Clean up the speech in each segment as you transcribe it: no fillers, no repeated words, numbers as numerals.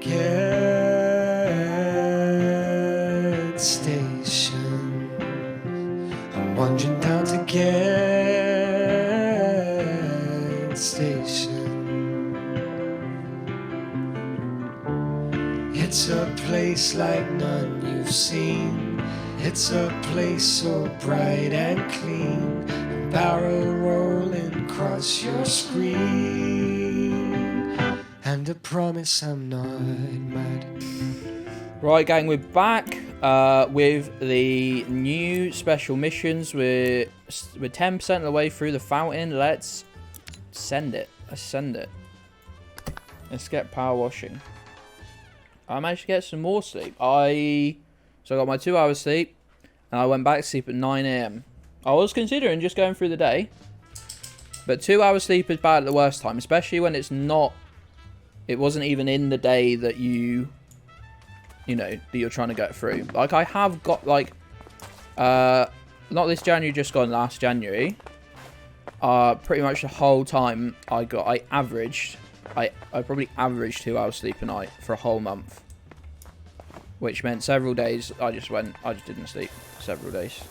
O'Gedds station. I'm wandering down to O'Gedds station. It's a place like none you've seen. It's a place so bright and clean, and barrel rolling across your screen, and I promise I'm not mad. Right, gang, we're back with the new special missions. We're 10% of the way through the fountain. Let's send it. Let's get power washing. I managed to get some more sleep. So I got my 2 hours sleep, and I went back to sleep at 9 AM. I was considering just going through the day, but 2 hours sleep is bad at the worst time, especially when it wasn't even in the day that you're trying to get through. Like, I have got, like, not this January, just gone, last January. Pretty much the whole time I probably averaged 2 hours sleep a night for a whole month. Which meant several days I just didn't sleep. Several days.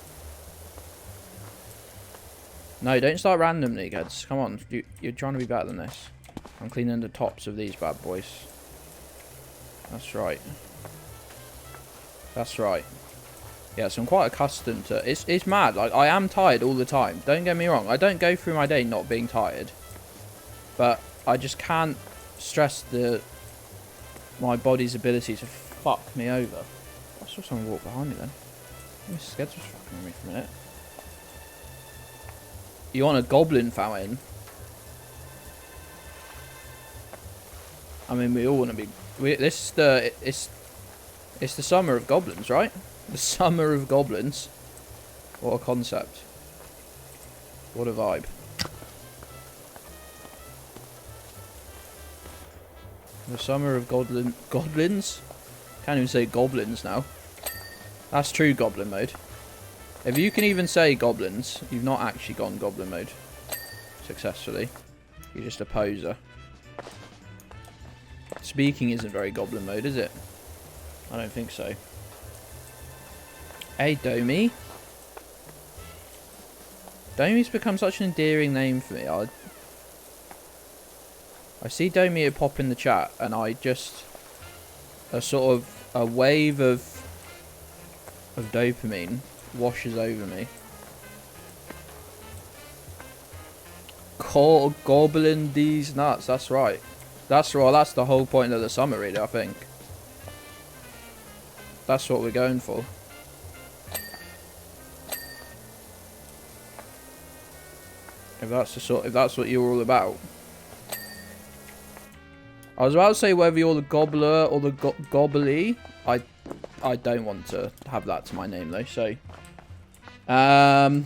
No, don't start randomly, kids. Come on, you're trying to be better than this. I'm cleaning the tops of these bad boys. That's right. That's right. Yeah, so I'm quite accustomed to it. It's mad. Like, I am tired all the time. Don't get me wrong. I don't go through my day not being tired. But I just can't stress my body's ability to fuck me over. I saw someone walk behind me then. Mrs. Gedds was fucking with me for a minute. You want a goblin fountain? I mean, we all want to be. It's the summer of goblins, right? The summer of goblins. What a concept. What a vibe. The summer of goblins? Can't even say goblins now. That's true goblin mode. If you can even say goblins, you've not actually gone goblin mode successfully. You're just a poser. Speaking isn't very goblin mode, is it? I don't think so. Hey, Domi. Domi's become such an endearing name for me. I see Domi pop in the chat, and I just... a wave of dopamine washes over me. Goblin these nuts, that's right. That's right, that's the whole point of the summer, really, I think. That's what we're going for. If that's what you're all about. I was about to say whether you're the gobbler or the gobbly. I don't want to have that to my name though, so I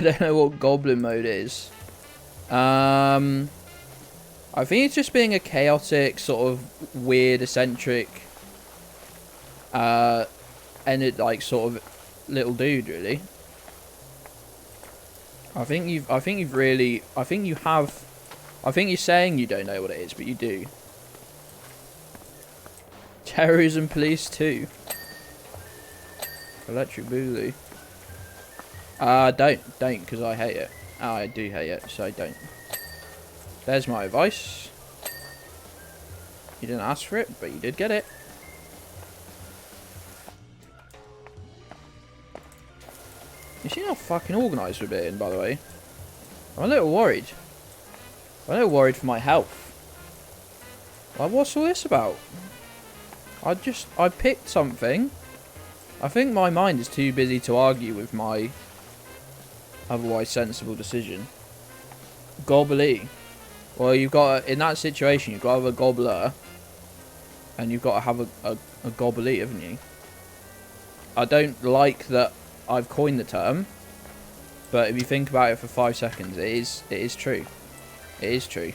don't know what goblin mode is. I think it's just being a chaotic, sort of weird, eccentric, and it like sort of little dude, really. I think you're saying you don't know what it is, but you do. Terrorism police too. Electric Boogaloo. Don't, because I hate it. Oh, I do hate it, so don't. There's my advice. You didn't ask for it, but you did get it. You see how fucking organised we're being, by the way? I'm a little worried. I'm a little worried for my health. Like, what's all this about? I picked something. I think my mind is too busy to argue with my otherwise sensible decision. Gobbly. Well, you've got, in that situation, you've got to have a gobbler. And you've got to have a gobbly, haven't you? I don't like that I've coined the term. But if you think about it for 5 seconds, it is true. It is true.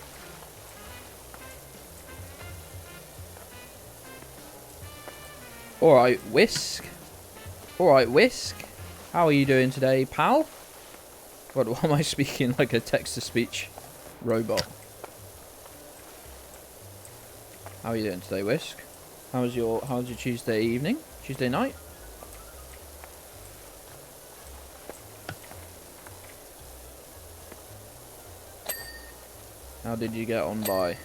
Alright, Whisk. Alright, Whisk. How are you doing today, pal? God, why am I speaking like a text-to-speech robot? How are you doing today, Whisk? How's your Tuesday evening? Tuesday night? How did you get on by?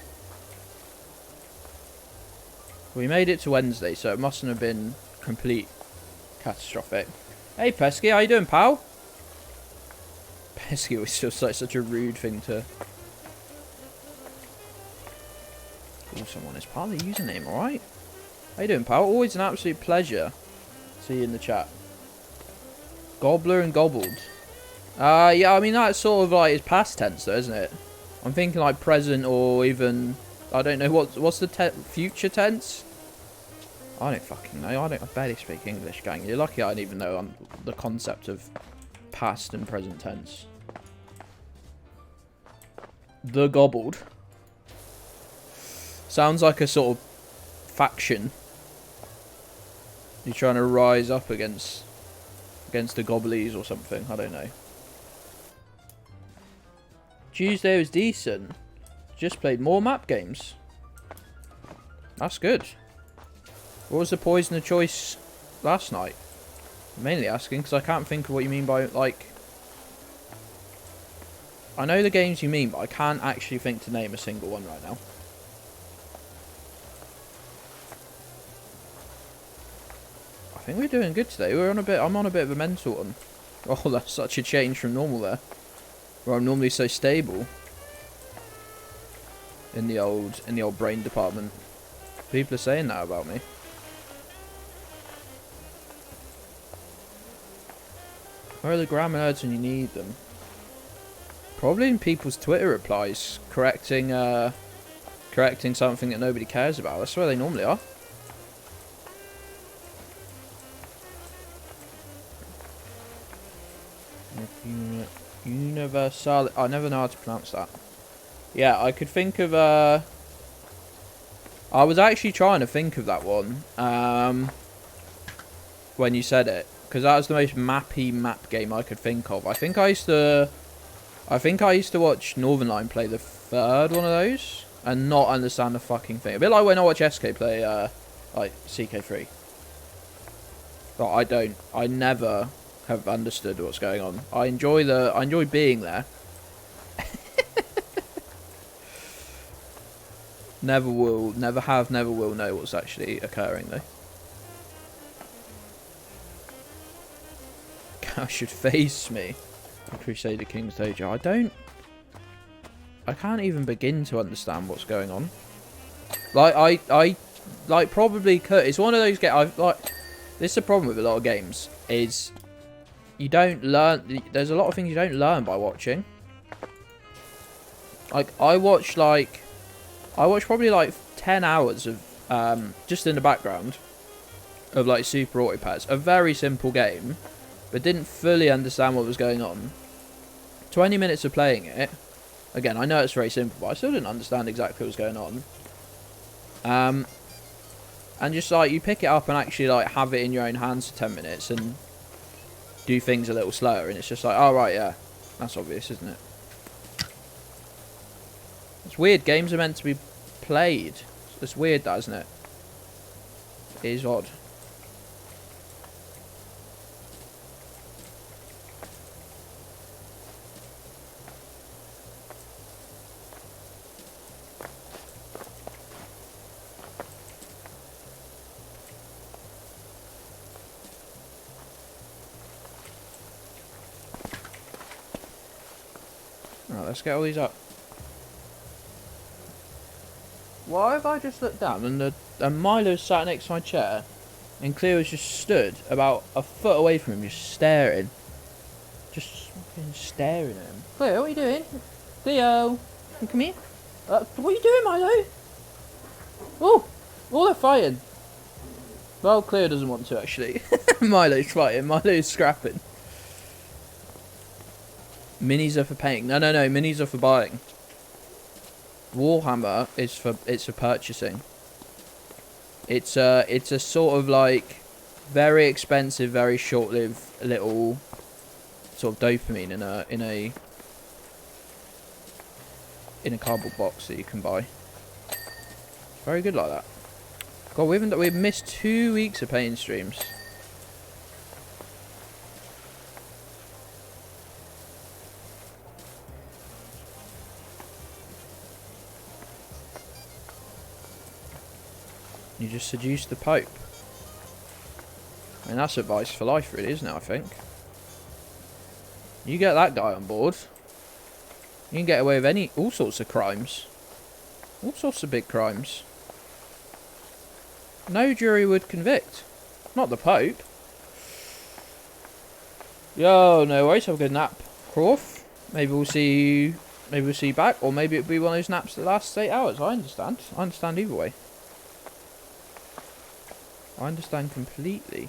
We made it to Wednesday, so it mustn't have been complete catastrophic. Hey Pesky, how you doing, pal? Pesky was just like such a rude thing to call someone. It's part of the username, alright? How you doing, pal? Always an absolute pleasure to see you in the chat. Gobbler and gobbled. Yeah, I mean that's sort of like it's past tense though, isn't it? I'm thinking like present or even I don't know what's the future tense? I don't fucking know. I barely speak English, gang. You're lucky I don't even know the concept of past and present tense. The Gobbled. Sounds like a sort of faction. You're trying to rise up against the Goblins or something. I don't know. Tuesday was decent. Just played more map games. That's good. What was the poison of choice last night? I'm mainly asking because I can't think of what you mean by, like... I know the games you mean, but I can't actually think to name a single one right now. I think we're doing good today. I'm on a bit of a mental one. Oh, that's such a change from normal there. Where I'm normally so stable. In the old brain department. People are saying that about me. Where are the grammar nerds when you need them? Probably in people's Twitter replies, correcting something that nobody cares about. That's where they normally are. Universal. I never know how to pronounce that. Yeah, I could think of. I was actually trying to think of that one. When you said it, because that was the most mappy map game I could think of. I think I used to watch Northernline play the third one of those and not understand the fucking thing. A bit like when I watch SK play like CK3. But I never have understood what's going on. I enjoy being there. Never will know what's actually occurring though. Cow should face me. Crusader King's Dojo. I can't even begin to understand what's going on. Like I probably could. It's one of those games. This is the problem with a lot of games. Is you don't learn. There's a lot of things you don't learn by watching. Like I watch probably like 10 hours of just in the background of like Super Autopads. A very simple game, but didn't fully understand what was going on. 20 minutes of playing it. Again, I know it's very simple, but I still didn't understand exactly what was going on. And just like you pick it up and actually like have it in your own hands for 10 minutes and do things a little slower, and it's just like, oh right, yeah, that's obvious, isn't it? It's weird. Games are meant to be played. It's weird, that, isn't it? It is odd. Right, let's get all these up. Why have I just looked down and Milo's sat next to my chair and Cleo's just stood about a foot away from him just staring. Just fucking staring at him. Cleo, what are you doing? Cleo, come here. What are you doing, Milo? Oh, they're fighting. Well, Cleo doesn't want to actually. Milo's fighting. Milo's scrapping. Minis are for paying. No. Minis are for buying. Warhammer is for purchasing. It's a sort of like very expensive, very short-lived little sort of dopamine in a cardboard box that you can buy. Very good like that. God, we've missed 2 weeks of paint streams. You just seduce the Pope. I mean, that's advice for life, really, isn't it, I think? You get that guy on board, you can get away with all sorts of crimes. All sorts of big crimes. No jury would convict. Not the Pope. Yo, no worries, have a good nap, Croft. Maybe we'll see you back, or maybe it'll be one of those naps that lasts 8 hours. I understand. I understand either way. I understand completely.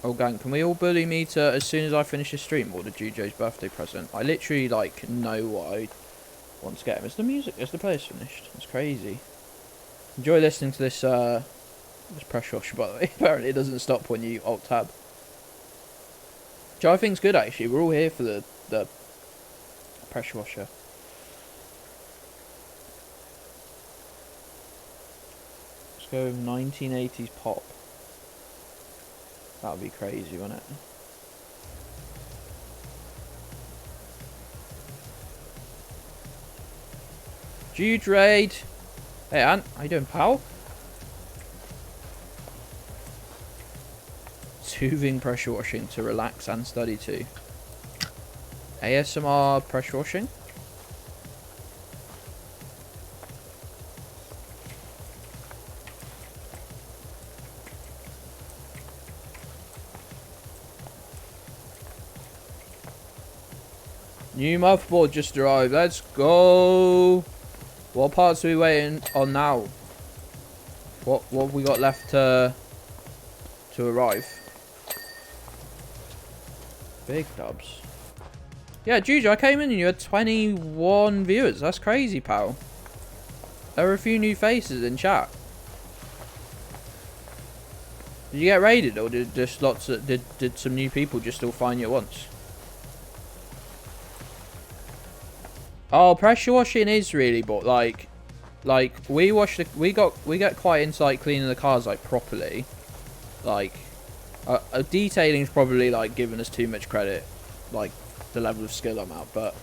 Oh gang, can we all bully Meter as soon as I finish the stream, or the Jujo's birthday present? I literally like know what I want to get him. Is the players finished? It's crazy. Enjoy listening to this this pressure washer, by the way. Apparently it doesn't stop when you alt tab. Which I think's good actually. We're all here for the pressure washer. Let's go 1980s pop. That would be crazy, wouldn't it? Jude Raid. Hey Ant, how you doing, pal? Soothing pressure washing to relax and study to. ASMR pressure washing. New motherboard just arrived. Let's go. What parts are we waiting on now? What have we got left to arrive? Big dubs. Yeah, Juju, I came in and you had 21 viewers. That's crazy, pal. There were a few new faces in chat. Did you get raided, or did just did some new people just all find you at once? Oh, pressure washing is really, but like we get quite into like cleaning the cars like properly. Like, detailing's probably like giving us too much credit, like the level of skill I'm at. But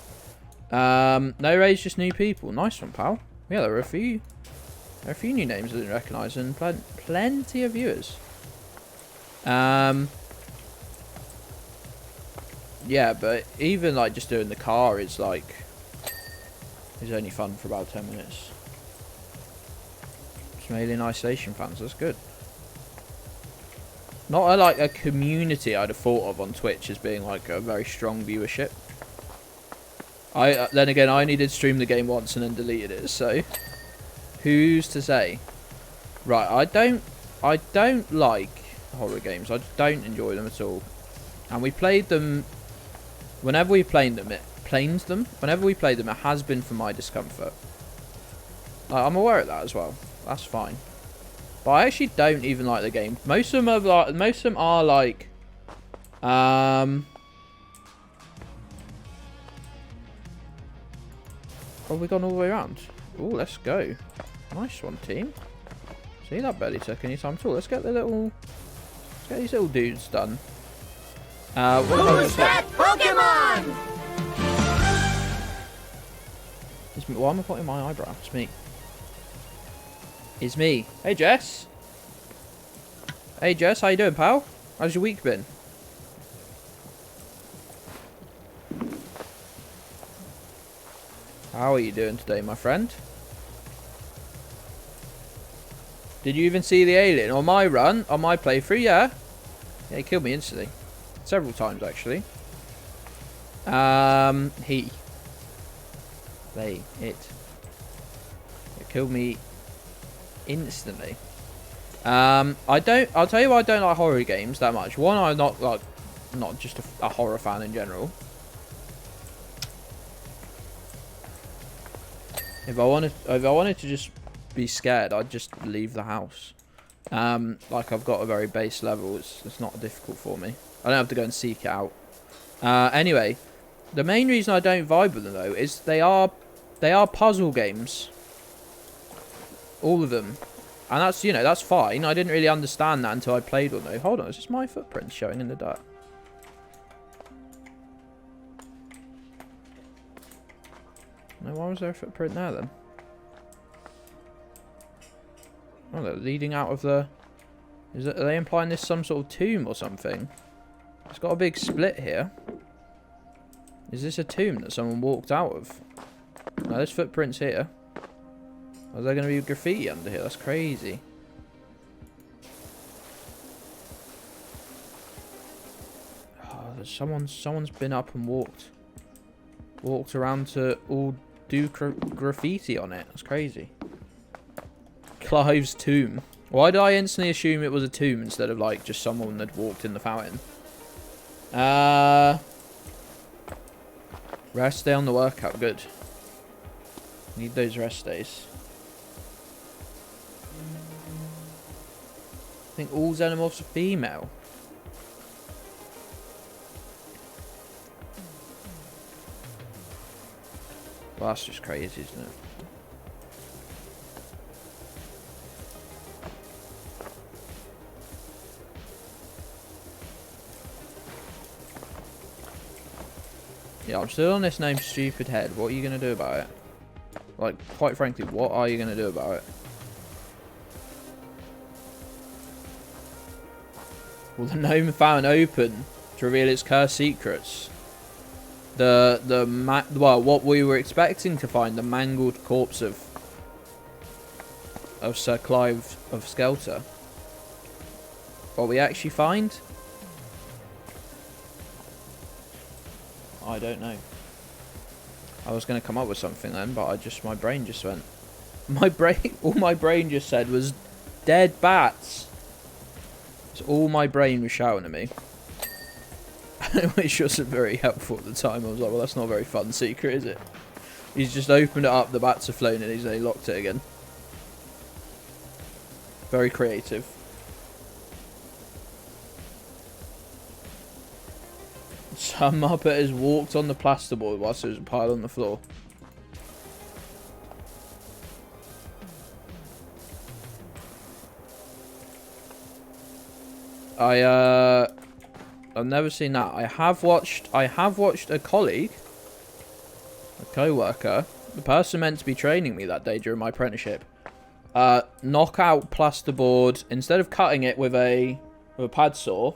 no raids, just new people. Nice one, pal. Yeah, there were a few new names I didn't recognise, and plenty of viewers. Yeah, but even like just doing the car is like. Is only fun for about 10 minutes. Some Alien Isolation fans, that's good. Not like a community I'd have thought of on Twitch as being like a very strong viewership. Then again, I only did stream the game once and then deleted it, so who's to say? Right, I don't like horror games. I don't enjoy them at all. And we played them. Whenever we played them, it has been for my discomfort. I'm aware of that as well. That's fine. But I actually don't even like the game. Most of them are like have we gone all the way around? Oh, let's go. Nice one, team. See, that barely took any time at all. Let's get these little dudes done. Who's that Pokemon? Why am I putting my eyebrow? It's me. It's me. Hey, Jess. Hey, Jess. How you doing, pal? How's your week been? How are you doing today, my friend? Did you even see the alien? On my run, on my playthrough, yeah. Yeah, he killed me instantly. Several times, actually. It killed me instantly. I'll tell you why I don't like horror games that much. One, I'm not just a horror fan in general. If I wanted to just be scared, I'd just leave the house. Like I've got a very base level. It's not difficult for me. I don't have to go and seek it out. Anyway, The main reason I don't vibe with them though is they are puzzle games. All of them. And that's, you know, that's fine. I didn't really understand that until I played one though. Hold on, is this my footprint showing in the dirt? No, why was there a footprint there then? Oh, they're leading out of the... Are they implying this some sort of tomb or something? It's got a big split here. Is this a tomb that someone walked out of? No, there's footprints here. Is there going to be graffiti under here? That's crazy. Oh, there's someone's been up and walked around to all do graffiti on it. That's crazy. Clive's tomb. Why did I instantly assume it was a tomb instead of like just someone that walked in the fountain? Rest day on the workout. Good. Need those rest days. I think all xenomorphs are female. Well, that's just crazy, isn't it? Yeah, I'm still on this name stupid head. What are you going to do about it? Like, quite frankly, what are you going to do about it? Well, the gnome found open to reveal its cursed secrets. Well, what we were expecting to find, the mangled corpse of Sir Clive of Skelter. What we actually find? I don't know. I was going to come up with something then, but my brain just went. All my brain just said was dead bats. That's all my brain was shouting at me. Which wasn't very helpful at the time. I was like, well, that's not a very fun secret, is it? He's just opened it up, the bats have flown in, he's locked it again. Very creative. Some muppet has walked on the plasterboard whilst there was a pile on the floor. I've never seen that. I have watched a colleague, a co-worker, the person meant to be training me that day during my apprenticeship, knock out plasterboard instead of cutting it with a pad saw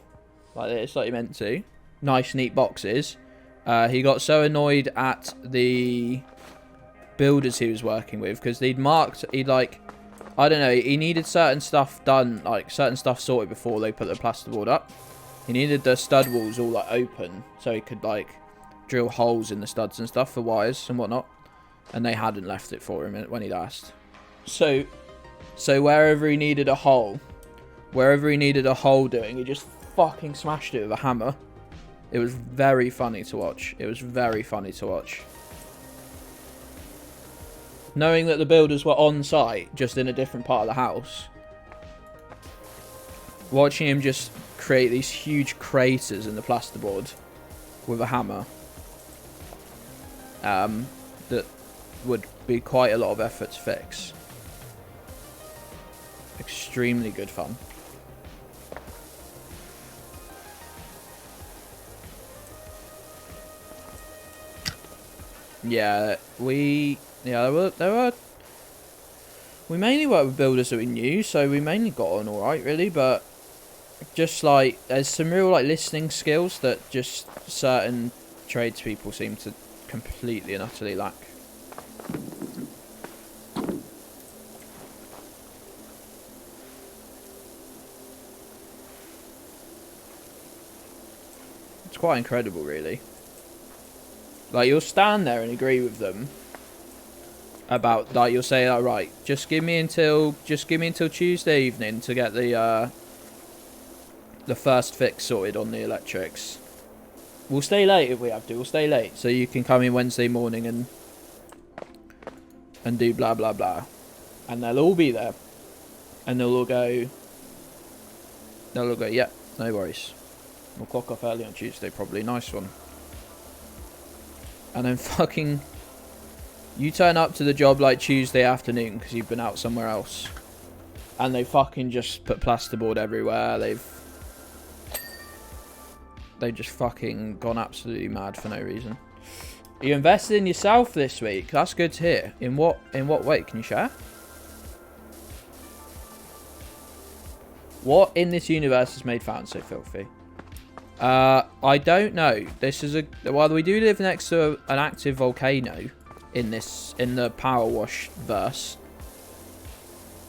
like this, like you meant to. Nice neat boxes. He got so annoyed at the builders he was working with because he needed certain stuff done, like certain stuff sorted before they put the plasterboard up. He needed the stud walls all like open so he could like drill holes in the studs and stuff for wires and whatnot, and they hadn't left it for him when he'd asked. So wherever he needed a hole doing, he just fucking smashed it with a hammer. It was very funny to watch. Knowing that the builders were on site, just in a different part of the house. Watching him just create these huge craters in the plasterboard with a hammer. That would be quite a lot of effort to fix. Extremely good fun. Yeah, we mainly worked with builders that we knew, so we mainly got on alright really, but just like there's some real like listening skills that just certain tradespeople seem to completely and utterly lack. It's quite incredible really. Like, you'll stand there and agree with them about, like, you'll say, all right, just give me until Tuesday evening to get the first fix sorted on the electrics. We'll stay late if we have to. We'll stay late so you can come in Wednesday morning and do blah blah blah, and they'll all be there, and they'll all go, yeah, no worries. We'll clock off early on Tuesday, probably. Nice one. And then fucking... You turn up to the job like Tuesday afternoon because you've been out somewhere else. And they fucking just put plasterboard everywhere. They've just fucking gone absolutely mad for no reason. You invested in yourself this week. That's good to hear. In what way? Can you share? What in this universe has made fountains so filthy? I don't know. This is well, we do live next to an active volcano in the PowerWash verse.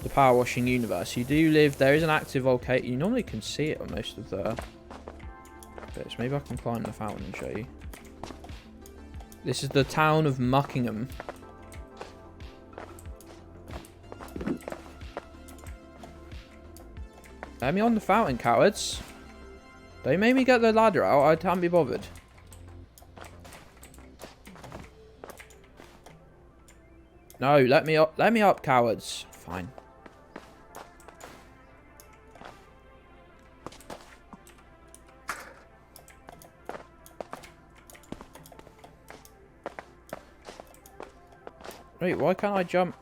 The power washing universe. There is an active volcano. You normally can see it on most of the bits. Maybe I can climb the fountain and show you. This is the town of Muckingham. Let me on the fountain, cowards. Don't make me get the ladder out. I can't be bothered. No, let me up. Let me up, cowards. Fine. Wait, why can't I jump?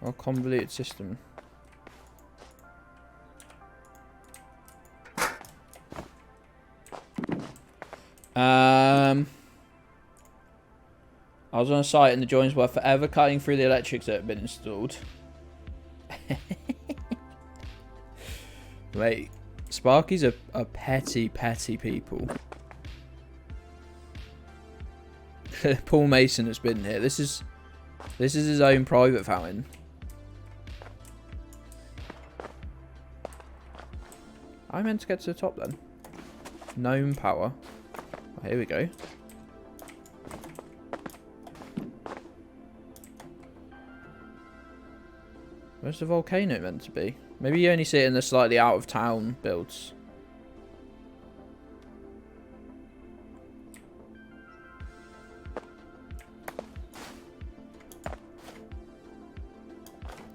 Oh, convoluted system. I was on a site and the joints were forever cutting through the electrics that had been installed. Wait, Sparky's a petty people. Paul Mason has been here. This is his own private fountain. I meant to get to the top then. Gnome power. Oh, here we go. Where's the volcano meant to be? Maybe you only see it in the slightly out of town builds.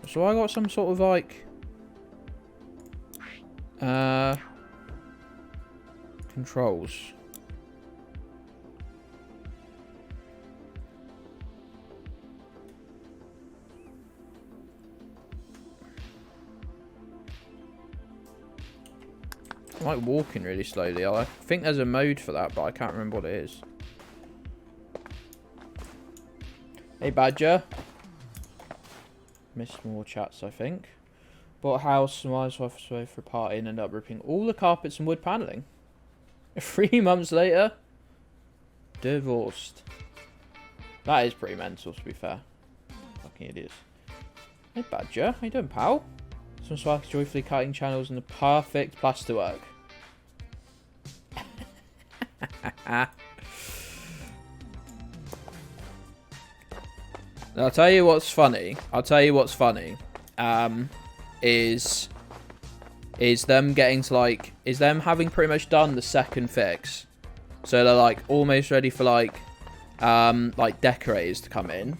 So I got some sort of like controls. I'm like walking really slowly. I think there's a mode for that, but I can't remember what it is. Hey Badger. Missed more chats, I think. Bought a house and was off away for a party and ended up ripping all the carpets and wood paneling. 3 months later, divorced. That is pretty mental, to be fair. Fucking idiots. Hey Badger, how you doing, pal? Some sparks joyfully cutting channels in the perfect plasterwork. I'll tell you what's funny. Is them getting to like, is them having pretty much done the second fix. So they're like almost ready for like decorators to come in.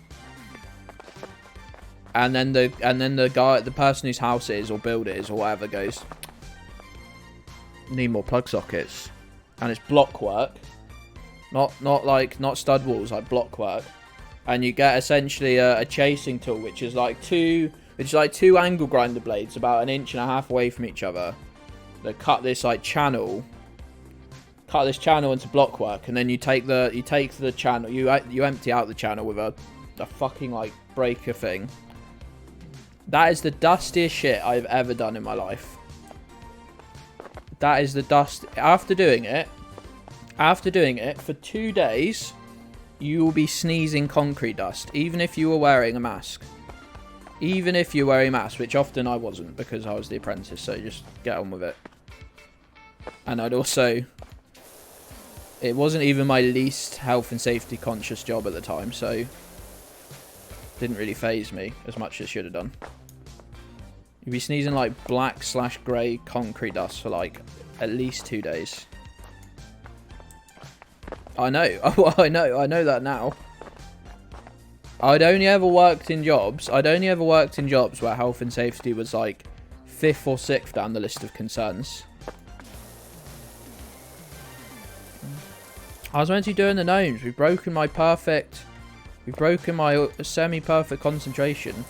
And then the person whose house it is or build it is or whatever goes, need more plug sockets. And it's block work. Not stud walls, like block work. And you get essentially a chasing tool, which is like two angle grinder blades about 1.5 inches away from each other. That cut this like channel into block work, and then you take the channel, you empty out the channel with a fucking like breaker thing. That is the dustiest shit I've ever done in my life. That is the dust. After doing it for 2 days, you will be sneezing concrete dust, even if you were wearing a mask. Even if you're wearing a mask, which often I wasn't because I was the apprentice, so just get on with it. And it wasn't even my least health and safety conscious job at the time, so it didn't really faze me as much as it should have done. You'd be sneezing like black/grey concrete dust for like at least 2 days. I know. I know that now. I'd only ever worked in jobs where health and safety was like 5th or 6th down the list of concerns. I was meant to be doing the gnomes. We've broken my semi-perfect concentration.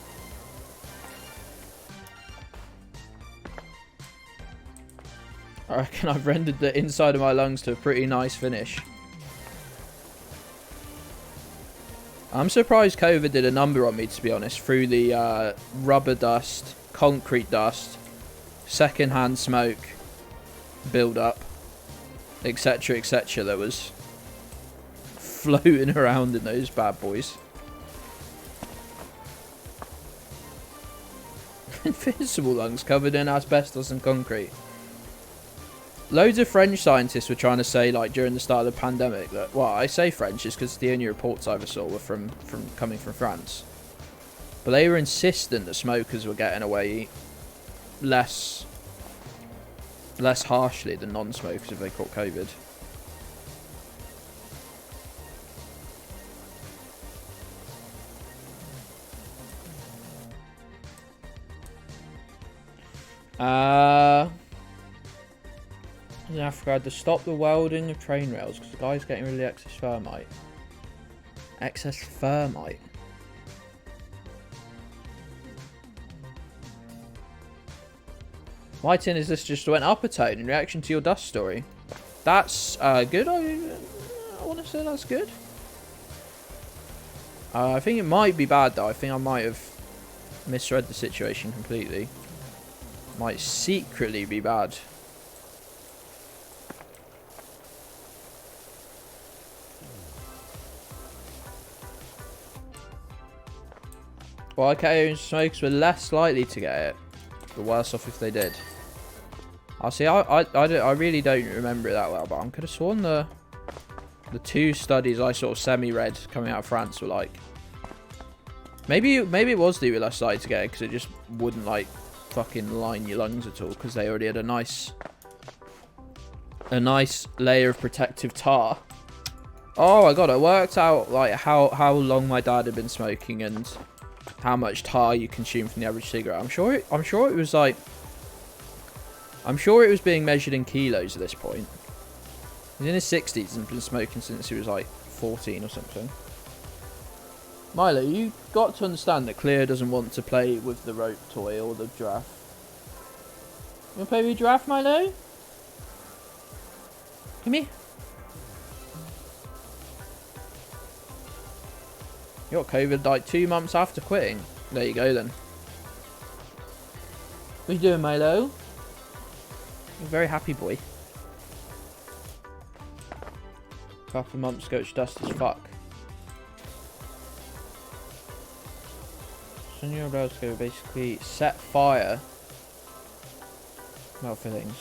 I reckon I've rendered the inside of my lungs to a pretty nice finish. I'm surprised COVID did a number on me, to be honest, through the rubber dust, concrete dust, secondhand smoke build-up, etc, etc, that was floating around in those bad boys. Invincible lungs covered in asbestos and concrete. Loads of French scientists were trying to say, like, during the start of the pandemic that, well, I say French just because the only reports I ever saw were coming from France. But they were insistent that smokers were getting away less harshly than non-smokers if they caught COVID. In Africa, I had to stop the welding of train rails because the guy's getting rid of the excess thermite. Excess thermite? My tin is this just went up a tone in reaction to your dust story. That's good. I want to say that's good. I think it might be bad though. I think I might have misread the situation completely. Might secretly be bad. Well, okay, smokers were less likely to get it, but worse off if they did. I see. I really don't remember it that well, but I could have sworn the 2 studies I sort of semi-read coming out of France were like, maybe it was they were less likely to get it because it just wouldn't like fucking line your lungs at all because they already had a nice layer of protective tar. Oh my god, I worked out like how long my dad had been smoking and how much tar you consume from the average cigarette. I'm sure it was being measured in kilos at this point. He's in his 60s and been smoking since he was like 14 or something. Milo, you got to understand that Cleo doesn't want to play with the rope toy or the giraffe. You want to play with your giraffe, Milo? Come here. You got COVID like 2 months after quitting. There you go then. What are you doing, Milo? You're a very happy boy. Couple of months ago, it's dust as fuck. So you're about to go basically set fire. Melt fillings.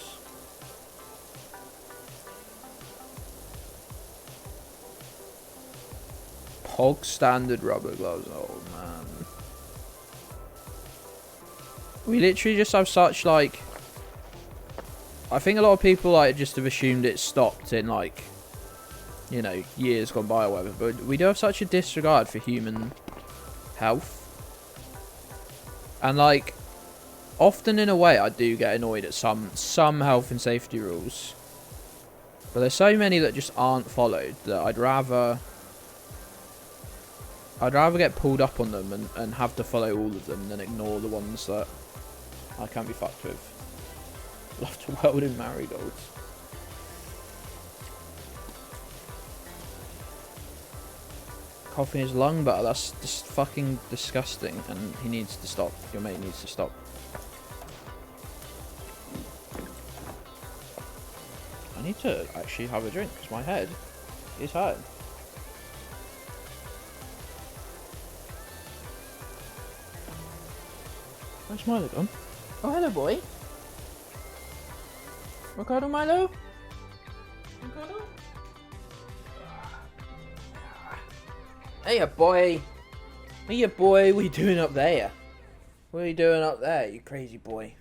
Hog standard rubber gloves. Oh man. We literally just have such like, I think a lot of people like just have assumed it stopped in like, you know, years gone by or whatever, but we do have such a disregard for human health. And like, often in a way I do get annoyed at some health and safety rules, but there's so many that just aren't followed that I'd rather get pulled up on them and have to follow all of them than ignore the ones that I can't be fucked with. Love to weld in marigolds. Coughing his lung butter, that's just fucking disgusting, and he needs to stop. Your mate needs to stop. I need to actually have a drink because my head is hurting. Where's Milo gone? Oh, hello, boy. Ricardo, Milo? Ricardo? Hey, boy. Hey, boy. What are you doing up there? What are you doing up there, you crazy boy?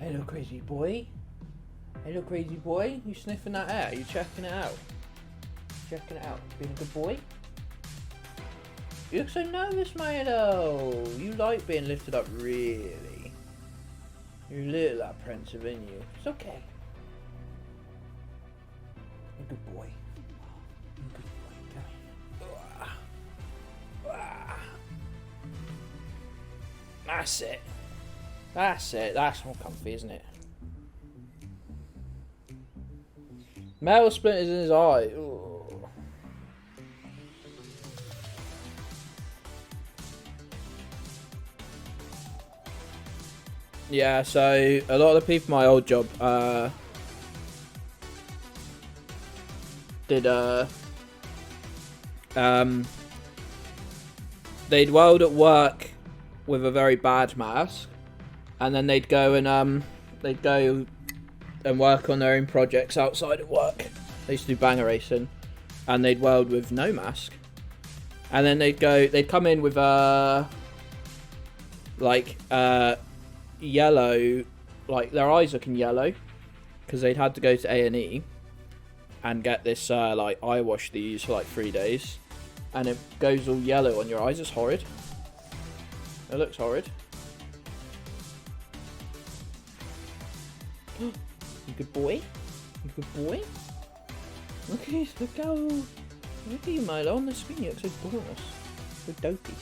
Hello, crazy boy. Hey, little crazy boy. You sniffing that air? You checking it out? Checking it out. Being a good boy? You look so nervous, Milo. You like being lifted up, really. You're a little apprehensive, ain't you? It's okay. You're a good boy. You're a good boy. Come here. That's it. That's it. That's more comfy, isn't it? Metal splinters in his eye. Ooh. Yeah, so a lot of the people in my old job they'd weld at work with a very bad mask, and then they'd go and work on their own projects outside of work. They used to do banger racing, and they'd weld with no mask, and then they'd come in with yellow, like their eyes looking yellow, because they'd had to go to A&E and get this like eye wash they use for like 3 days, and it goes all yellow on your eyes. It's horrid. It looks horrid. You good boy? You good boy? Look at you, Milo, on the screen. You look so boneless, so dopey.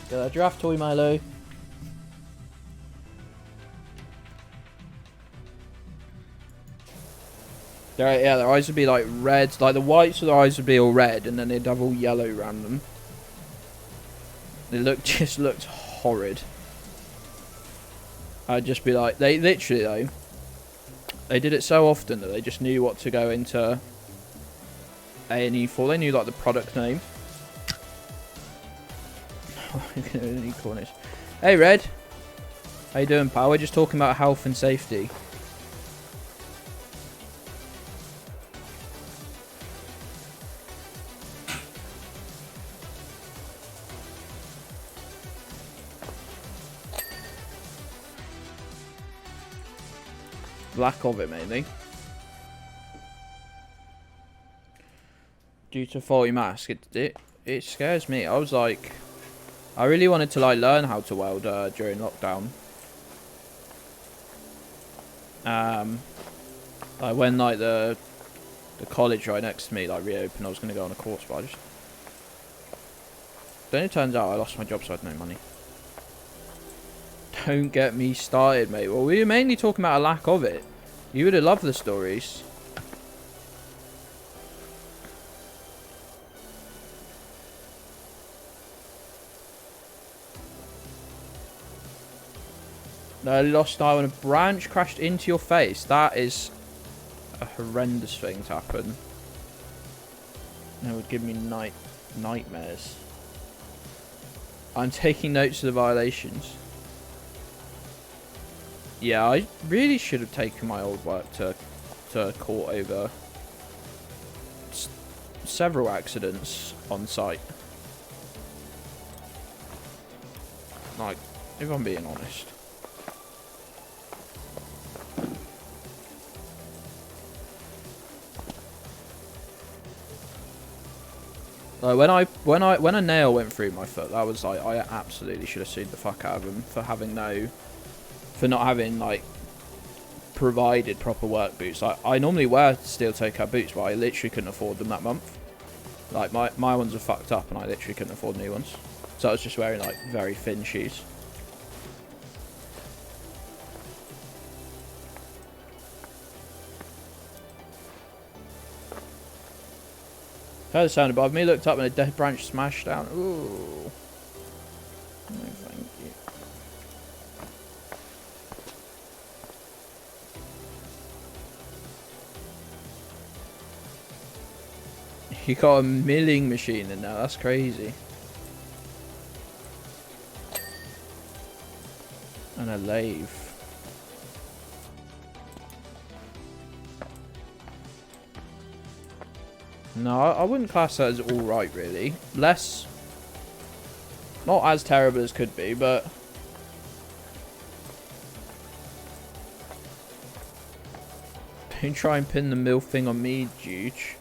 Got a giraffe toy, Milo. Their eyes would be like red, like the whites of their eyes would be all red, and then they'd have all yellow around them. They just looked horrid. I'd just be like, they literally though, they did it so often that they just knew what to go into A&E for. They knew like the product name. Hey Red, how you doing, pal? We're just talking about health and safety. Lack of it mainly. Due to faulty mask, it scares me. I was like, I really wanted to like learn how to weld during lockdown. Like when like the college right next to me like reopened, I was going to go on a course, but I just... Then it turns out I lost my job, so I had no money. Don't get me started, mate. Well, we were mainly talking about a lack of it. You would have loved the stories. No, lost eye when a branch crashed into your face. That is a horrendous thing to happen. It would give me nightmares. I'm taking notes of the violations. Yeah, I really should have taken my old work to court over several accidents on site. Like, if I'm being honest. Like when a nail went through my foot, that was like, I absolutely should have sued the fuck out of him for not having like provided proper work boots. Like, I normally wear steel toe cap boots, but I literally couldn't afford them that month. Like my ones were fucked up, and I literally couldn't afford new ones. So I was just wearing like very thin shoes. Heard the sound above me, looked up and a dead branch smashed down. Ooh. No, thank you. You got a milling machine in there, that's crazy. And a lathe. No, I wouldn't class that as alright, really. Less Not as terrible as could be, but... Don't try and pin the mill thing on me, Juge.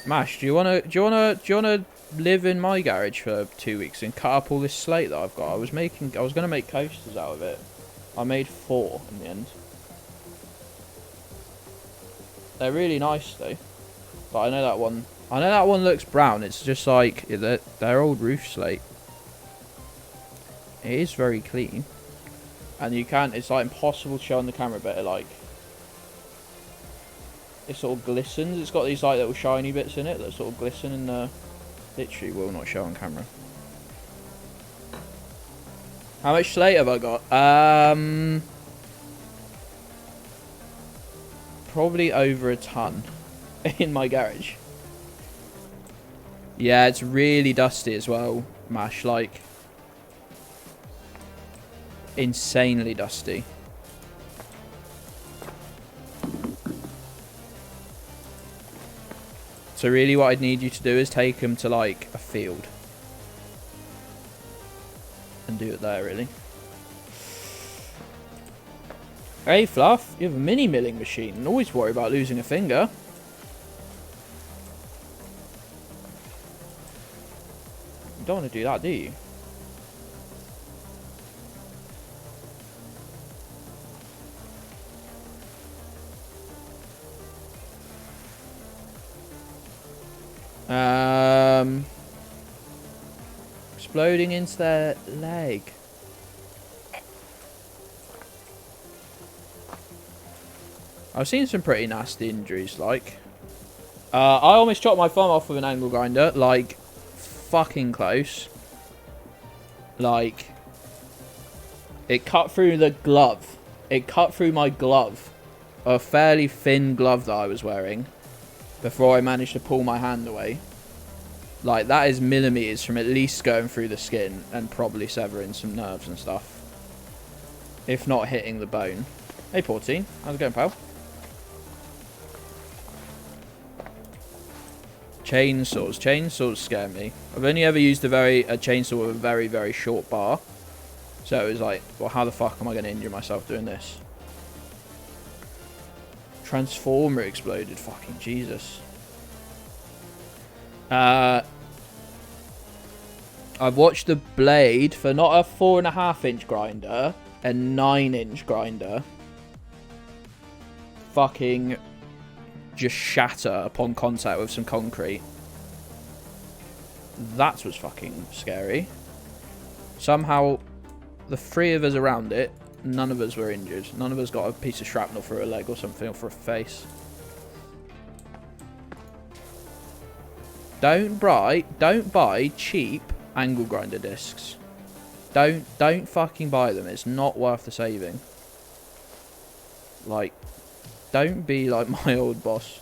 Mash, do you wanna live in my garage for 2 weeks and cut up all this slate that I've got? I was gonna make coasters out of it. I made 4 in the end. They're really nice though. But I know that one looks brown. It's just like they're old roof slate. It is very clean. And it's like impossible to show on the camera, but it sort of glistens. It's got these like little shiny bits in it that sort of glisten and literally will not show on camera. How much slate have I got? Probably over a ton in my garage. Yeah, it's really dusty as well, Mash. Like, insanely dusty. So really what I'd need you to do is take them to like a field. And do it there, really. Hey Fluff, you have a mini milling machine and always worry about losing a finger. You don't want to do that, do you? Exploding into their leg. I've seen some pretty nasty injuries, like. I almost chopped my thumb off with an angle grinder, like, fucking close. Like, it cut through the glove. It cut through my glove. A fairly thin glove that I was wearing. Before I managed to pull my hand away. Like, that is millimeters from at least going through the skin and probably severing some nerves and stuff. If not hitting the bone. Hey, 14. How's it going, pal? Chainsaws. Chainsaws scare me. I've only ever used a chainsaw with a very, very short bar. So it was like, well, how the fuck am I going to injure myself doing this? Transformer exploded. Fucking Jesus. I've watched the blade for not a 4.5-inch grinder, a 9-inch grinder. Fucking just shatter upon contact with some concrete. That was fucking scary. Somehow, the 3 of us around it, none of us were injured. None of us got a piece of shrapnel for a leg or something, or for a face. Don't buy cheap angle grinder discs. Don't fucking buy them. It's not worth the saving. Like, don't be like my old boss.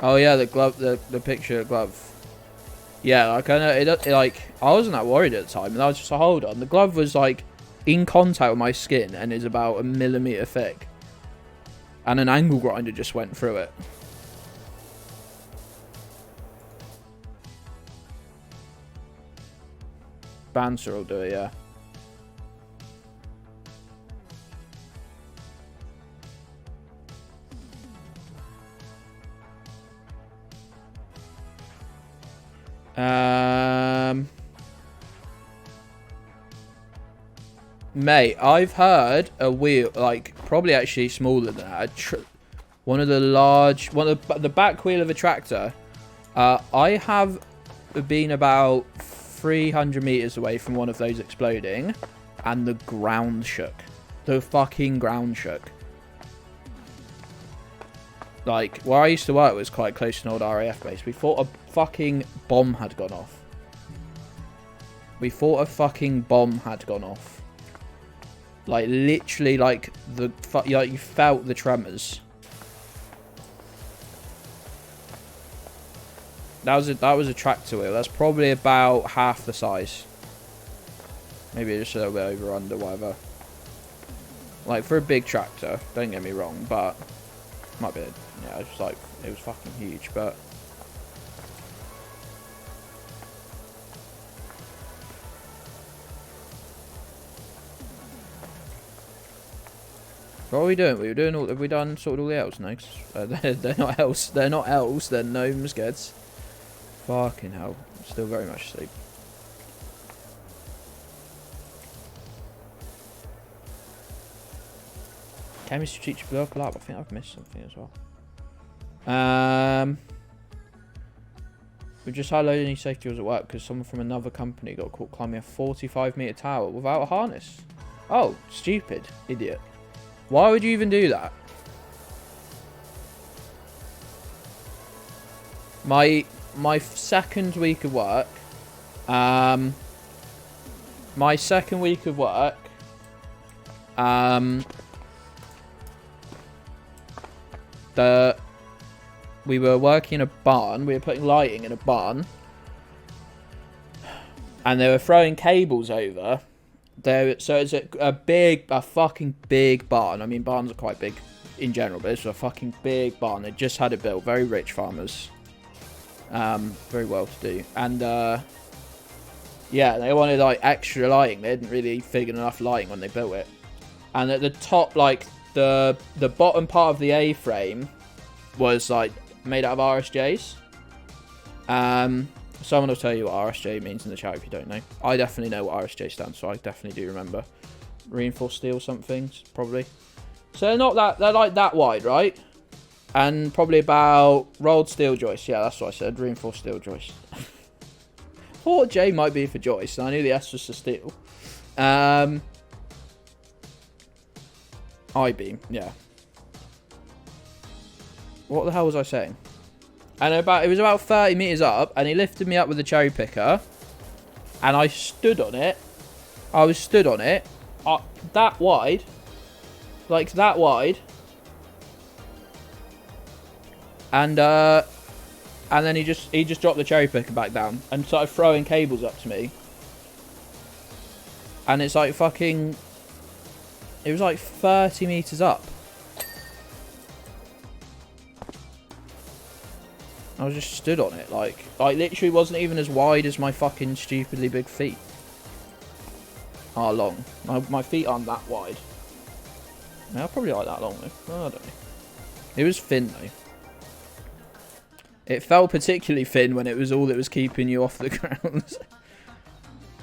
Oh yeah, the glove, the picture glove. Yeah, like I know like I wasn't that worried at the time, and I was just like, hold on. The glove was like in contact with my skin and is about a millimeter thick, and an angle grinder just went through it. Bouncer will do it, yeah. Mate, I've heard a wheel, like, probably actually smaller than that. One of the back wheel of a tractor. I have been about 300 meters away from one of those exploding, and the ground shook. The fucking ground shook. Like, where I used to work was quite close to an old RAF base. We thought a fucking bomb had gone off. Like, literally, like, you felt the tremors. That was a tractor wheel. That's probably about half the size. Maybe just a little bit over, under, whatever. Like, for a big tractor, don't get me wrong, but... Might be, yeah, it's like, it was fucking huge, but... What are we doing? We were doing all... Have we done sorted all the elves? No, they're not elves. They're not elves. They're gnomes, Gedds. Fucking hell. Still very much asleep. Chemistry teacher blew up a lab. I think I've missed something as well. We just highlighted any safety rules at work because someone from another company got caught climbing a 45-meter tower without a harness. Oh, stupid. Idiot. Why would you even do that? My second week of work. My second week of work. We were working in a barn. We were putting lighting in a barn. And they were throwing cables over. So it's a fucking big barn. I mean, barns are quite big in general, but it's a fucking big barn. They just had it built. Very rich farmers. Very well to do. And, yeah, they wanted, like, extra lighting. They hadn't really figured enough lighting when they built it. And at the top, like, the bottom part of the A-frame was, like, made out of RSJs. Someone will tell you what RSJ means in the chat if you don't know. I definitely know what RSJ stands for. I definitely do remember. Reinforced steel something, probably. So they're not that... They're, like, that wide, right? And probably about rolled steel joist. Yeah, that's what I said. Reinforced steel joist. Thought J might be for joist. And I knew the S was for steel. I-beam. Yeah. What the hell was I saying? And it was about 30 meters up. And he lifted me up with a cherry picker. And I stood on it. I was stood on it. That wide. Like that wide. And then he just dropped the cherry picker back down and started throwing cables up to me. And it's like fucking... It was like 30 meters up. I was just stood on it, like literally wasn't even as wide as my fucking stupidly big feet are long. My feet aren't that wide. They're probably like that long though. I don't know. It was thin though. It felt particularly thin when it was all that was keeping you off the ground.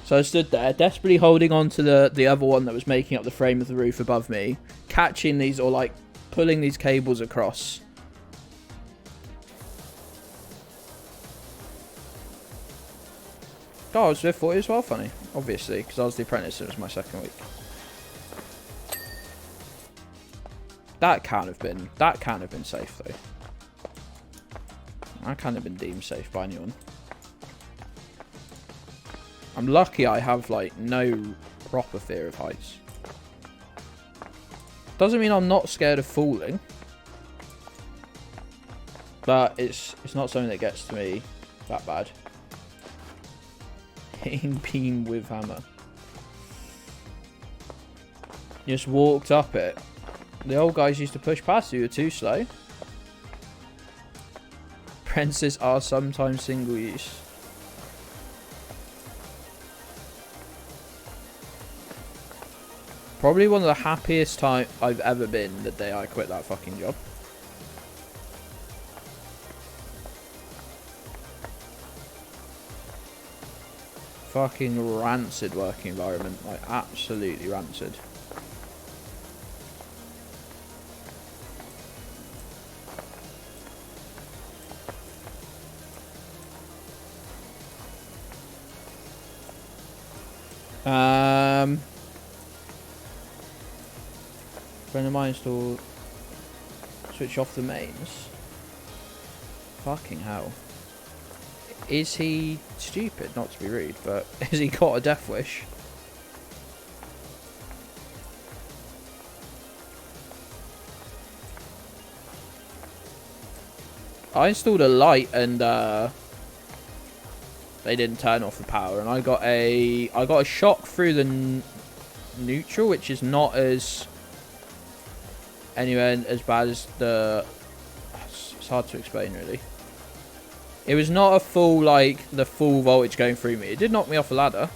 So I stood there, desperately holding on to the other one that was making up the frame of the roof above me, catching these or like pulling these cables across. Oh, I was with 40 as well, funny. Obviously, because I was the apprentice, it was my second week. That can't have been safe though. That can't have been deemed safe by anyone. I'm lucky I have like no proper fear of heights. Doesn't mean I'm not scared of falling. But it's not something that gets to me that bad. Hitting beam with hammer. You just walked up it. The old guys used to push past you. You're too slow. Apprentices are sometimes single use. Probably one of the happiest time I've ever been the day I quit that fucking job. Fucking rancid working environment. Like, absolutely rancid. Friend of mine installed switch off the mains. Fucking hell. Is he stupid? Not to be rude, but has he got a death wish? I installed a light and they didn't turn off the power, and I got a shock through the neutral, which is not as anywhere as bad as the. It's hard to explain, really. It was not a full, like, the full voltage going through me. It did knock me off a ladder.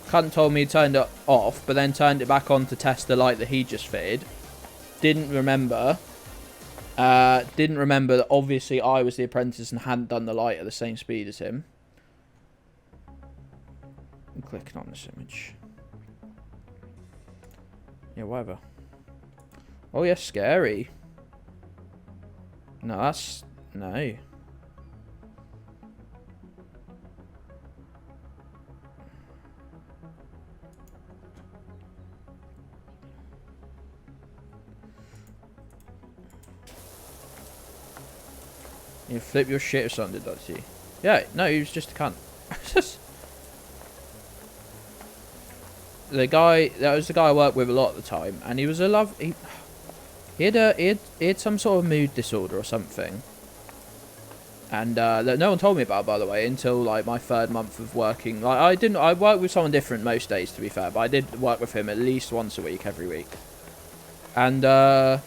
Cunt told me he turned it off, but then turned it back on to test the light that he just fitted. Didn't remember that obviously I was the apprentice and hadn't done the light at the same speed as him. I'm clicking on this image. Yeah, whatever. Oh, yeah, scary. No, that's... No. You flip your shit or something, did that to you? Yeah, no, he was just a cunt. That was the guy I worked with a lot at the time, and he was a he had some sort of mood disorder or something, and that no one told me about, by the way, until like my 3rd month of working. Like I worked with someone different most days, to be fair, but I did work with him at least once a week, every week, and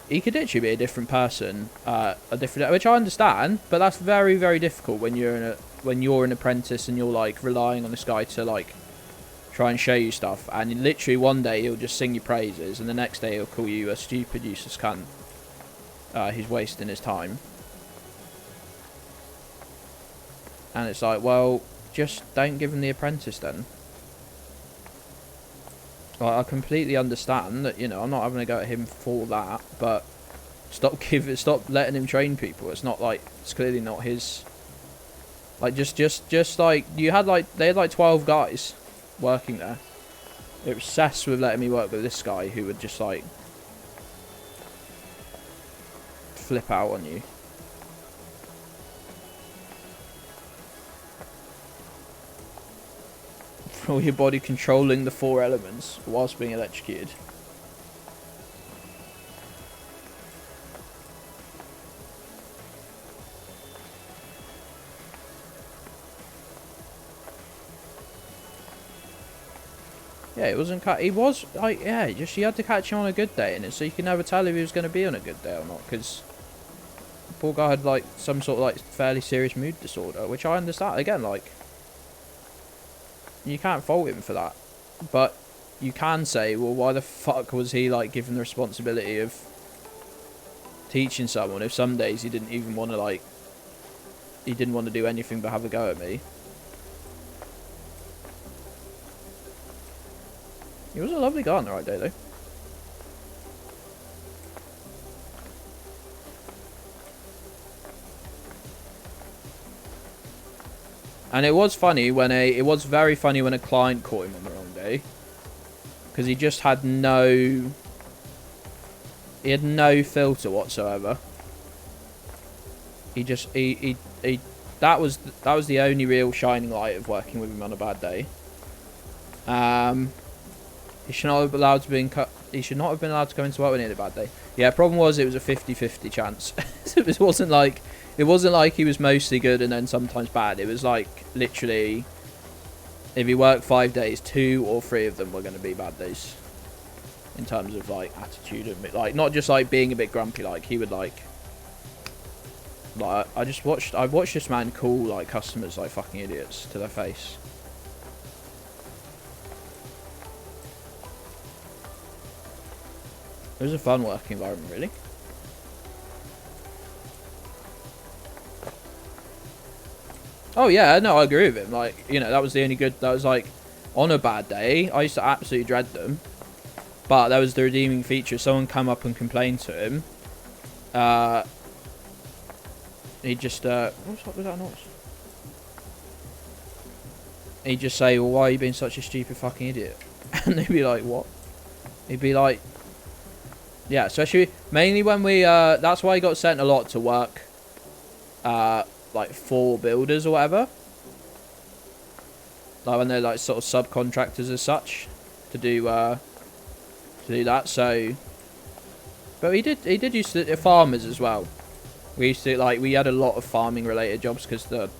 he could literally be a different person, which I understand, but that's very, very difficult when you're an apprentice and you're like relying on this guy to like try and show you stuff, and literally one day he'll just sing your praises, and the next day he'll call you a stupid, useless cunt. He's wasting his time, and it's like, well, just don't give him the apprentice then. Like, I completely understand that, you know, I'm not having a go at him for that, but stop letting him train people. It's not like, it's clearly not his. Like, just like, they had like 12 guys working there. They're obsessed with letting me work with this guy who would just like flip out on you. All your body controlling the 4 elements whilst being electrocuted. Yeah, it wasn't cut. He was like, yeah, just you had to catch him on a good day, and so you can never tell if he was going to be on a good day or not, because the poor guy had like some sort of like fairly serious mood disorder, which I understand. Again, like, you can't fault him for that, but you can say, well, why the fuck was he like given the responsibility of teaching someone if some days he didn't even want to like, he didn't want to do anything but have a go at me. He was a lovely guy on the right day though. And it was funny when it was very funny when a client caught him on the wrong day, because he just had no filter whatsoever. He that was the only real shining light of working with him on a bad day. He should not have been allowed to he should not have been allowed to come into work when he had a bad day. Yeah, problem was it was a 50-50 chance. It wasn't like he was mostly good and then sometimes bad. It was like literally, if he worked 5 days, 2 or 3 of them were going to be bad days. In terms of like attitude and like not just like being a bit grumpy. Like he would like I watched this man call like customers like fucking idiots to their face. It was a fun working environment, really. Oh yeah, no, I agree with him. Like, you know, that was the only good. That was like, on a bad day, I used to absolutely dread them. But that was the redeeming feature. Someone come up and complain to him. He'd just what was that noise? He'd just say, "Well, why are you being such a stupid fucking idiot?" And they'd be like, "What?" He'd be like, yeah, especially mainly when we that's why he got sent a lot to work like for builders or whatever, like when they're like sort of subcontractors as such to do that. So but he did used to farmers as well. We used to we had a lot of farming related jobs because the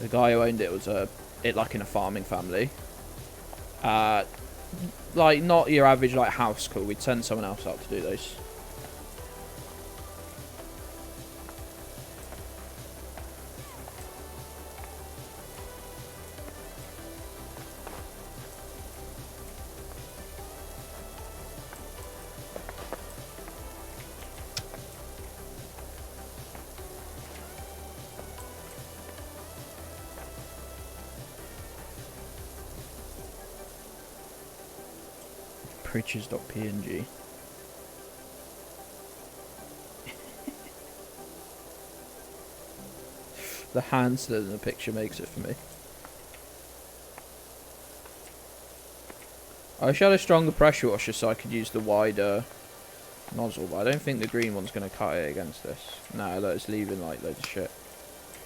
The guy who owned it was like in a farming family. Like not your average like house call. We'd send someone else out to do those. Preachers.png. The hand still in the picture makes it for me. I wish I had a stronger pressure washer so I could use the wider nozzle, but I don't think the green one's going to cut it against this. No, look, it's leaving like loads of shit.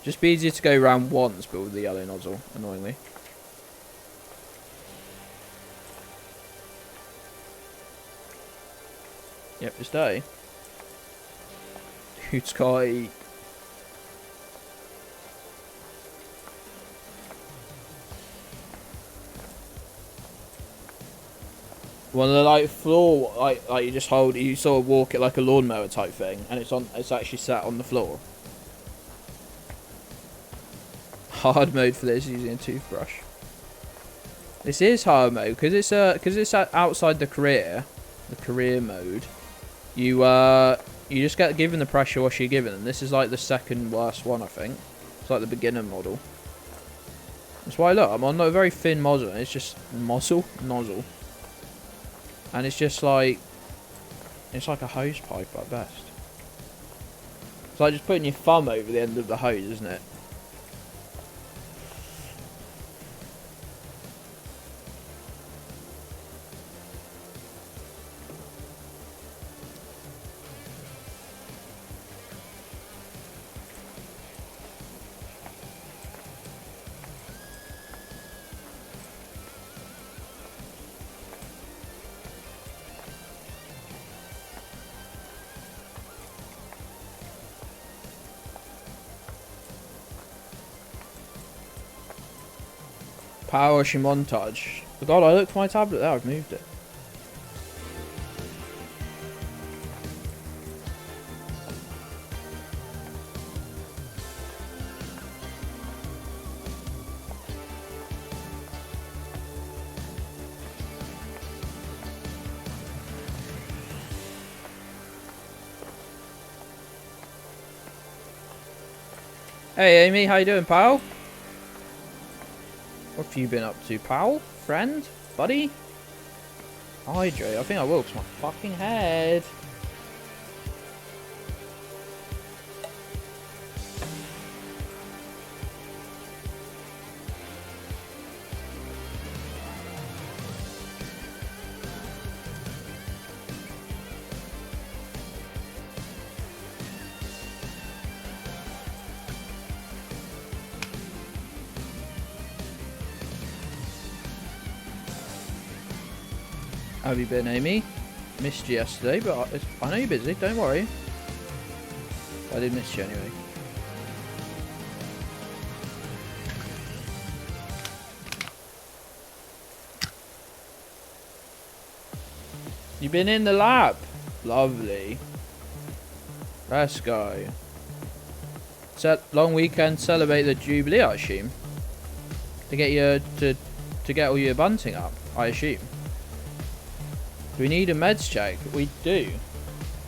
Just be easier to go around once, but with the yellow nozzle, annoyingly. Yep, it's dirty. Dude, Sky. One of the like floor, like you just hold, you sort of walk it like a lawnmower type thing, and it's actually sat on the floor. Hard mode for this using a toothbrush. This is hard mode because it's outside the career mode. You just get given the pressure washer you're given, and this is like the second worst one, I think. It's like the beginner model. That's why look, I'm on a very thin nozzle, and it's just nozzle, and it's just like it's like a hose pipe at best. It's like just putting your thumb over the end of the hose, isn't it? Power washing montage. Oh god, I looked for my tablet there, I've moved it. Hey Amy, how you doing, pal? What have you been up to, pal? Friend? Buddy? Hydrate? I think I will, because my fucking head. How have you been, Amy? Missed you yesterday, but I know you're busy, don't worry. I did miss you anyway. You've been in the lab? Lovely. Let's go. Long weekend, celebrate the Jubilee, I assume. To get you to get all your bunting up, I assume. Do we need a meds check? We do.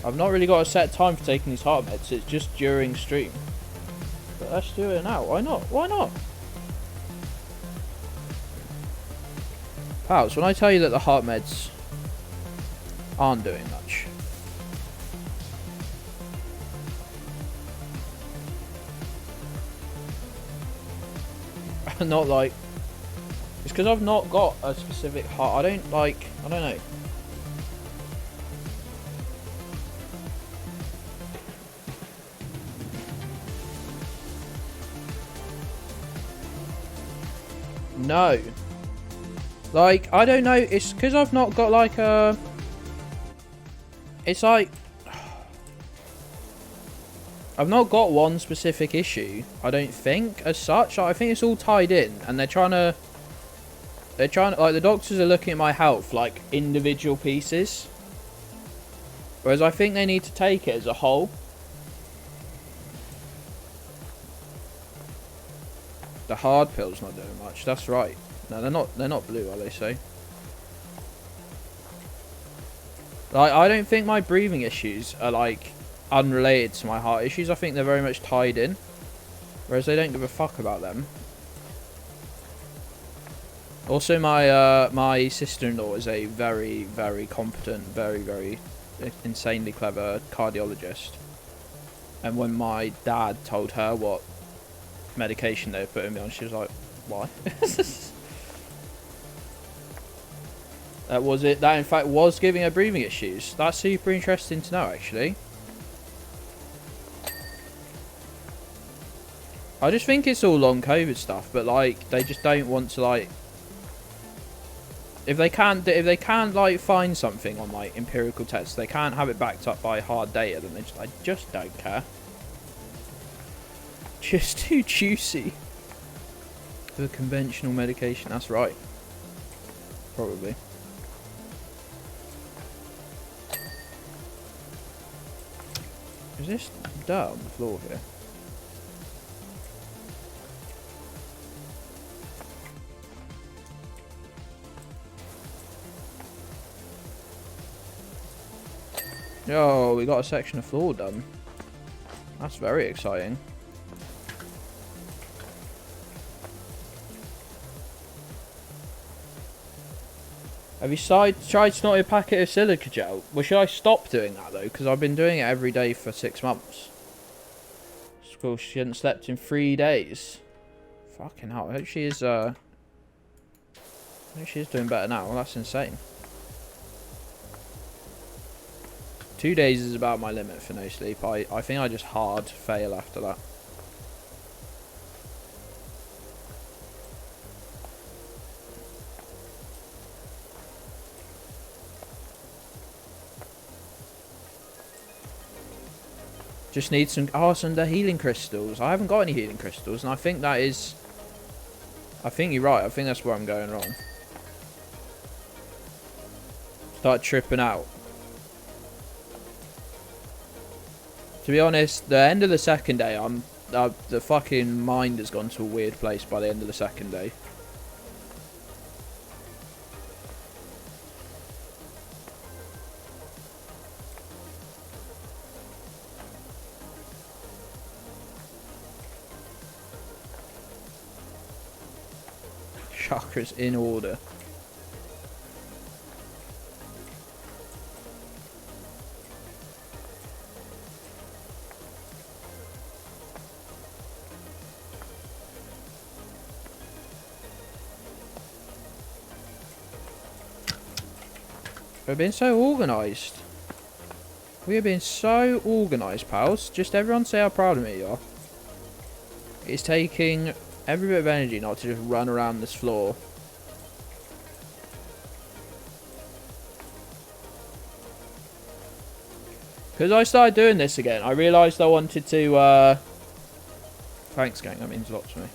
I've not really got a set time for taking these heart meds. It's just during stream. But let's do it now. Why not? Why not? Pals, when I tell you that the heart meds aren't doing much. Not like... It's because I've not got a specific heart. I don't know. No. Like, I don't know. It's because I've not got like a... It's like... I've not got one specific issue, I don't think, as such. I think it's all tied in, and they're trying to, like, the doctors are looking at my health like individual pieces. Whereas I think they need to take it as a whole. The hard pill's not doing much, that's right. No, they're not blue, are they, so? Like, I don't think my breathing issues are, like, unrelated to my heart issues. I think they're very much tied in. Whereas they don't give a fuck about them. Also, my sister-in-law is a very, very competent, very, very insanely clever cardiologist. And when my dad told her what medication they were putting me on, she was like, why? That in fact was giving her breathing issues. That's super interesting to know, actually. I just think it's all long COVID stuff, but like they just don't want to, like, if they can't like find something on like empirical tests, they can't have it backed up by hard data, then I just don't care. Just too juicy for conventional medication. That's right. Probably. Is this dirt on the floor here? Yo, we got a section of floor done. That's very exciting. Have you tried snotting a packet of silica gel? Well, should I stop doing that though? Because I've been doing it every day for 6 months. Of course, she hadn't slept in 3 days. Fucking hell! I hope she is. I hope she is doing better now. Well, that's insane. 2 days is about my limit for no sleep. I think I just hard fail after that. Just need some the healing crystals. I haven't got any healing crystals, and I think that is, I think you're right. I think that's where I'm going wrong. Start tripping out. To be honest, the end of the second day, the fucking mind has gone to a weird place by the end of the second day. Chakras in order. We've been so organised. We have been so organised, pals. Just everyone say how proud of me you are. It's taking every bit of energy not to just run around this floor. Because I started doing this again, I realised I wanted to... Thanks, gang. That means a lot to me.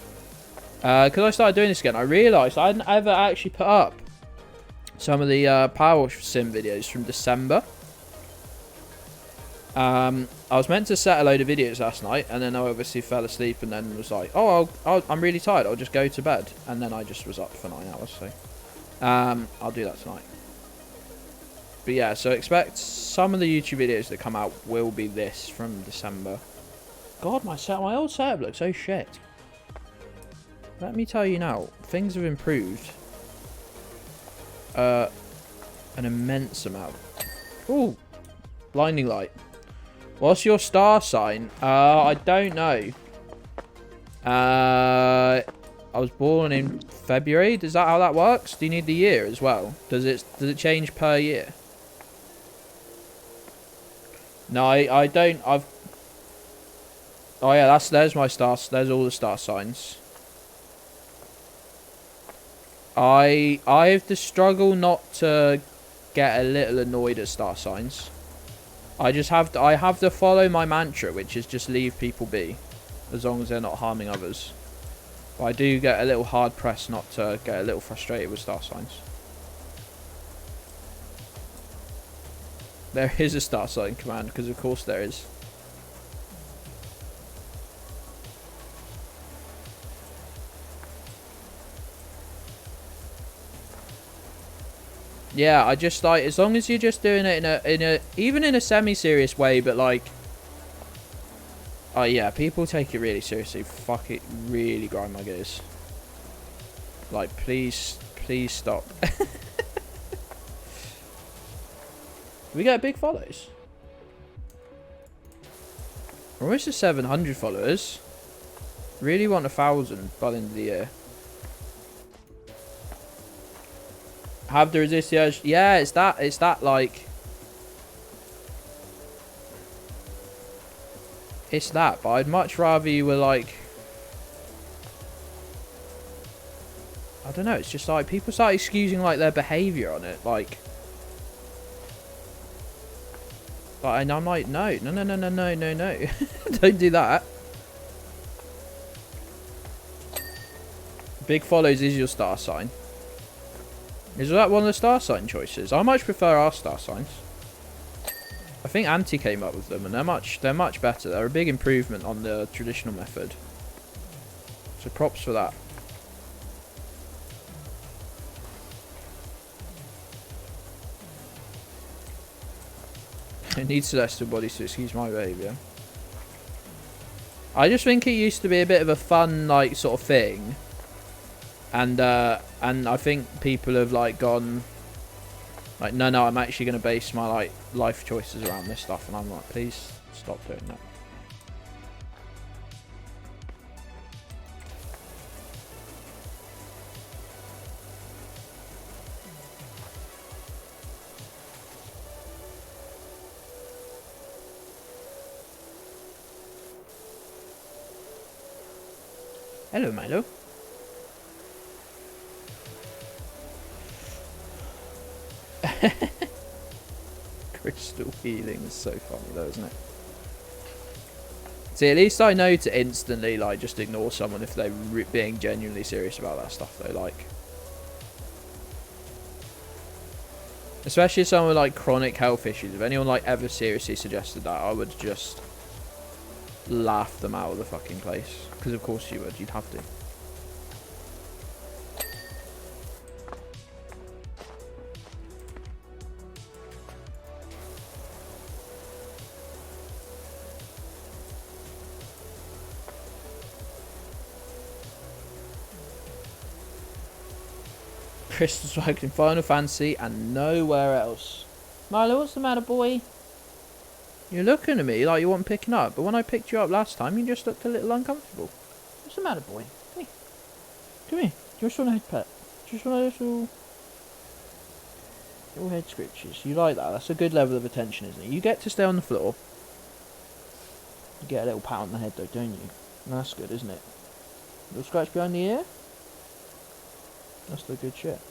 Because I started doing this again, I realised I hadn't ever actually put up some of the PowerWash sim videos from December. I was meant to set a load of videos last night, and then I obviously fell asleep, and then was like, oh, I'm really tired, I'll just go to bed. And then I just was up for 9 hours, so I'll do that tonight. But yeah, so expect some of the YouTube videos that come out will be this from December. God, my old setup looks so shit. Let me tell you now, things have improved an immense amount. Ooh, blinding light. What's your star sign? I don't know. I was born in February. Is that how that works? Do you need the year as well? Does it change per year? No, I don't. Oh yeah, there's my stars. There's all the star signs. I have to struggle not to get a little annoyed at star signs. I have to follow my mantra, which is just leave people be, as long as they're not harming others. But I do get a little hard pressed not to get a little frustrated with star signs. There is a star sign command, because of course there is. Yeah, I just like, as long as you're just doing it in a even in a semi-serious way, but like, oh yeah, people take it really seriously. Fuck it, really grind my gears. Like, please stop. We get big follows. We're almost at 700 followers. Really want 1,000 by the end of the year. Have to resist the urge. Yeah, it's that like. It's that, but I'd much rather you were like. I don't know, it's just like people start excusing like their behaviour on it, like. And I'm like, no. Don't do that. Big follows is your star sign. Is that one of the star sign choices? I much prefer our star signs. I think Anti came up with them, and they're much better. They're a big improvement on the traditional method. So props for that. I need celestial bodies to excuse my behaviour. I just think it used to be a bit of a fun, like, sort of thing. And I think people have like gone like, no, I'm actually going to base my like life choices around this stuff, and I'm like, please stop doing that. Hello, Milo. Crystal healing is so funny though, isn't it? See, at least I know to instantly like just ignore someone if they're being genuinely serious about that stuff though, like. Especially someone with like chronic health issues. If anyone like ever seriously suggested that, I would just laugh them out of the fucking place. Because of course you would, you'd have to. Crystal's worked in Final Fantasy and nowhere else. Milo, what's the matter, boy? You're looking at me like you want picking up, but when I picked you up last time, you just looked a little uncomfortable. What's the matter, boy? Come here. Come here. Just want a head pet. Just want a little head scratches. You like that? That's a good level of attention, isn't it? You get to stay on the floor. You get a little pat on the head, though, don't you? That's good, isn't it? A little scratch behind the ear. That's the good shit.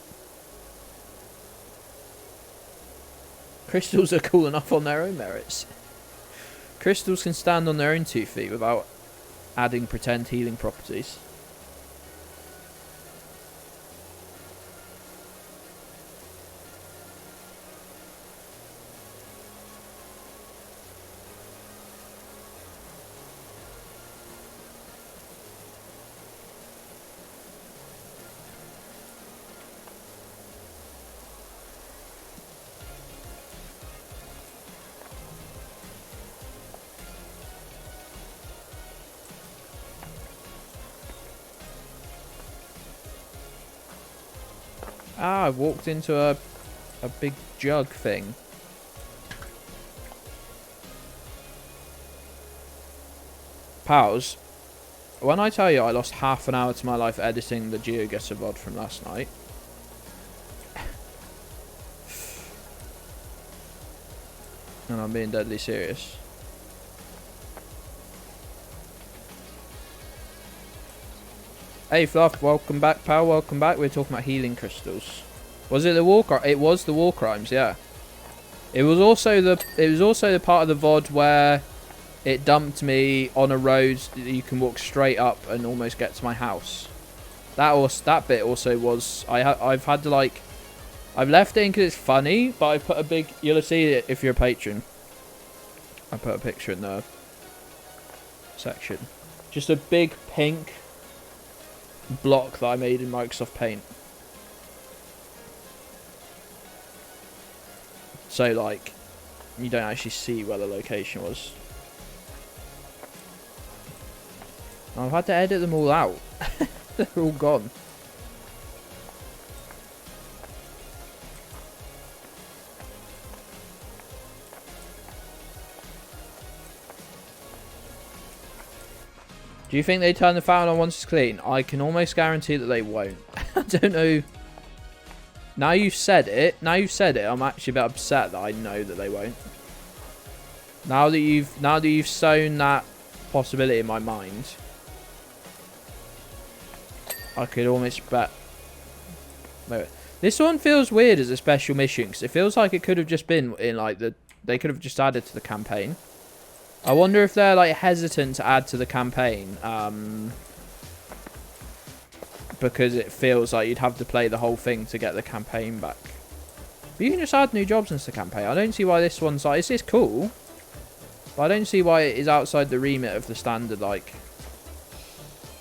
Crystals are cool enough on their own merits. Crystals can stand on their own 2 feet without adding pretend healing properties. Ah, I've walked into a big jug thing. Pals, when I tell you I lost half an hour to my life editing the GeoGuessr VOD from last night. And I'm being deadly serious. Hey Fluff, welcome back, pal, welcome back. We're talking about healing crystals. Was it the war crimes? It was the war crimes, yeah. It was also the part of the VOD where it dumped me on a road that you can walk straight up and almost get to my house. That bit also was I've had to like I've left it in because it's funny, but I put a big, you'll see it if you're a patron. I put a picture in the section. Just a big pink block that I made in Microsoft Paint. So like you don't actually see where the location was. I've had to edit them all out. They're all gone. Do you think they turn the fan on once it's clean? I can almost guarantee that they won't. I don't know. Now you've said it, I'm actually a bit upset that I know that they won't. Now that you've sown that possibility in my mind, I could almost bet. Wait. This one feels weird as a special mission because it feels like it could have just been in like they could have just added to the campaign. I wonder if they're like hesitant to add to the campaign because it feels like you'd have to play the whole thing to get the campaign back. But you can just add new jobs into the campaign. I don't see why this one's like, it's cool, but I don't see why it is outside the remit of the standard. Like,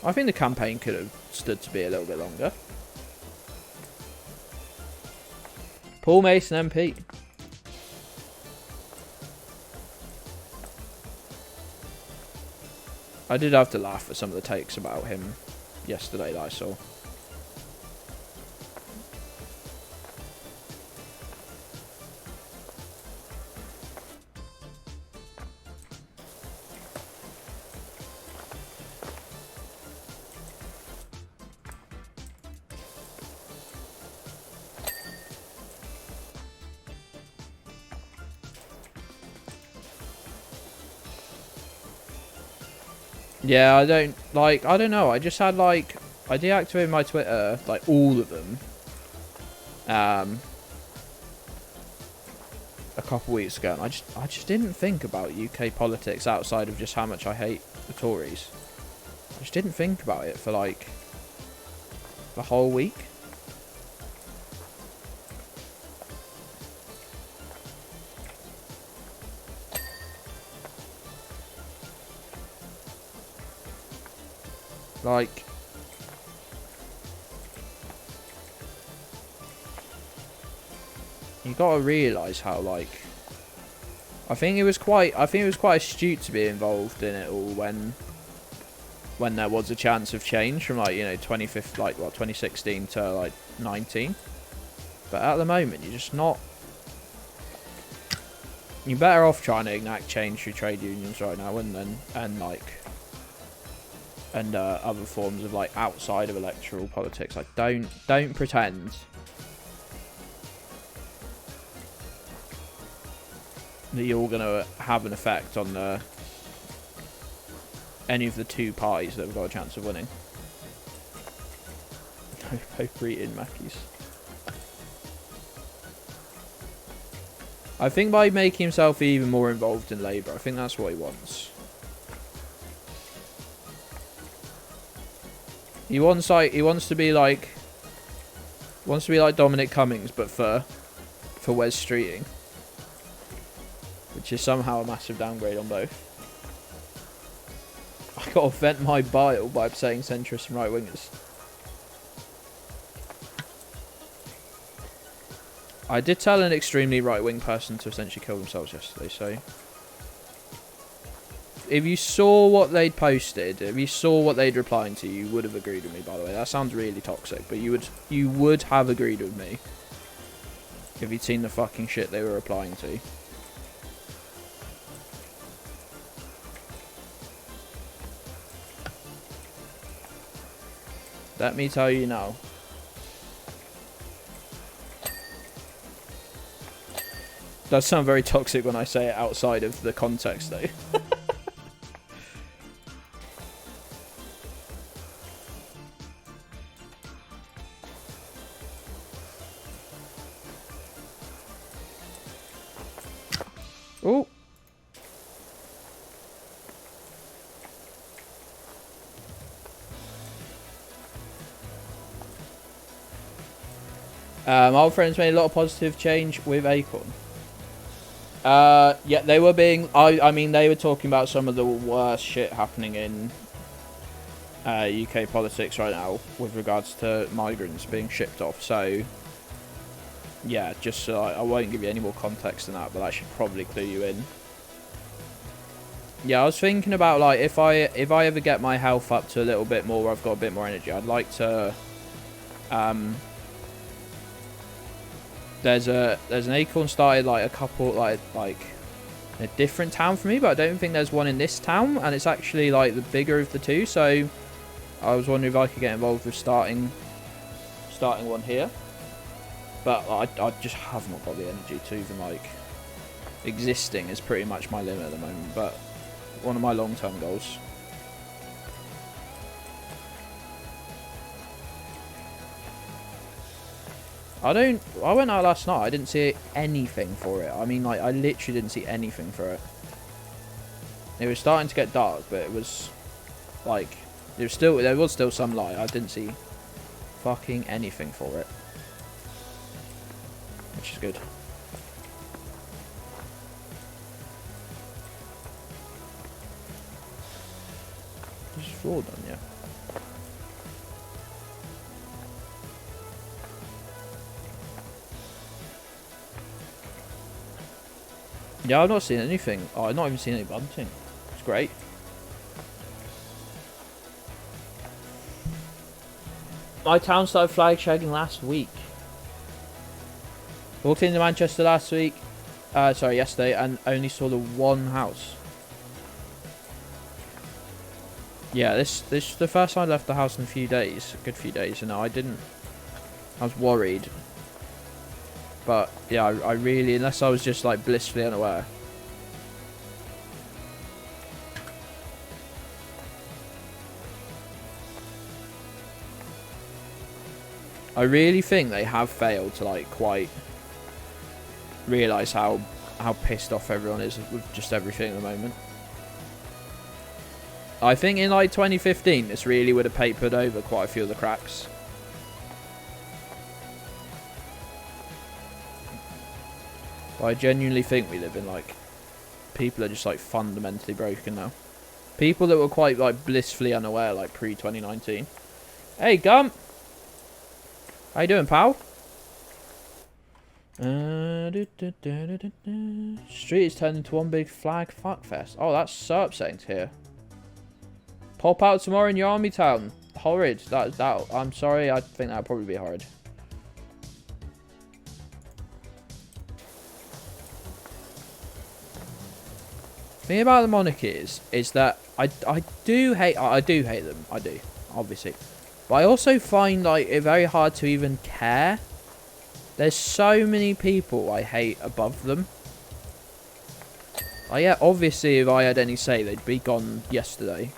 I think the campaign could have stood to be a little bit longer. Paul Mason MP. I did have to laugh at some of the takes about him yesterday that I saw. Yeah, I don't know. I just had like, I deactivated my Twitter, like all of them, a couple weeks ago, and I just didn't think about UK politics outside of just how much I hate the Tories. I just didn't think about it for like the whole week. Like, you gotta realise how, like, I think it was quite astute to be involved in it all when there was a chance of change from, like, you know, 2016 to like 19. But at the moment, you're just not. You're better off trying to enact change through trade unions right now, and other forms of like outside of electoral politics. Like, don't pretend that you're gonna have an effect on any of the two parties that have got a chance of winning. No Pope eating Mackies. I think by making himself even more involved in Labour, I think that's what he wants. He wants to be like Dominic Cummings, but for Wes Streeting, which is somehow a massive downgrade on both. I gotta vent my bile by saying centrists and right wingers. I did tell an extremely right wing person to essentially kill themselves yesterday, so. If you saw what they'd posted, if you saw what they'd replied to, you would have agreed with me, by the way. That sounds really toxic, but you would have agreed with me if you'd seen the fucking shit they were replying to. Let me tell you now. Does sound very toxic when I say it outside of the context, though. Oh. My old friends made a lot of positive change with Acorn. Yeah, they were being... I mean, they were talking about some of the worst shit happening in UK politics right now with regards to migrants being shipped off. So, yeah, just so I won't give you any more context than that, but that should probably clue you in. Yeah, I was thinking about, like, if I ever get my health up to a little bit more where I've got a bit more energy, I'd like to... There's an Acorn started like a couple like in a different town for me, but I don't think there's one in this town, and it's actually like the bigger of the two. So I was wondering if I could get involved with starting one here, but I just have not got the energy to even like existing is pretty much my limit at the moment. But one of my long-term goals. I went out last night. I didn't see anything for it. I mean, like, I literally didn't see anything for it. It was starting to get dark, but it was, like, there was still some light. I didn't see fucking anything for it. Which is good. This is floor done, yeah. Yeah, I've not seen anything. Oh, I've not even seen any bunting. It's great. My town started flag shagging last week. Walked into Manchester last week. Sorry, yesterday, and only saw the one house. Yeah, this is the first time I left the house in a few days. A good few days, and I was worried. But, yeah, I really, unless I was just, like, blissfully unaware. I really think they have failed to, like, quite realise how pissed off everyone is with just everything at the moment. I think in, like, 2015, this really would have papered over quite a few of the cracks. I genuinely think we live in, like, people are just, like, fundamentally broken now. People that were quite, like, blissfully unaware, like, pre-2019. Hey, Gump! How you doing, pal? Street is turned into one big flag fuckfest. Oh, that's so upsetting to hear. Pop out tomorrow in your army town. Horrid. That. I'm sorry, I think that would probably be horrid. The thing about the monarchies is that I do hate them. I do, obviously, but I also find like it very hard to even care. There's so many people I hate above them. Yeah, obviously, if I had any say, they'd be gone yesterday,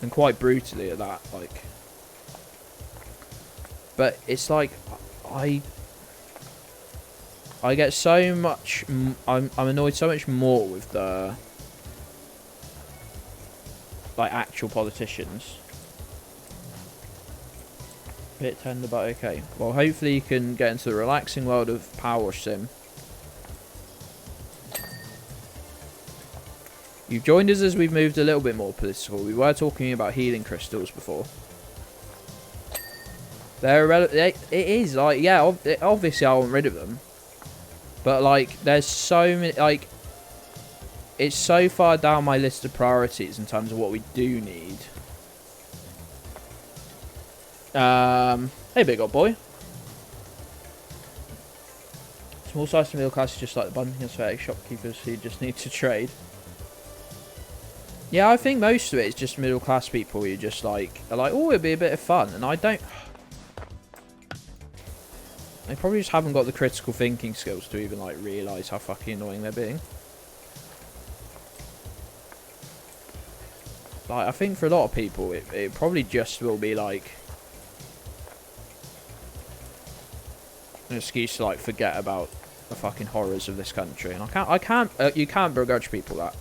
and quite brutally at that. Like, but it's like I get so much... I'm annoyed so much more with the... like, actual politicians. Bit tender, but okay. Well, hopefully you can get into the relaxing world of PowerWash Sim. You've joined us as we've moved a little bit more political. We were talking about healing crystals before. It is, like, yeah, obviously I want rid of them. But, like, there's so many, like, it's so far down my list of priorities in terms of what we do need. Hey, big old boy. Small size to middle class is just like the bunting aesthetic shopkeepers who just need to trade. Yeah, I think most of it is just middle class people who just, like, are like, oh, it'd be a bit of fun. And I don't... They probably just haven't got the critical thinking skills to even, like, realise how fucking annoying they're being. Like, I think for a lot of people, it probably just will be, like, an excuse to, like, forget about the fucking horrors of this country, and you can't begrudge people that.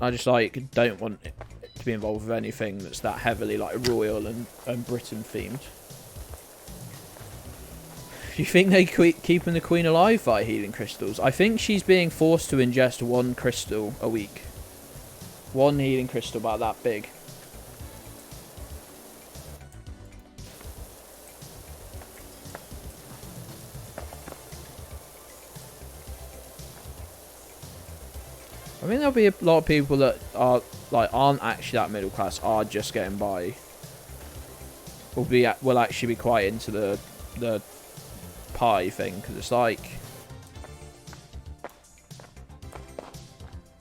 I just like don't want it to be involved with anything that's that heavily like royal and Britain themed. Do you think they keeping the Queen alive by healing crystals? I think she's being forced to ingest 1 crystal a week. 1 healing crystal about that big. I think there'll be a lot of people that are like aren't actually that middle class, are just getting by. Will actually be quite into the pie thing, because it's like,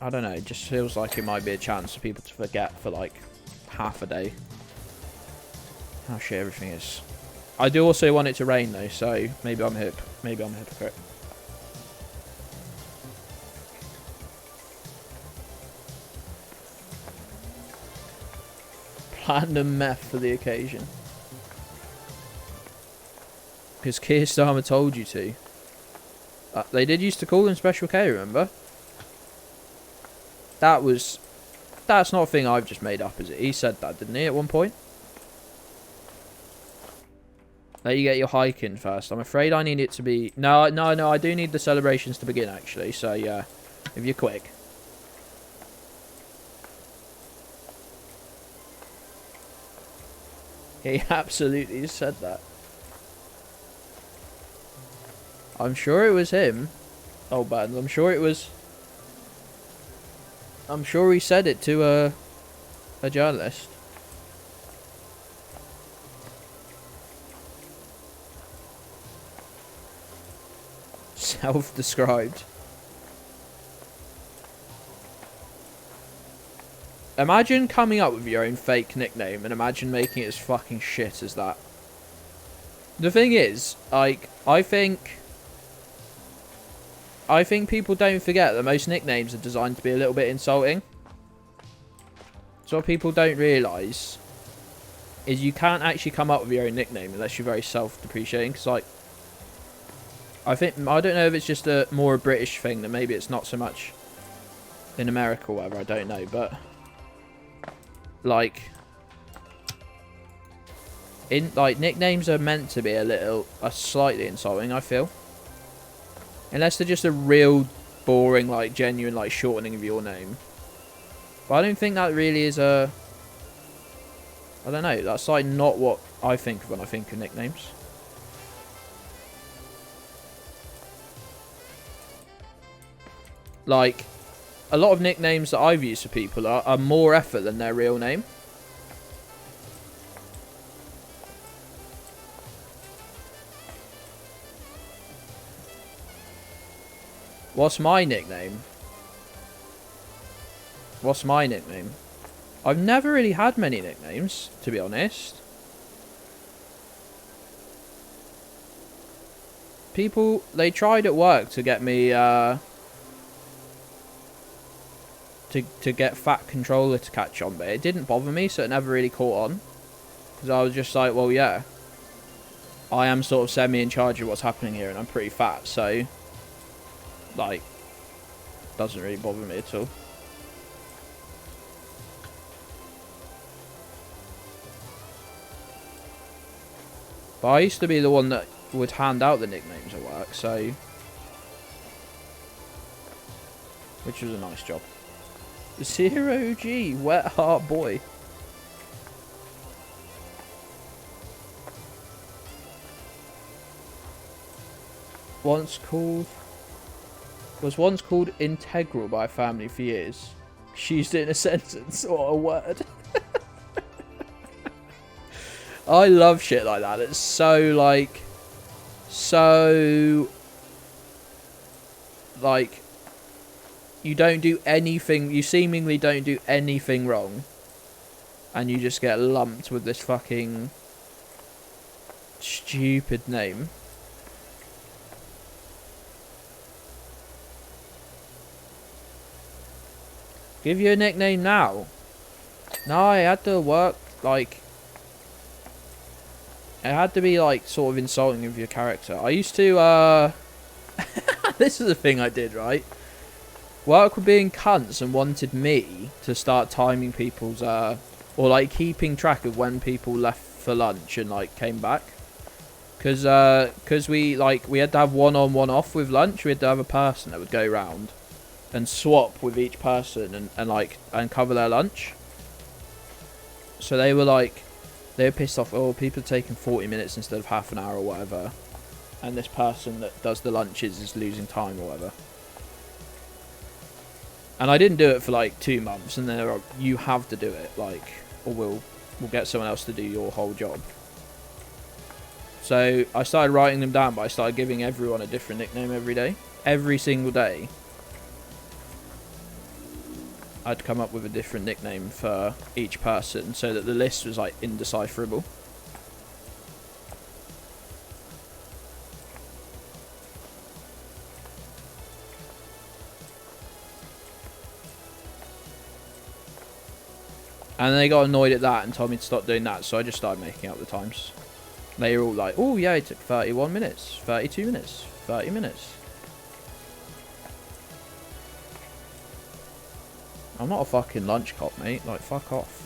I don't know, it just feels like it might be a chance for people to forget for like half a day how shit everything is. I do also want it to rain though, so maybe I'm a hypocrite. Platinum meth for the occasion. Because Keir Starmer told you to. They did used to call them Special K, remember? That's not a thing I've just made up, is it? He said that, didn't he, at one point? Let you get your hike in first. I'm afraid I need it to be... No, I do need the celebrations to begin, actually. So, yeah, if you're quick. He absolutely said that. I'm sure it was him. Oh, bad. I'm sure it was... I'm sure he said it to a journalist. Self-described. Imagine coming up with your own fake nickname and imagine making it as fucking shit as that. The thing is, like, I think people don't forget that most nicknames are designed to be a little bit insulting. So what people don't realise is you can't actually come up with your own nickname unless you're very self-depreciating. Because, like, I don't know if it's just a more a British thing, that maybe it's not so much in America or whatever, I don't know, but... Like, nicknames are meant to be a slightly insulting, I feel. Unless they're just a real boring, like, genuine, like, shortening of your name. But I don't think that really is a... I don't know, that's, like, not what I think of when I think of nicknames. Like... A lot of nicknames that I've used for people are more effort than their real name. What's my nickname? What's my nickname? I've never really had many nicknames, to be honest. People, they tried at work to get me, to get Fat Controller to catch on, but it didn't bother me, so it never really caught on. Because I was just like, well, yeah, I am sort of semi in charge of what's happening here, and I'm pretty fat, so, like, doesn't really bother me at all. But I used to be the one that would hand out the nicknames at work, so, which was a nice job. 0G, Wet Heart Boy. Was once called integral by a family for years. She used it in a sentence. What a word. I love shit like that. It's so, like, you don't do anything, you seemingly don't do anything wrong, and you just get lumped with this fucking stupid name. Give you a nickname now. No, I had to work, like, It had to be like sort of insulting of your character. I used to this is the thing I did, right? Work with being cunts and wanted me to start timing people's or like keeping track of when people left for lunch and like came back. Cause we had to have one on one off with lunch. We had to have a person that would go round and swap with each person and cover their lunch. So they were pissed off. Oh, people are taking 40 minutes instead of half an hour or whatever. And this person that does the lunches is losing time or whatever. And I didn't do it for like 2 months. And then you have to do it, like, or we'll get someone else to do your whole job. So I started writing them down, but I started giving everyone a different nickname every day. Every single day, I'd come up with a different nickname for each person so that the list was like indecipherable. And they got annoyed at that and told me to stop doing that, so I just started making up the times. They were all like, oh yeah, it took 31 minutes, 32 minutes, 30 minutes. I'm not a fucking lunch cop, mate. Like, fuck off.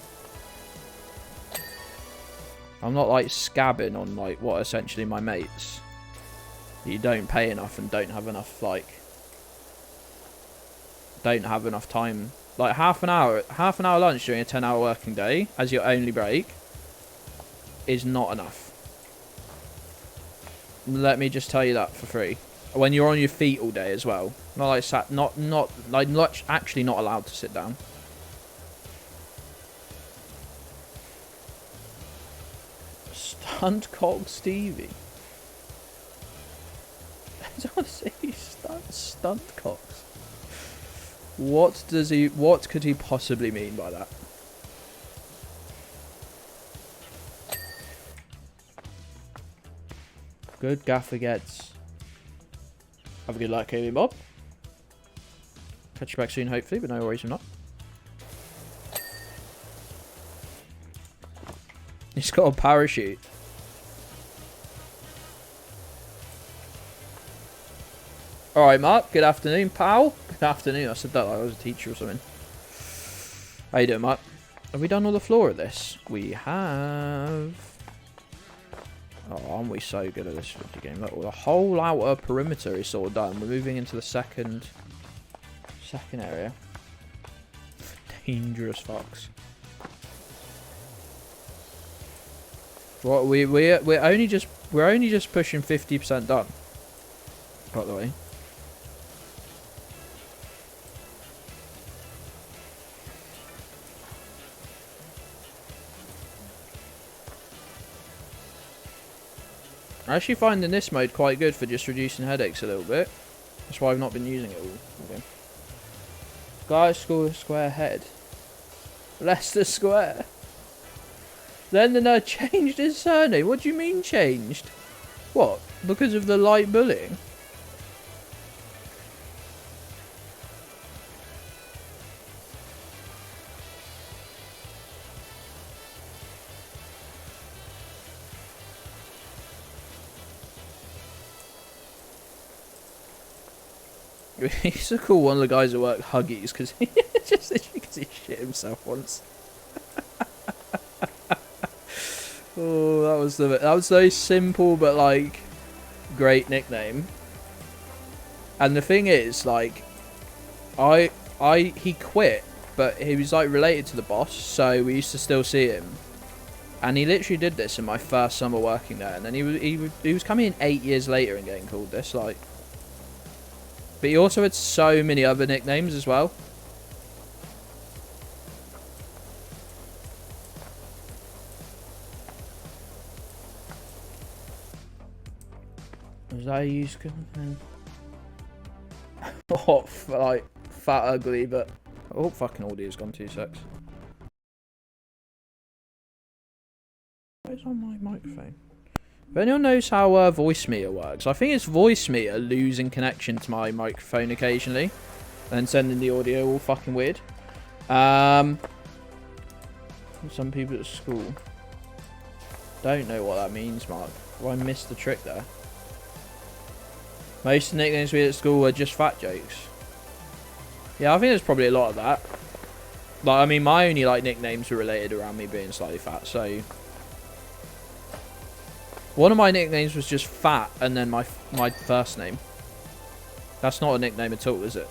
I'm not like scabbing on like what essentially my mates. You don't pay enough and don't have enough time. Like half an hour lunch during a 10-hour working day as your only break is not enough. Let me just tell you that for free. When you're on your feet all day as well, actually not allowed to sit down. Stunt cock Stevie. I don't want to say stunt cocks. What could he possibly mean by that? Good Geddli O'Gedds. Have a good luck, Kaylee Bob. Catch you back soon, hopefully, but no worries if not. He's got a parachute. Alright, Mark. Good afternoon, pal. Good afternoon. I said that like I was a teacher or something. How you doing, Mark? Have we done all the floor of this? We have. Oh, aren't we so good at this video game? Look, the whole outer perimeter is sort of done. We're moving into the second area. Dangerous fucks. What we're only just pushing 50% done. By the way. I actually finding this mode quite good for just reducing headaches a little bit. That's why I've not been using it all. Okay. Guy score square head. Leicester Square. Then the nerd changed his surname. What do you mean changed? What? Because of the light bullying? He used to call one of the guys at work Huggies because he shit himself once. Oh, that was very simple but like great nickname. And the thing is, like, he quit, but he was like related to the boss, so we used to still see him. And he literally did this in my first summer working there, and then he was coming in 8 years later and getting called this, like. But he also had so many other nicknames as well. Was that a used gun? Oh, like, fat ugly, but... Oh, fucking audio's gone 2 secs. What is on my microphone? If anyone knows how voice meter works, I think it's voice meter losing connection to my microphone occasionally, and then sending the audio all fucking weird. Some people at school. Don't know what that means, Mark. Have I missed the trick there? Most of the nicknames we had at school were just fat jokes. Yeah, I think there's probably a lot of that. Like, I mean, my only like nicknames were related around me being slightly fat, so one of my nicknames was just fat and then my first name. That's not a nickname at all, is it?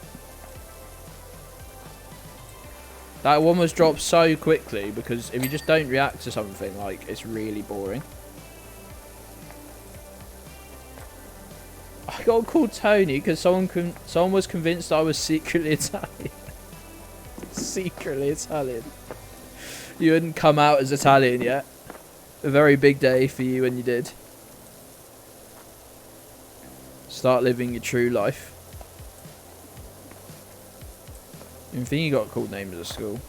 That one was dropped so quickly because if you just don't react to something, like, it's really boring. I got called Tony because someone was convinced I was secretly Italian. Secretly Italian. You hadn't come out as Italian yet. A very big day for you when you did. Start living your true life. I think you got called names at school.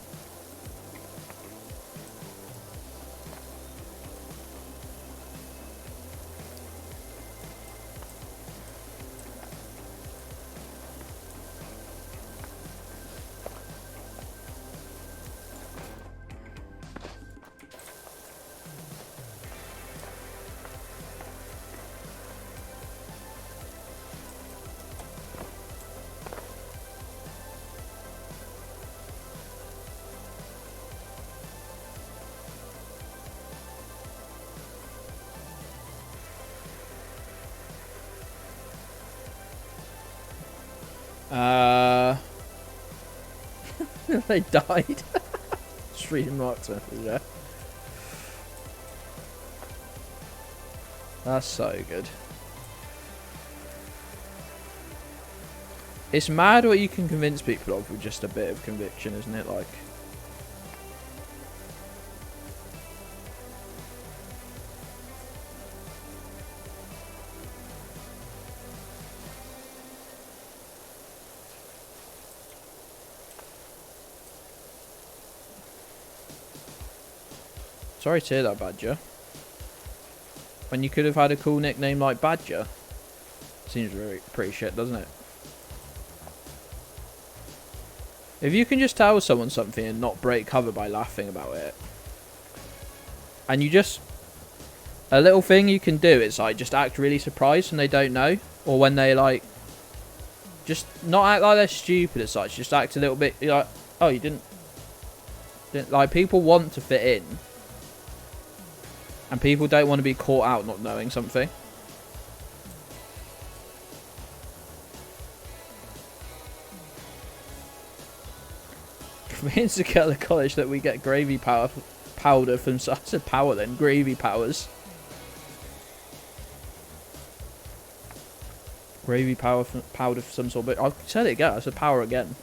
They died. Just reading Mark's message there. That's so good. It's mad what you can convince people of with just a bit of conviction, isn't it? Like, sorry to hear that, Badger. When you could have had a cool nickname like Badger. Seems pretty shit, doesn't it? If you can just tell someone something and not break cover by laughing about it. And you just... A little thing you can do is like just act really surprised when they don't know. Or when they like... Just not act like they're stupid as such. Just act a little bit like... Oh, you didn't... Like, people want to fit in. And people don't want to be caught out not knowing something. Convince the girl at college that we get gravy powder from... I said power then. Gravy powers. Gravy powder for some sort. But I said it again. I said power again.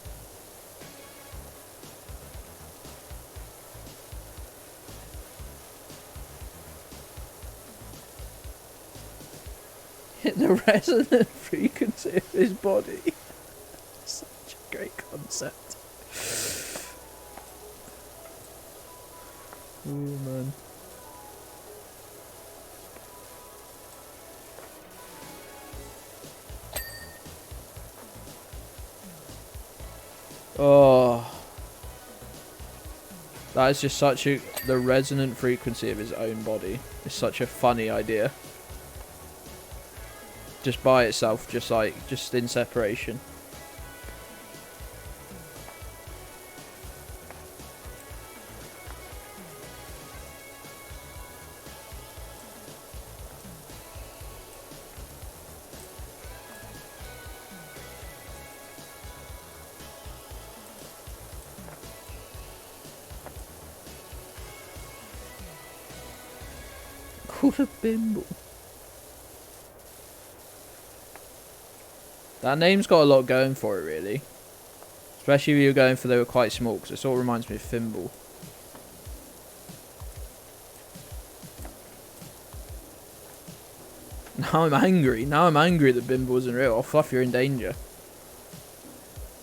The resonant frequency of his body. Such a great concept. Oh man. Oh. That is just such a... The resonant frequency of his own body is such a funny idea. Just by itself, just in separation. Called a bimble. That name's got a lot going for it, really. Especially if you're going for they were quite small, because it sort of reminds me of Thimble. Now I'm angry. Now I'm angry that Bimble isn't real. Oh, Fluff, you're in danger.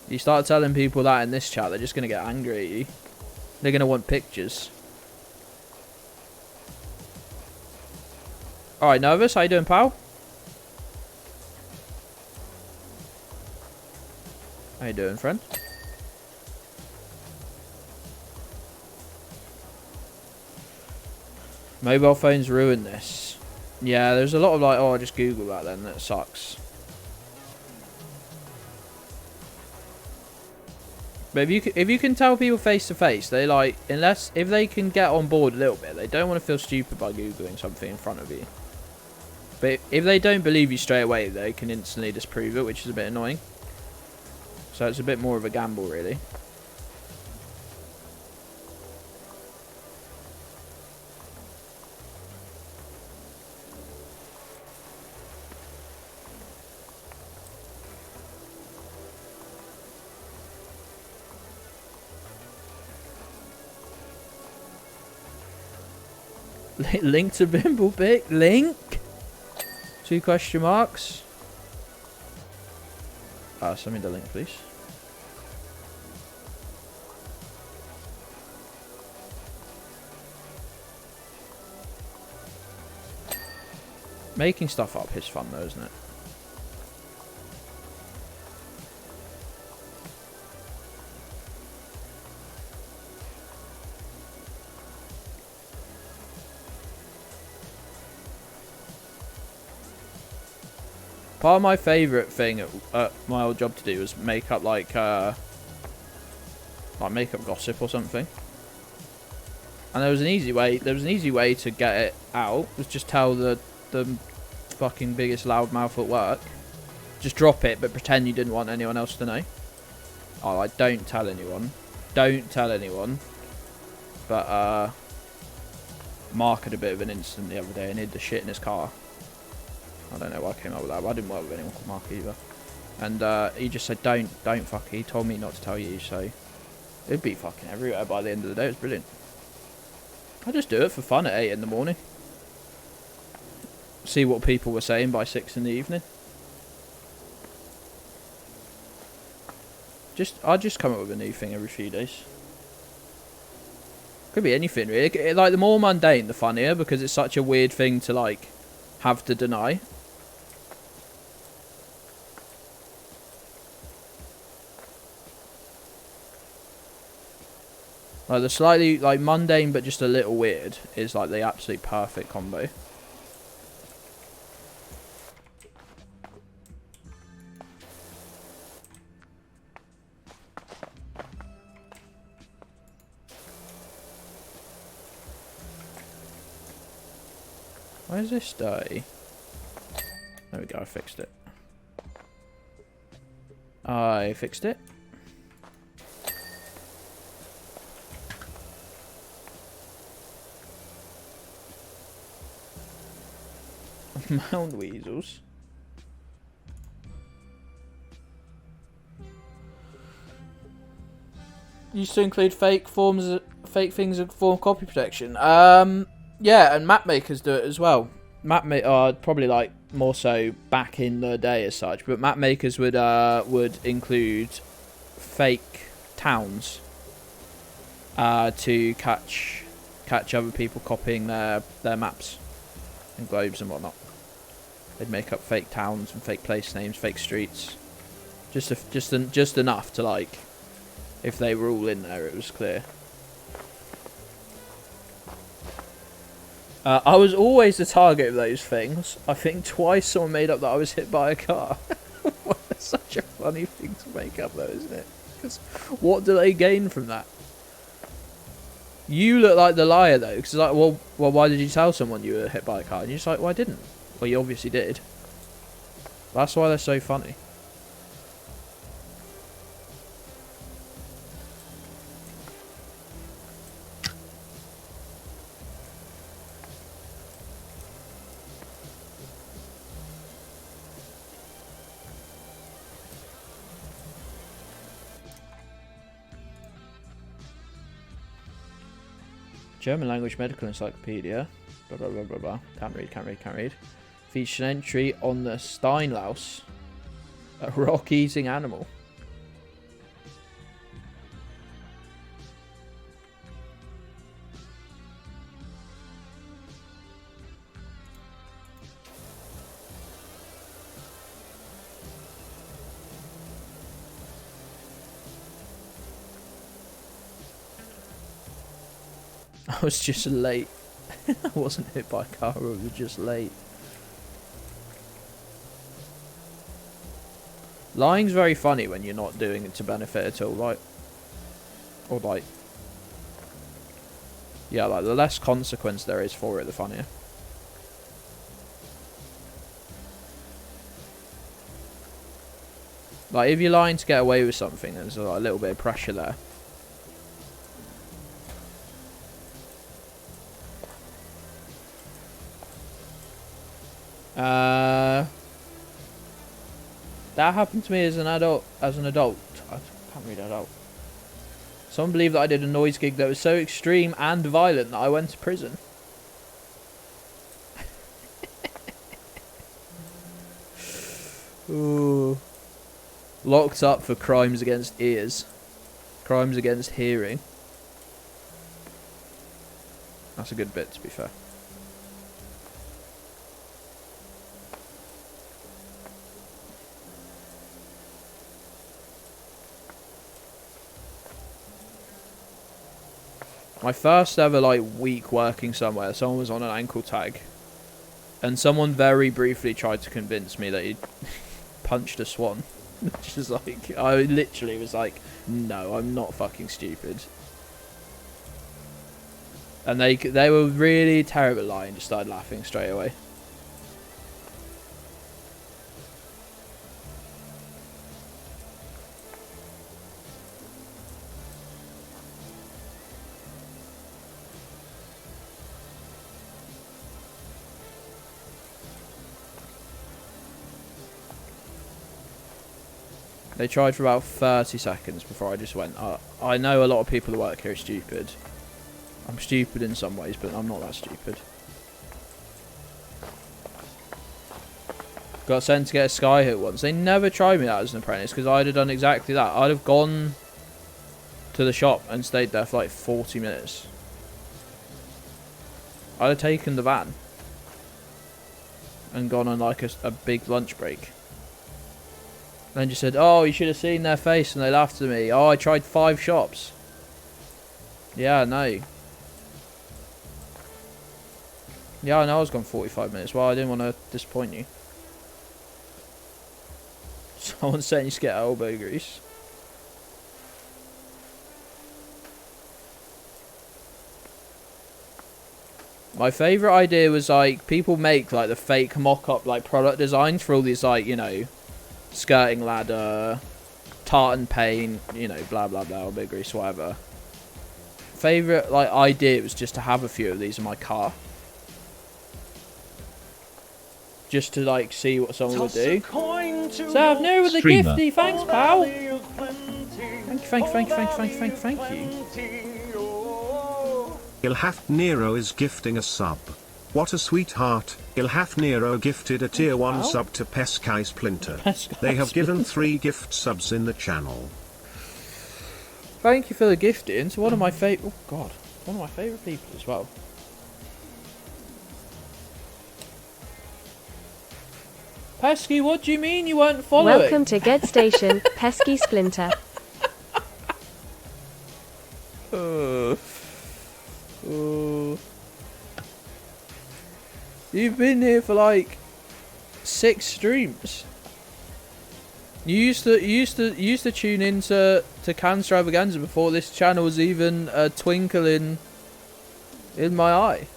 You start telling people that in this chat, they're just going to get angry at you. They're going to want pictures. Alright, Nervous, how you doing, pal? How you doing, friend? Mobile phones ruin this. Yeah, there's a lot of like, oh, I'll just Google that then. That sucks. But if you can tell people face to face, they like, if they can get on board a little bit, they don't want to feel stupid by Googling something in front of you. But if they don't believe you straight away, they can instantly disprove it, which is a bit annoying. So it's a bit more of a gamble, really. Link to Bimblebit? Link? 2 question marks. Send me the link, please. Making stuff up is fun though, isn't it? Part of my favourite thing at my old job to do was make up like makeup gossip or something. And there was an easy way. There was an easy way to get it out. Was just tell the fucking biggest loudmouth at work. Just drop it, but pretend you didn't want anyone else to know. Oh, like, don't tell anyone. Don't tell anyone. But Mark had a bit of an incident the other day and hid the shit in his car. I don't know why I came up with that, but I didn't work with anyone called Mark either. And he just said, don't fuck it. He told me not to tell you, so it'd be fucking everywhere by the end of the day. It was brilliant. I just do it for fun at 8 in the morning. See what people were saying by 6 in the evening. I just come up with a new thing every few days. Could be anything really. Like the more mundane, the funnier, because it's such a weird thing to like have to deny. Like the slightly like mundane but just a little weird is like the absolute perfect combo. Where's this day? There we go, I fixed it. I fixed it. Mound weasels. Used to include fake things of form copy protection. Yeah, and map makers do it as well. Probably like more so back in the day as such, but map makers would include fake towns to catch other people copying their maps and globes and whatnot. They'd make up fake towns and fake place names, fake streets, just enough to like, if they were all in there, it was clear. I was always the target of those things. I think twice someone made up that I was hit by a car. That's such a funny thing to make up though, isn't it? Because what do they gain from that? You look like the liar though, because like, well, why did you tell someone you were hit by a car? And you're just like, well, I didn't. Well, you obviously did. That's why they're so funny. German language medical encyclopedia. Blah blah blah blah blah. Can't read. Features an entry on the Steinlaus, a rock-eating animal. I was just late. I wasn't hit by a car, I was just late. Lying's very funny when you're not doing it to benefit at all, right? Or like... Yeah, like the less consequence there is for it, the funnier. Like, if you're lying to get away with something, there's like, a little bit of pressure there. That happened to me as an adult. I can't read adult. Some believe that I did a noise gig that was so extreme and violent that I went to prison. Ooh. Locked up for crimes against ears. Crimes against hearing. That's a good bit, to be fair. My first ever like week working somewhere, someone was on an ankle tag, and someone very briefly tried to convince me that he punched a swan. Which is like, I literally was like, no, I'm not fucking stupid. And they were really terrible at lying, just started laughing straight away. They tried for about 30 seconds before I just went, I know a lot of people that work here are stupid. I'm stupid in some ways, but I'm not that stupid. Got sent to get a sky hit once. They never tried me out as an apprentice because I'd have done exactly that. I'd have gone to the shop and stayed there for like 40 minutes. I'd have taken the van and gone on like a big lunch break. Then just said, oh, you should have seen their face, and they laughed at me. Oh, I tried 5 shops. Yeah, no. Yeah, I know I was gone 45 minutes. Well, I didn't want to disappoint you. Someone's saying you should get elbow grease. My favourite idea was like, people make like the fake mock-up like product designs for all these like, you know, skirting ladder, tartan paint, you know, blah blah blah, elbow grease, whatever. Favourite like idea was just to have a few of these in my car. Just to like see what someone would do. So I've new with the gifty, thanks pal. Thank you. Ilhaf Nero is gifting a sub. What a sweetheart. Ilhaf Nero gifted a tier 1 sub to Peskai Splinter. They have given 3 gift subs in the channel. Thank you for the gifting. So one of my favourite... Oh god. One of my favourite people as well. Pesky, what do you mean you weren't following? Welcome to Get Station, Pesky Splinter. You've been here for like 6 streams. You used to tune into Can Stravaganza before this channel was even a twinkle in my eye.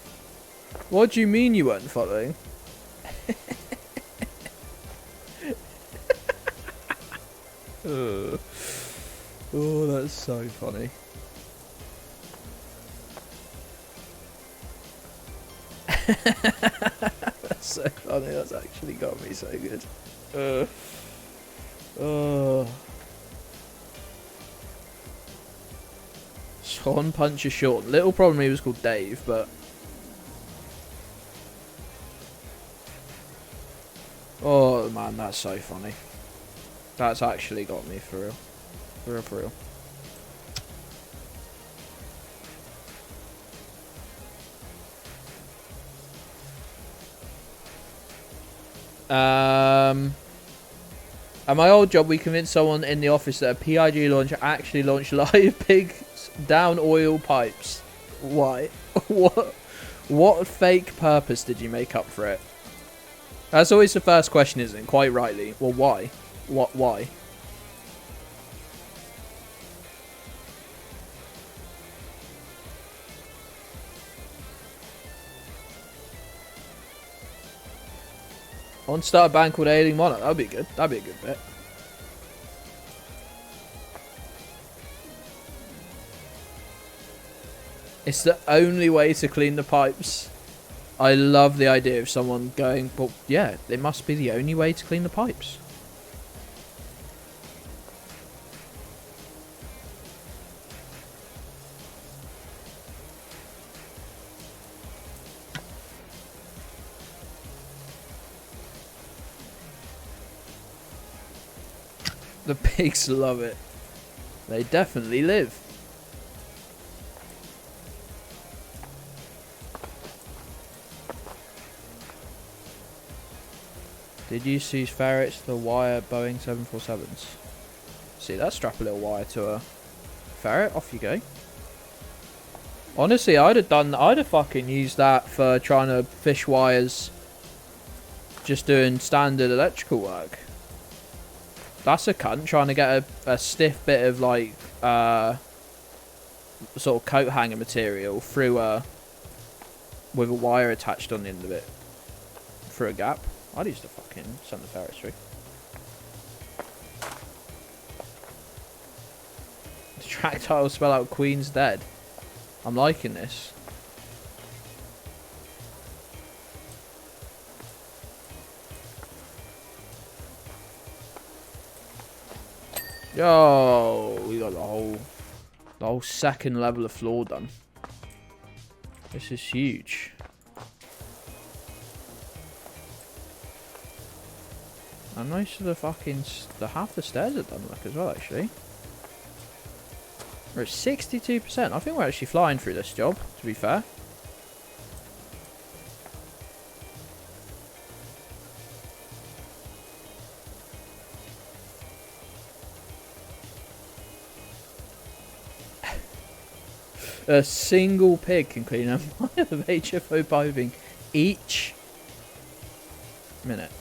What do you mean you weren't following? Oh, that's so funny. That's so funny. That's actually got me so good. Swan Puncher Short. Little problem he was called Dave, but... Oh man, that's so funny. That's actually got me for real. For real. At my old job, we convinced someone in the office that a PIG launcher actually launched live pigs down oil pipes. Why? What fake purpose did you make up for it? That's always the first question, isn't it? Quite rightly. Well, why? Why? I want to start a band called Ailing Monarch. That'd be good. That'd be a good bit. It's the only way to clean the pipes. I love the idea of someone going, well, yeah, it must be the only way to clean the pipes. The pigs love it. They definitely live. Did you see ferrets the wire Boeing 747s? See that? Strap a little wire to a ferret, off you go. Honestly, I'd have fucking used that for trying to fish wires, just doing standard electrical work. That's a cunt trying to get a stiff bit of like sort of coat hanger material through with a wire attached on the end of it through a gap. I'd use to fucking send the ferrets through. The track title spell out Queen's Dead. I'm liking this. Yo, we got the whole second level of floor done. This is huge. And most of the fucking half the stairs are done like as well, actually. We're at 62%. I think we're actually flying through this job, to be fair. A single pig can clean a mile of HFO piping each minute.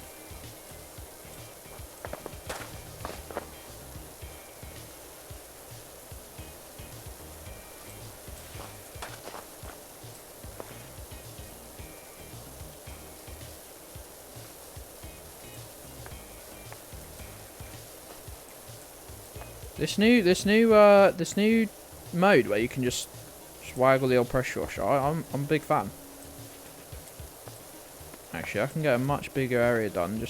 This new mode where you can just waggle the old pressure washer, I'm a big fan. Actually, I can get a much bigger area done.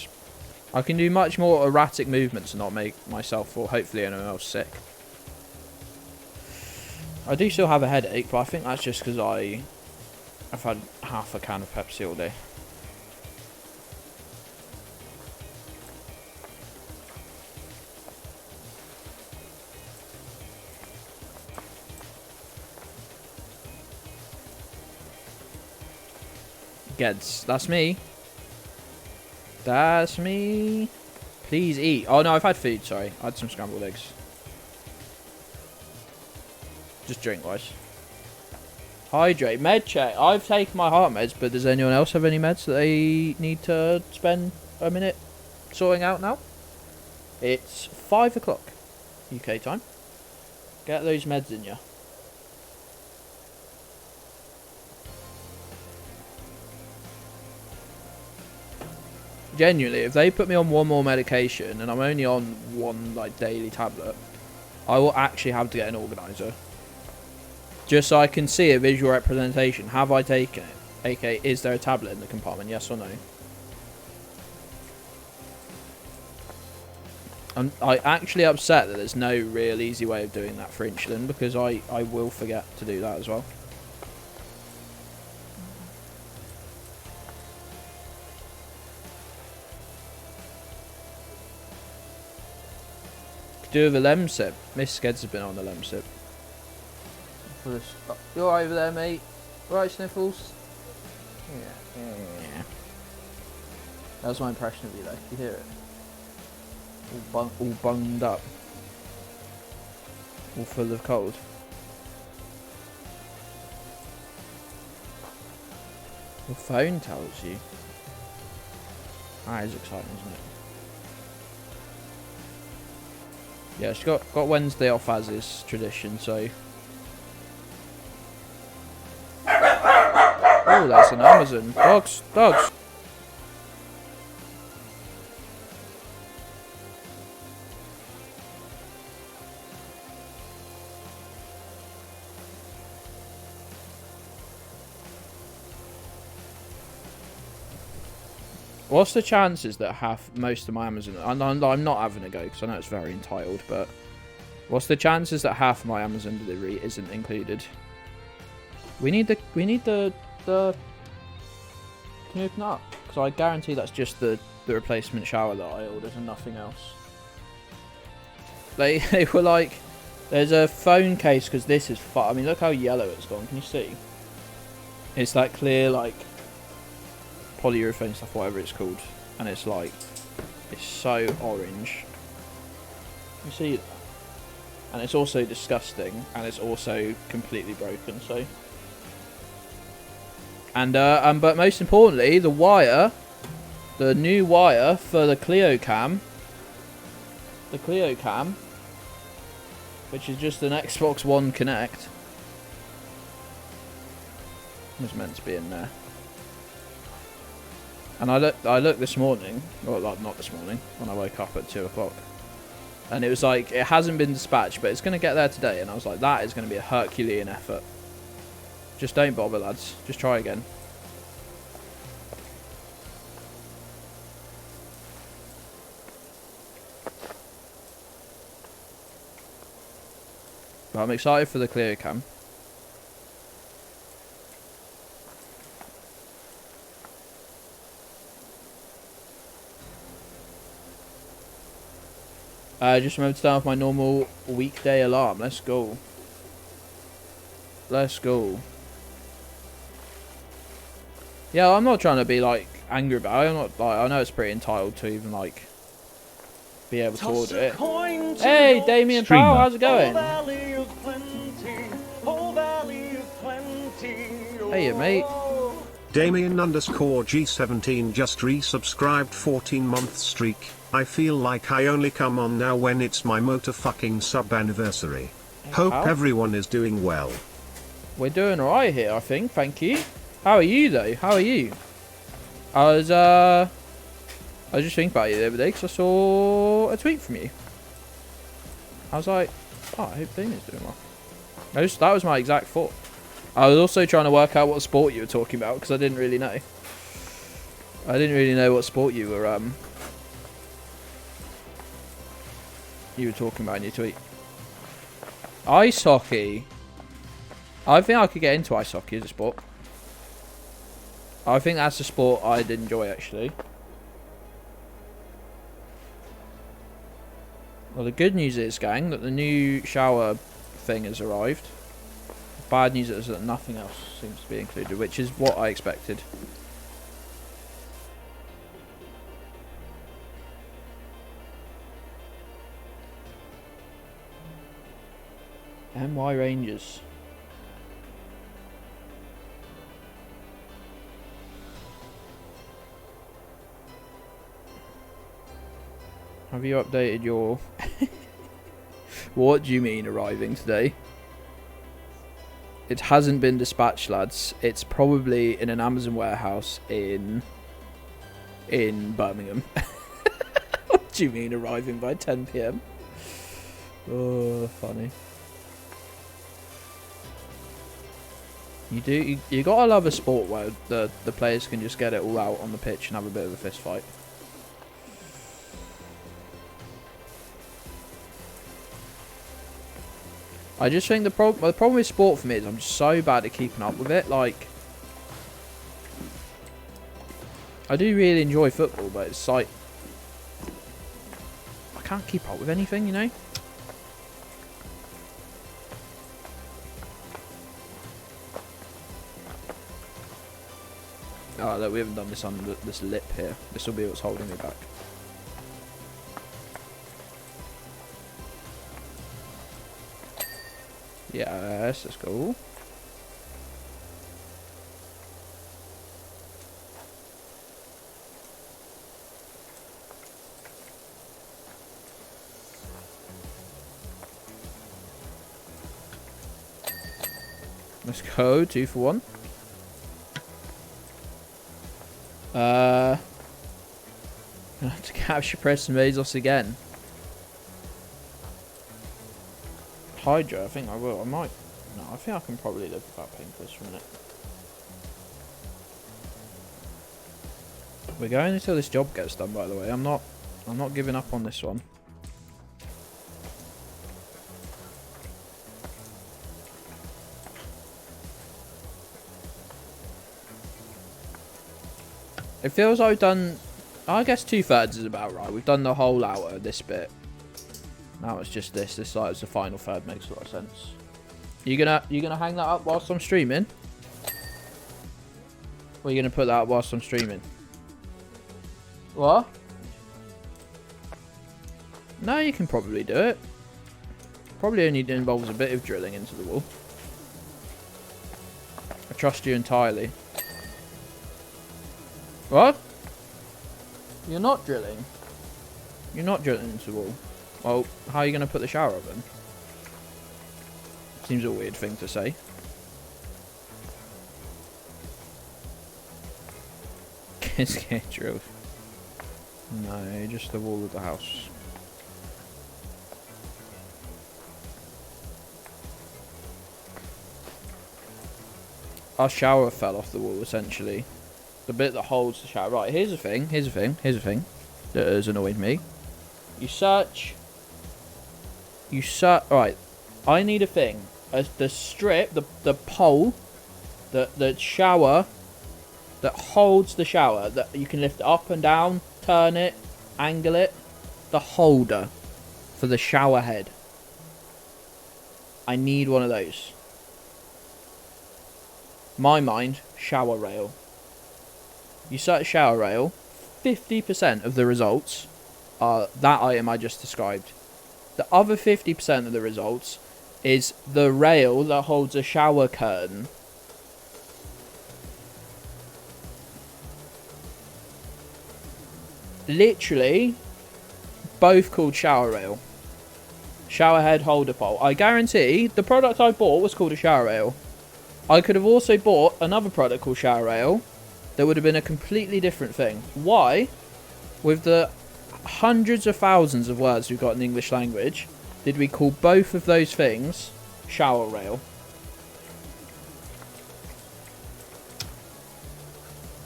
I can do much more erratic movements and not make myself or hopefully anyone else sick. I do still have a headache, but I think that's just because I've had half a can of Pepsi all day. O'Gedds, that's me. That's me. Please eat. Oh no, I've had food, sorry. I had some scrambled eggs. Just drink wise. Hydrate. Med check. I've taken my heart meds, but does anyone else have any meds that they need to spend a minute sorting out now? It's 5 o'clock UK time. Get those meds in ya. Genuinely, if they put me on one more medication and I'm only on one like daily tablet, I will actually have to get an organizer. Just so I can see a visual representation. Have I taken it? AK, is there a tablet in the compartment? Yes or no? I'm actually upset that there's no real easy way of doing that for insulin, because I will forget to do that as well. Do with a lem sip. Miss Gedds has been on the lem sip. You alright over there, mate? Right, Sniffles? Yeah. That was my impression of you, though. You hear it? All bunged up. All full of cold. Your phone tells you. That is exciting, isn't it? Yeah, she's got Wednesday off as is tradition, so... Oh, there's an Amazon. Dogs, dogs! What's the chances that most of my Amazon... I'm not having a go because I know it's very entitled, but... What's the chances that half of my Amazon delivery isn't included? We need the... Can you open up? Because I guarantee that's just the replacement shower that I ordered and nothing else. They were like... There's a phone case because this is... I mean, look how yellow it's gone. Can you see? It's that clear, like... polyurethane stuff, whatever it's called, and it's like, it's so orange. You see that? And it's also disgusting, and it's also completely broken. So, and but most importantly, the wire, the new wire for the Clio cam, which is just an Xbox One Connect, was meant to be in there. And I looked this morning, well, like, not this morning, when I woke up at 2 o'clock. And it was like, it hasn't been dispatched, but it's going to get there today. And I was like, that is going to be a Herculean effort. Just don't bother, lads. Just try again. But I'm excited for the Clio cam. Just remember to turn off my normal weekday alarm. Let's go. Let's go. Yeah, I'm not trying to be like angry about it. I'm not like, I know it's pretty entitled to even like be able to order it. Hey, Damien Powell, how's it going? Hey, mate. Damien_G17 just resubscribed 14-month streak. I feel like I only come on now when it's my motor-fucking sub-anniversary. Hope everyone is doing well. We're doing alright here, I think, thank you. How are you, though? How are you? I was just thinking about you the other day because I saw a tweet from you. I was like, oh, I hope Damien's doing well. That was my exact thought. I was also trying to work out what sport you were talking about because I didn't really know. I didn't really know what sport you were talking about in your tweet. Ice hockey. I think I could get into ice hockey as a sport. I think that's a sport I'd enjoy, actually. Well, the good news is, gang, that the new shower thing has arrived. The bad news is that nothing else seems to be included, which is what I expected. MY Rangers. Have you updated your... What do you mean arriving today? It hasn't been dispatched, lads. It's probably in an Amazon warehouse in Birmingham. What do you mean arriving by 10 PM? Oh, funny. You gotta love a sport where the players can just get it all out on the pitch and have a bit of a fist fight. I just think the problem with sport for me is I'm just so bad at keeping up with it. Like, I do really enjoy football, but it's like I can't keep up with anything, you know. Oh, look, we haven't done this on this lip here. This will be what's holding me back. Yes, let's go. Let's go. 2 for 1. Gonna have to capture Preston Bezos again. Hydra, I think I will. I might. No, I think I can probably live without painkillers for a minute. We're going until this job gets done, by the way. I'm not giving up on this one. It feels like we've done, I guess 2/3 is about right. We've done the whole hour, this bit. Now it's just this. This like is the final third. Makes a lot of sense. You gonna hang that up whilst I'm streaming? Or are you gonna put that up whilst I'm streaming? What? No, you can probably do it. Probably only involves a bit of drilling into the wall. I trust you entirely. What? You're not drilling? You're not drilling into the wall? Well, how are you going to put the shower up then? Seems a weird thing to say. Kids get drilled. No, just the wall of the house. Our shower fell off the wall, essentially. The bit that holds the shower. Right, here's the thing. Here's the thing. Here's the thing that has annoyed me. You search. Right, I need a thing. The strip, the pole, the shower that holds the shower, that you can lift it up and down, turn it, angle it. The holder for the shower head. I need one of those. My mind, shower rail. You search shower rail, 50% of the results are that item I just described. The other 50% of the results is the rail that holds a shower curtain. Literally, both called shower rail. Shower head holder pole. I guarantee the product I bought was called a shower rail. I could have also bought another product called shower rail that would have been a completely different thing. Why, with the hundreds of thousands of words we've got in the English language, did we call both of those things shower rail?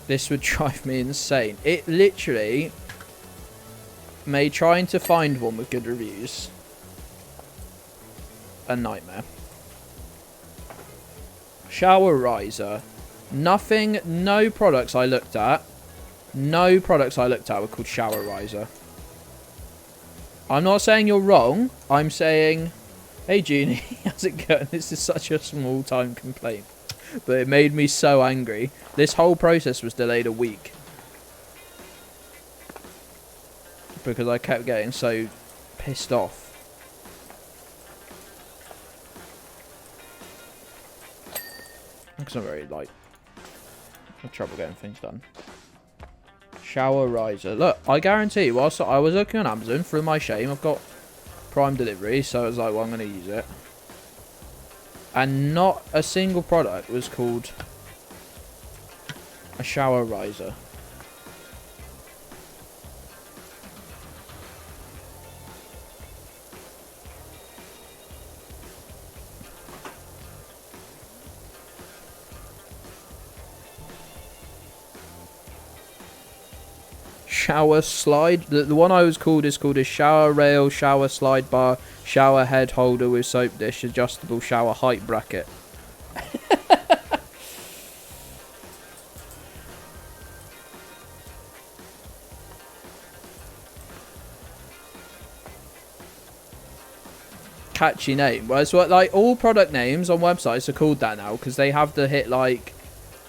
This would drive me insane. It literally made trying to find one with good reviews a nightmare. Shower riser. Nothing, no products I looked at were called shower riser. I'm not saying you're wrong. I'm saying, hey Jeannie, how's it going? This is such a small time complaint. But it made me so angry. This whole process was delayed a week. Because I kept getting so pissed off. Because I'm very, like, have trouble getting things done. Shower riser. Look, I guarantee you, whilst I was looking on Amazon, through my shame, I've got Prime delivery, so I was like, well, I'm going to use it. And not a single product was called a shower riser. Shower slide. The one I was called is called a shower rail, shower slide bar, shower head holder with soap dish, adjustable shower height bracket. Catchy name. Well, it's what, like, all product names on websites are called that now because they have to hit like,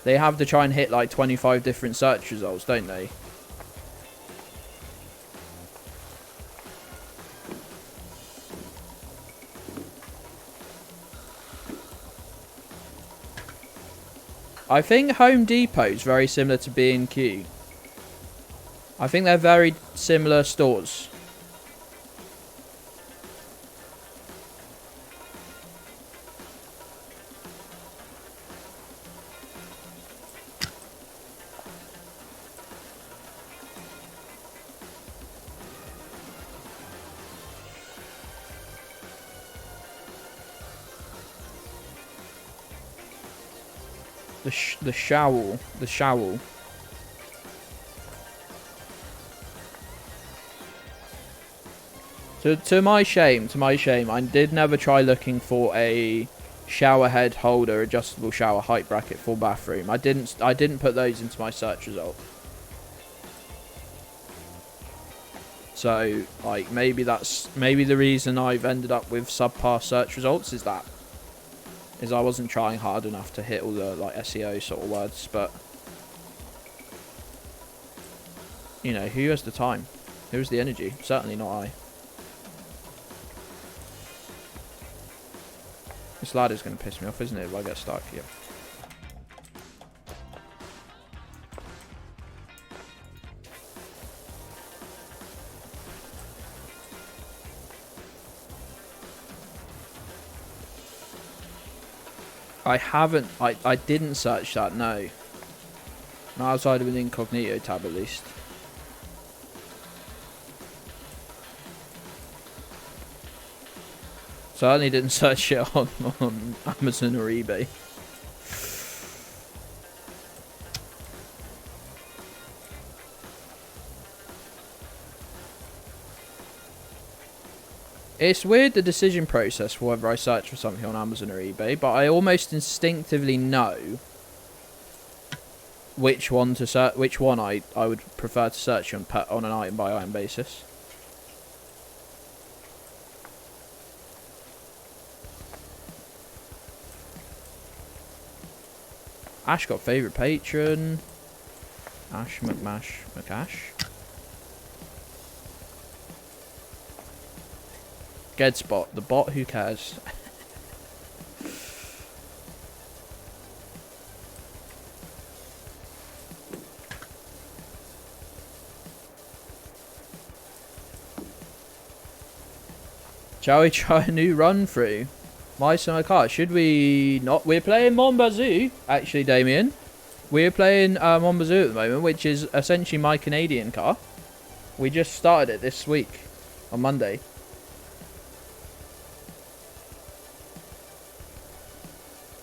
they have to try and hit like 25 different search results, don't they? I think Home Depot is very similar to B&Q. I think they're very similar stores. The shovel. The shovel. To my shame, I did never try looking for a shower head holder, adjustable shower height bracket for bathroom. I didn't put those into my search result. So, like, maybe the reason I've ended up with subpar search results is I wasn't trying hard enough to hit all the, like, SEO sort of words, but, you know, who has the time? Who has the energy? Certainly not I. This ladder's going to piss me off, isn't it, if I get stuck here? I didn't search that, no. Not outside of an incognito tab, at least. Certainly didn't search it on Amazon or eBay. It's weird, the decision process for whether I search for something on Amazon or eBay, but I almost instinctively know which one I would prefer to search on an item by item basis. Ash got favourite patron. Ash McAsh. Geddli bot, the bot who cares. Shall we try a new run through? My summer car. Should we not? We're playing Monbazoo, actually, Damien. We're playing Monbazoo at the moment, which is essentially my Canadian car. We just started it this week, on Monday.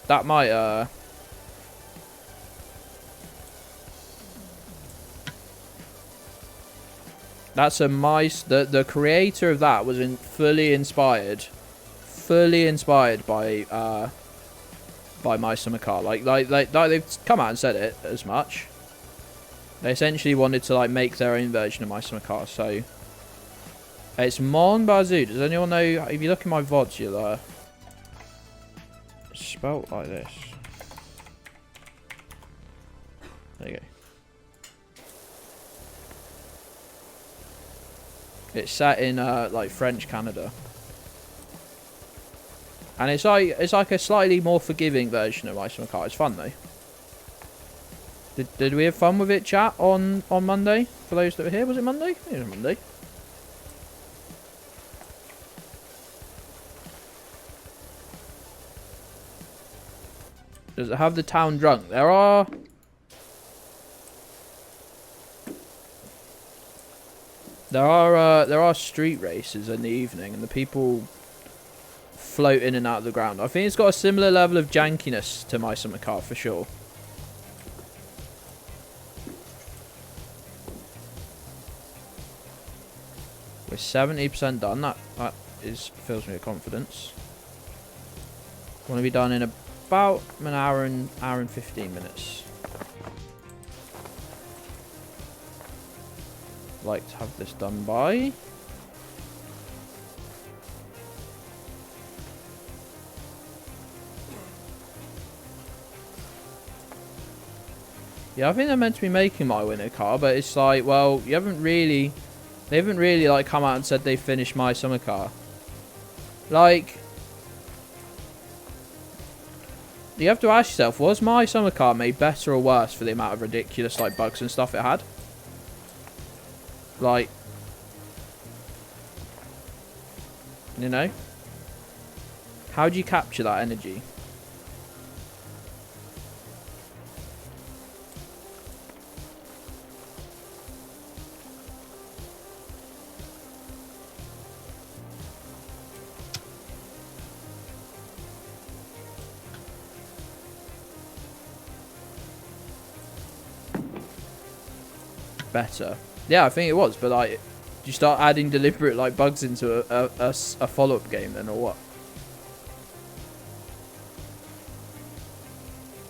That might, That's a the creator of that was fully inspired by My Summer Car. Like they've come out and said it as much. They essentially wanted to like make their own version of My Summer Car. So it's Monbazoo. Does anyone know? If you look at my VODs, you'll spelt like this. There you go. It's set in like French Canada. And it's like a slightly more forgiving version of My Summer Car. It's fun though. Did we have fun with it, chat, on Monday? For those that were here, was it Monday? I think it was Monday. Does it have the town drunk? There are street races in the evening, and the people float in and out of the ground. I think it's got a similar level of jankiness to My Summer Car for sure. We're 70% done. That fills me with confidence. Want to be done in about an hour and 15 minutes. Like to have this done by. Yeah, I think they're meant to be making my winter car, but it's like, well, they haven't really like come out and said they finished My Summer Car. Like, you have to ask yourself, was My Summer Car made better or worse for the amount of ridiculous like bugs and stuff it had? Like, you know, how do you capture that energy? better. Yeah, I think it was, but like, do you start adding deliberate like bugs into a follow-up game then, or what?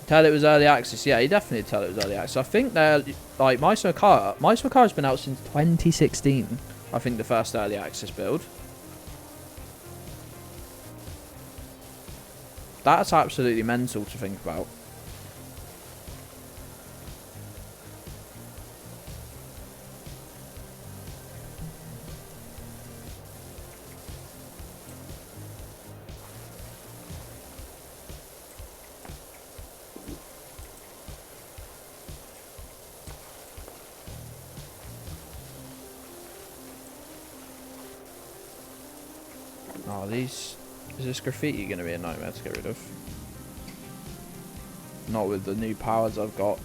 Tell it was early access. Yeah, you definitely tell it was early access. I think they're like Mice has been out since 2016. I think the first early access build. That's absolutely mental to think about. Oh, is this graffiti going to be a nightmare to get rid of? Not with the new powers I've got.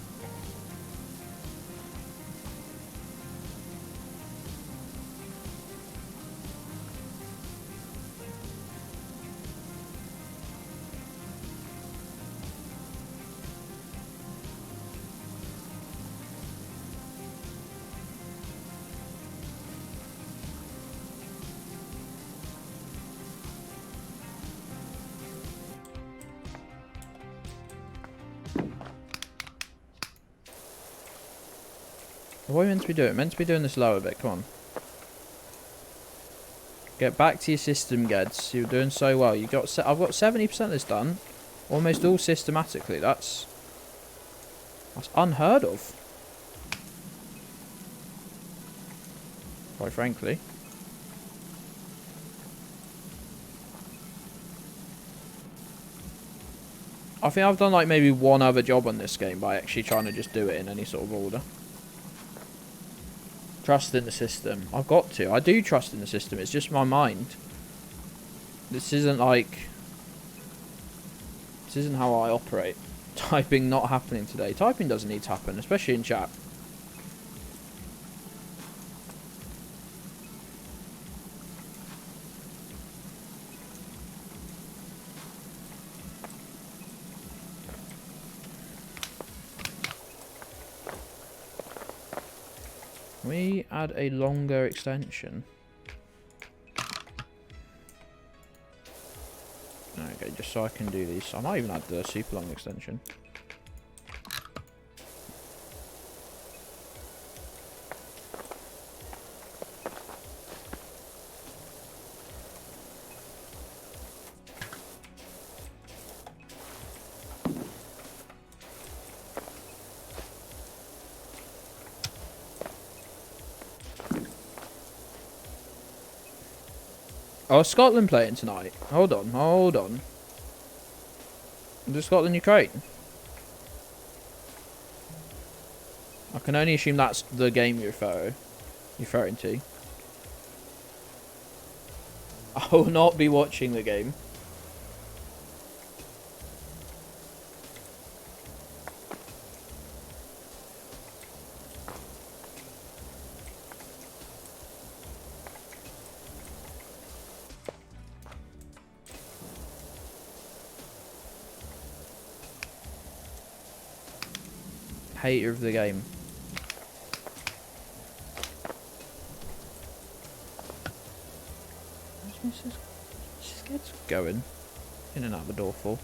What are we meant to be doing? Meant to be doing this lower bit. Come on. Get back to your system, Gedds. You're doing so well. I've got 70% of this done, almost all systematically. That's unheard of. Quite frankly. I think I've done like maybe one other job on this game by actually trying to just do it in any sort of order. Trust in the system. I've got to. I do trust in the system. It's just my mind. This isn't like... This isn't how I operate. Typing not happening today. Typing doesn't need to happen, especially in chat. We add a longer extension. Okay, just so I can do these. I might even add the super long extension. Oh, is Scotland playing tonight? Hold on, hold on. Does Scotland Ukraine? I can only assume that's the game you're referring to. I will not be watching the game. Hater of the game. Where's Mrs. Gedds going? In and out the door for?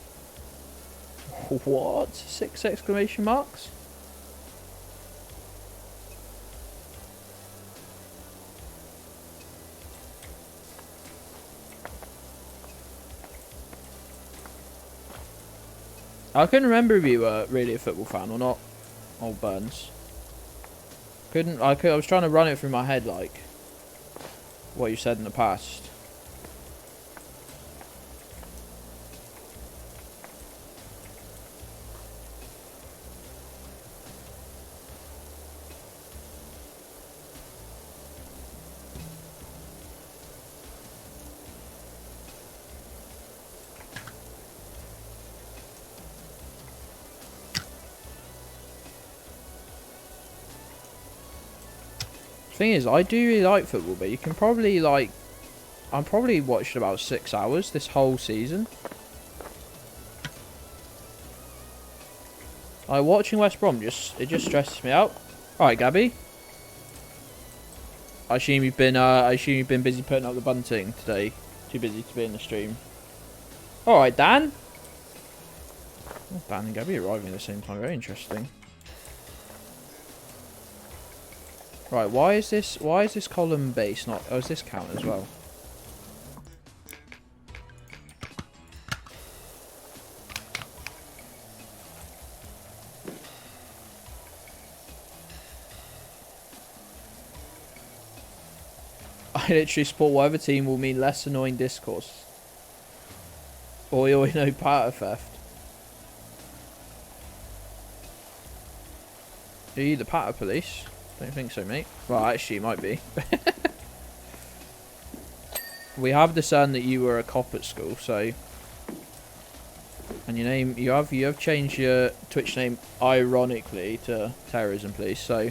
What? 6 exclamation marks? I couldn't remember if you were really a football fan or not. Old Burns. I was trying to run it through my head, like what you said in the past. Thing is, I do really like football, but you can probably like, I'm probably watched about 6 hours this whole season. Like watching West Brom, it just stresses me out. All right, Gabby, I assume you've been busy putting up the bunting today. Too busy to be in the stream. All right, Dan. Oh, Dan and Gabby arriving at the same time. Very interesting. Right, why is this column base not? Oh, is this count as well? I literally support whatever team will mean less annoying discourse. Or you know, part theft. Are you the patter police? Don't think so, mate. Well, actually, you might be. We have discerned that you were a cop at school, so. And your name, you have changed your Twitch name ironically to Terrorism Police, so.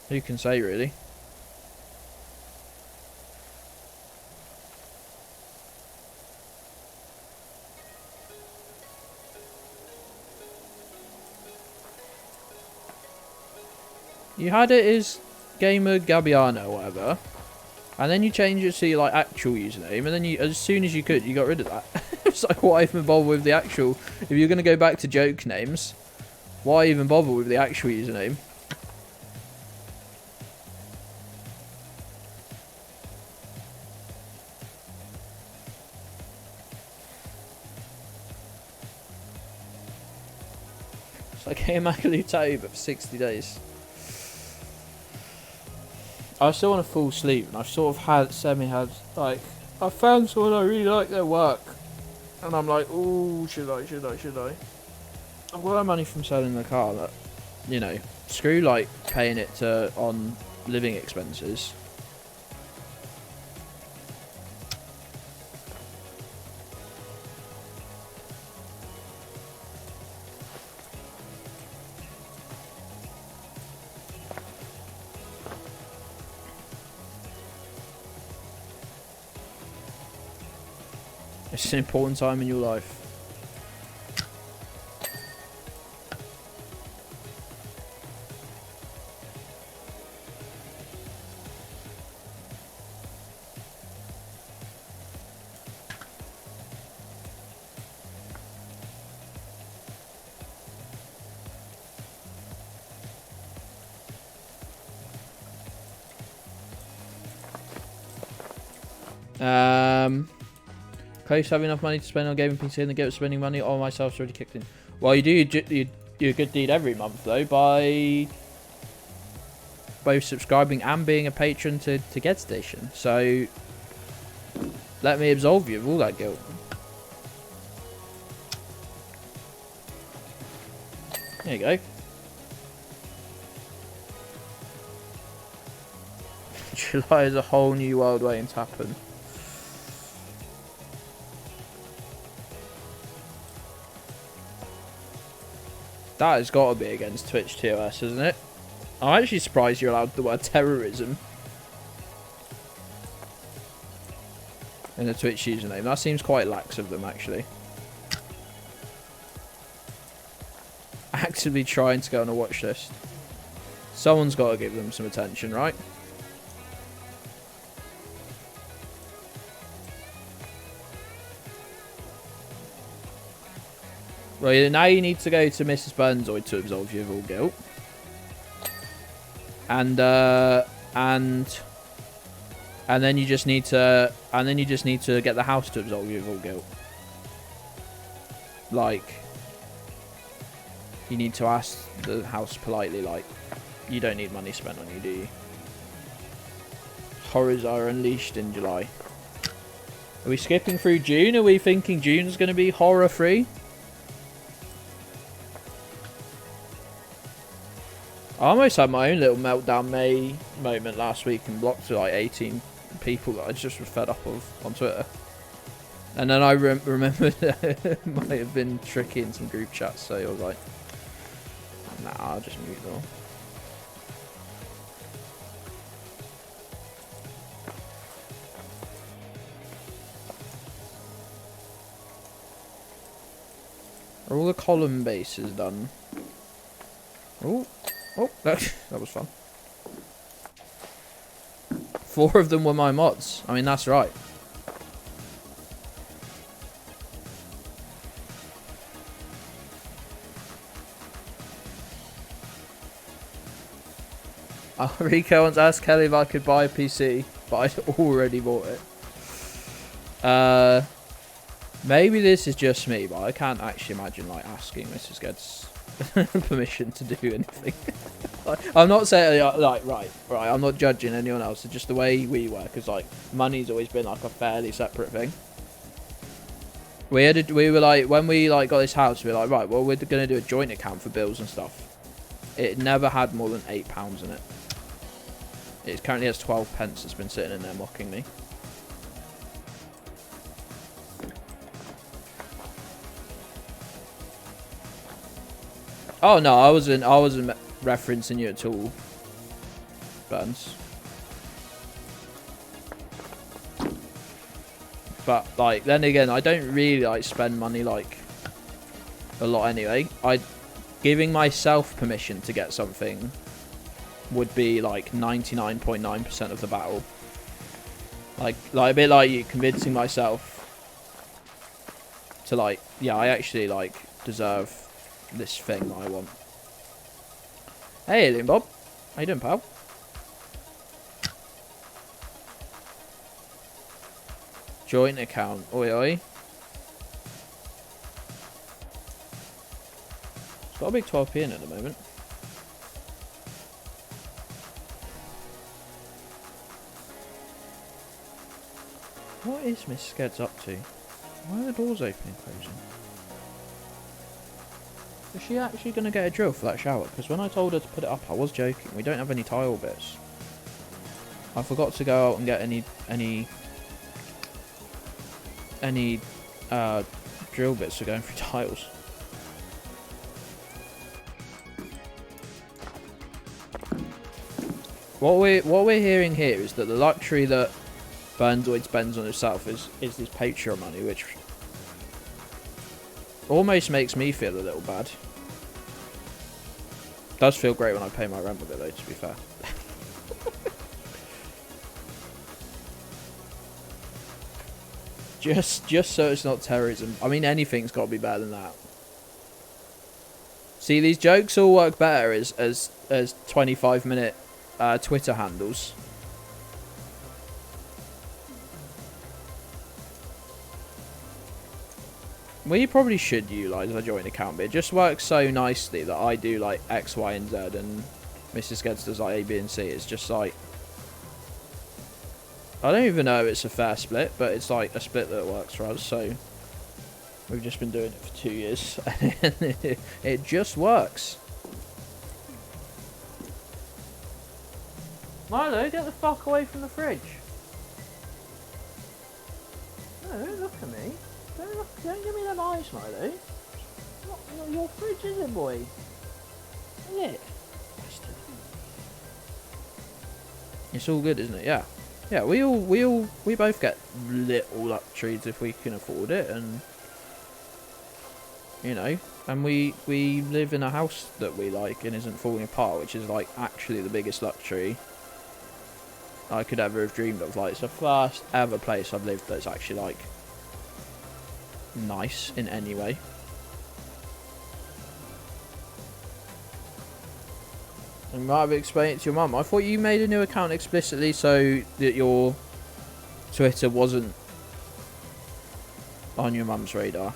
Who can say, really? You had it as Gamer Gabbiano or whatever, and then you changed it to your like actual username, and then you, as soon as you could, you got rid of that. It's like, why even bother with the actual? If you're gonna go back to joke names, why even bother with the actual username? It's like Gamer Tattoo, but for 60 days. I still want to fall asleep, and I've sort of had like, I found someone I really like their work, and I'm like, ooh, should I? I've got that money from selling the car that, you know, screw like paying it on living expenses. It's an important time in your life. Close to having enough money to spend on gaming PC and the guilt of spending money on myself's already kicked in. Well, you do a good deed every month though by both subscribing and being a patron to Geddli Station. So let me absolve you of all that guilt. There you go. July is a whole new world waiting to happen. That has got to be against Twitch TOS, isn't it? I'm actually surprised you're allowed the word terrorism in the Twitch username. That seems quite lax of them, actually. Actively trying to go on a watch list. Someone's got to give them some attention, right? Well, now you need to go to Mrs. Burnzoid to absolve you of all guilt. And then you just need to get the house to absolve you of all guilt. Like, you need to ask the house politely, like, you don't need money spent on you, do you? Horrors are unleashed in July. Are we skipping through June? Are we thinking June's going to be horror free? I almost had my own little meltdown May moment last week and blocked like 18 people that I just was fed up of on Twitter. And then I remembered it might have been tricky in some group chats, so I was like, nah, I'll just mute them all. Are all the column bases done? Oh, Oh, that was fun. 4 of them were my mods. I mean, that's right. Rico once asked Kelly if I could buy a PC, but I'd already bought it. Maybe this is just me, but I can't actually imagine like asking Mrs. Gedds permission to do anything. I'm not saying like right. I'm not judging anyone else. It's just the way we work. Is like money's always been like a fairly separate thing. We were like when we like got this house, we were like right. Well, we're gonna do a joint account for bills and stuff. It never had more than £8 in it. It currently has 12 pence that's been sitting in there mocking me. Oh no, I wasn't referencing you at all, Burns. But like then again, I don't really like spend money like a lot anyway. Giving myself permission to get something would be like 99.9% of the battle. Like a bit like you convincing myself to like, yeah, I actually like deserve this thing that I want. Hey, Alien Bob, how you doing, pal? Joint account, oi oi. It's got a big 12p in at the moment. What is Miss Gedds up to? Why are the doors opening and closing? Is she actually going to get a drill for that shower? Because when I told her to put it up, I was joking. We don't have any tile bits. I forgot to go out and get any drill bits for going through tiles. What we're hearing here is that the luxury that Burnzoid spends on himself is this Patreon money, which almost makes me feel a little bad. Does feel great when I pay my rent with it though, to be fair. just so it's not terrorism. I mean, anything's got to be better than that. See, these jokes all work better as 25-minute Twitter handles. We probably should utilise a joint account, but it just works so nicely that I do like X, Y, and Z, and Mrs. Gedds does like A, B, and C. It's just like, I don't even know if it's a fair split, but it's like a split that works for us. So we've just been doing it for 2 years, and it just works. Milo, get the fuck away from the fridge. No, don't look at me. Don't give me them eyes, Milo. Not your fridge, is it, boy? Is it? Bastard. It's all good, isn't it? Yeah. Yeah, we both get little luxuries if we can afford it, and you know, and we live in a house that we like and isn't falling apart, which is like actually the biggest luxury I could ever have dreamed of. Like, it's the first ever place I've lived that's actually like nice in any way. You might have explained it to your mum. I thought you made a new account explicitly so that your Twitter wasn't on your mum's radar.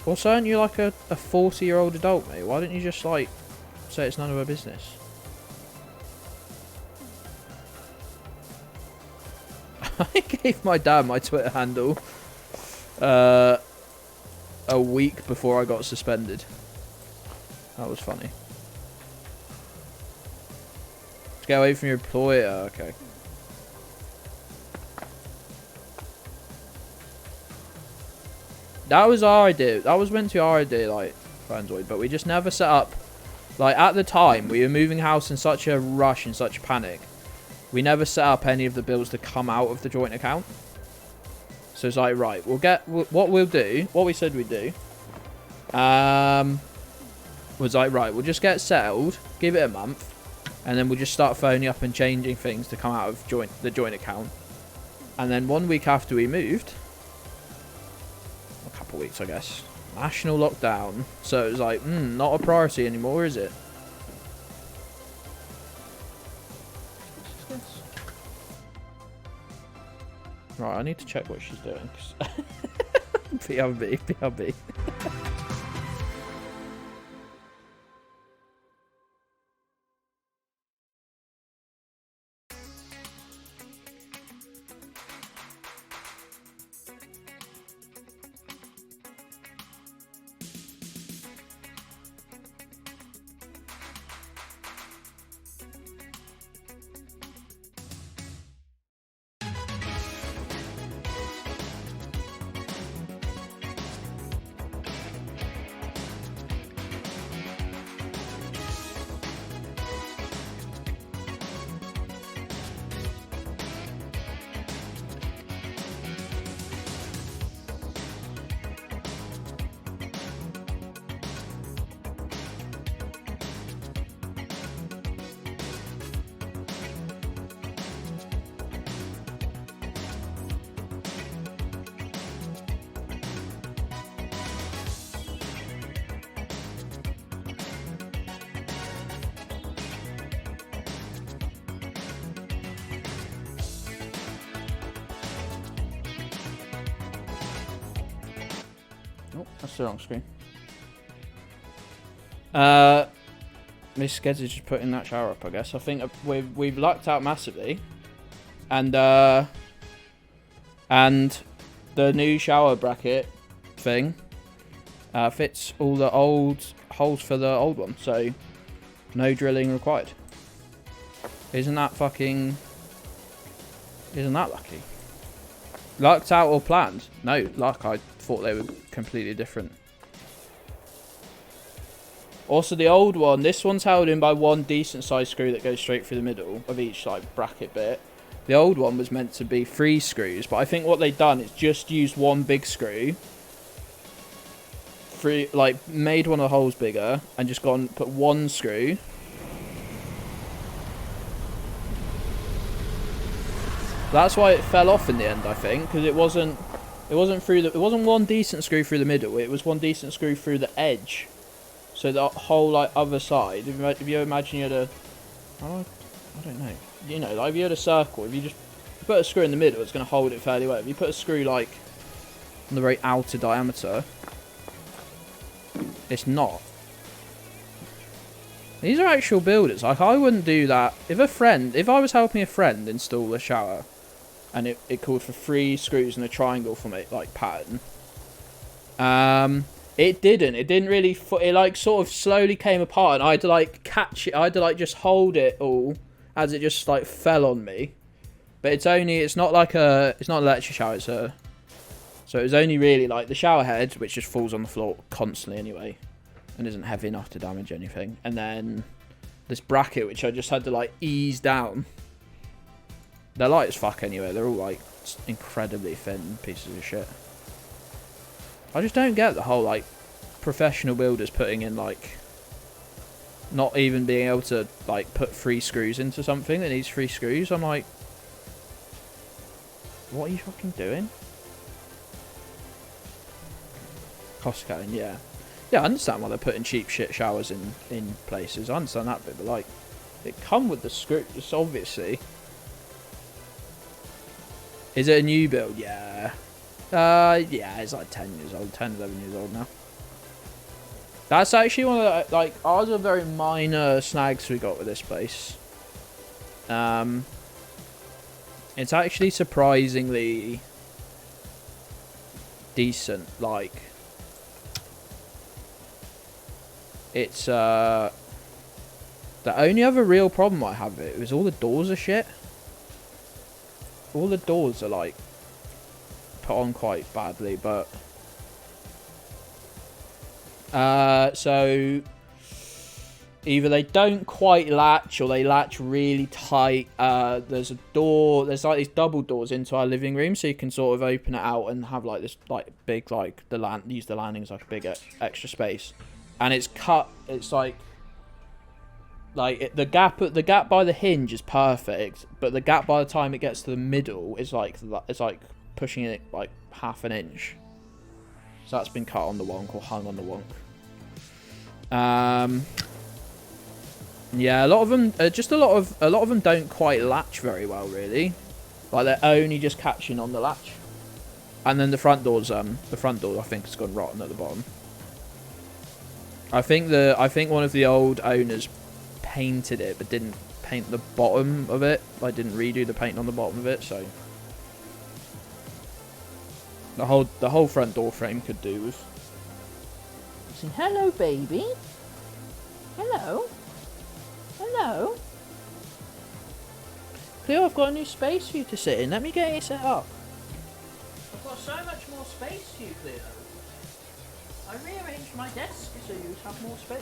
Also, aren't you like a 40-year-old adult, mate? Why don't you just like say it's none of her business? I gave my dad my Twitter handle a week before I got suspended. That was funny. To get away from your employer, okay. That was our idea. That was meant to be our idea, like, for Android, but we just never set up. Like, at the time, we were moving house in such a rush and such panic. We never set up any of the bills to come out of the joint account. So it's like, right, we'll get what we'll do, what we said we'd do. was like, right, we'll just get settled, give it a month, and then we'll just start phoning up and changing things to come out of the joint account. And then 1 week after we moved, a couple of weeks I guess, national lockdown. So it was like, not a priority anymore, is it? Right, I need to check what she's doing. BRB. Oh, that's the wrong screen. Miss Gedds is just putting that shower up, I guess. I think we've lucked out massively, and the new shower bracket thing fits all the old holes for the old one, so no drilling required. Isn't that lucky? Lucked out or planned? No, luck. I thought they were completely different. Also, the old one, this one's held in by one decent sized screw that goes straight through the middle of each like bracket bit. The old one was meant to be 3 screws, but I think what they've done is just used one big screw, made one of the holes bigger, and just put one screw. That's why it fell off in the end, I think, because it wasn't one decent screw through the middle. It was one decent screw through the edge. So the whole like other side. If you imagine you had I don't know. You know, like if you had a circle, if you just put a screw in the middle, it's going to hold it fairly well. If you put a screw like on the very outer diameter, it's not. These are actual builders. Like I wouldn't do that if I was helping a friend install a shower, and it called for 3 screws and a triangle from it like pattern. It didn't really, it like sort of slowly came apart, and I had to like catch it, I had to like just hold it all as it just like fell on me. But it's not an electric shower, so it was only really like the shower head, which just falls on the floor constantly anyway, and isn't heavy enough to damage anything. And then this bracket, which I just had to like ease down. They're light as fuck anyway, they're all like incredibly thin pieces of shit. I just don't get the whole like professional builders putting in like not even being able to like put 3 screws into something that needs 3 screws. I'm like, what are you fucking doing? Cost cutting, yeah. Yeah, I understand why they're putting cheap shit showers in places. I understand that bit, but like, it come with the screws, obviously. Is it a new build? Yeah. Yeah, it's like 10 years old, 10, 11 years old now. That's actually one of the, like, ours are very minor snags we got with this place. It's actually surprisingly decent, like, it's, the only other real problem I have with it is all the doors are shit. All the doors are, like, put on quite badly, but so either they don't quite latch or they latch really tight. There's a door, there's like these double doors into our living room, so you can sort of open it out and have like this like big like use the landing as like a big extra space. and it's cut. It's like the gap by the hinge is perfect, but the gap by the time it gets to the middle is like pushing it like half an inch. So that's been cut on the wonk or hung on the wonk. Yeah, a lot of them don't quite latch very well, really. Like they're only just catching on the latch. And then the front door I think has gone rotten at the bottom. I think one of the old owners painted it but didn't paint the bottom of it. Like didn't redo the paint on the bottom of it, so the whole front door frame could do with. Saying, hello, baby. Hello. Hello. Cleo, I've got a new space for you to sit in. Let me get it set up. I've got so much more space for you, Cleo. I rearranged my desk so you have more space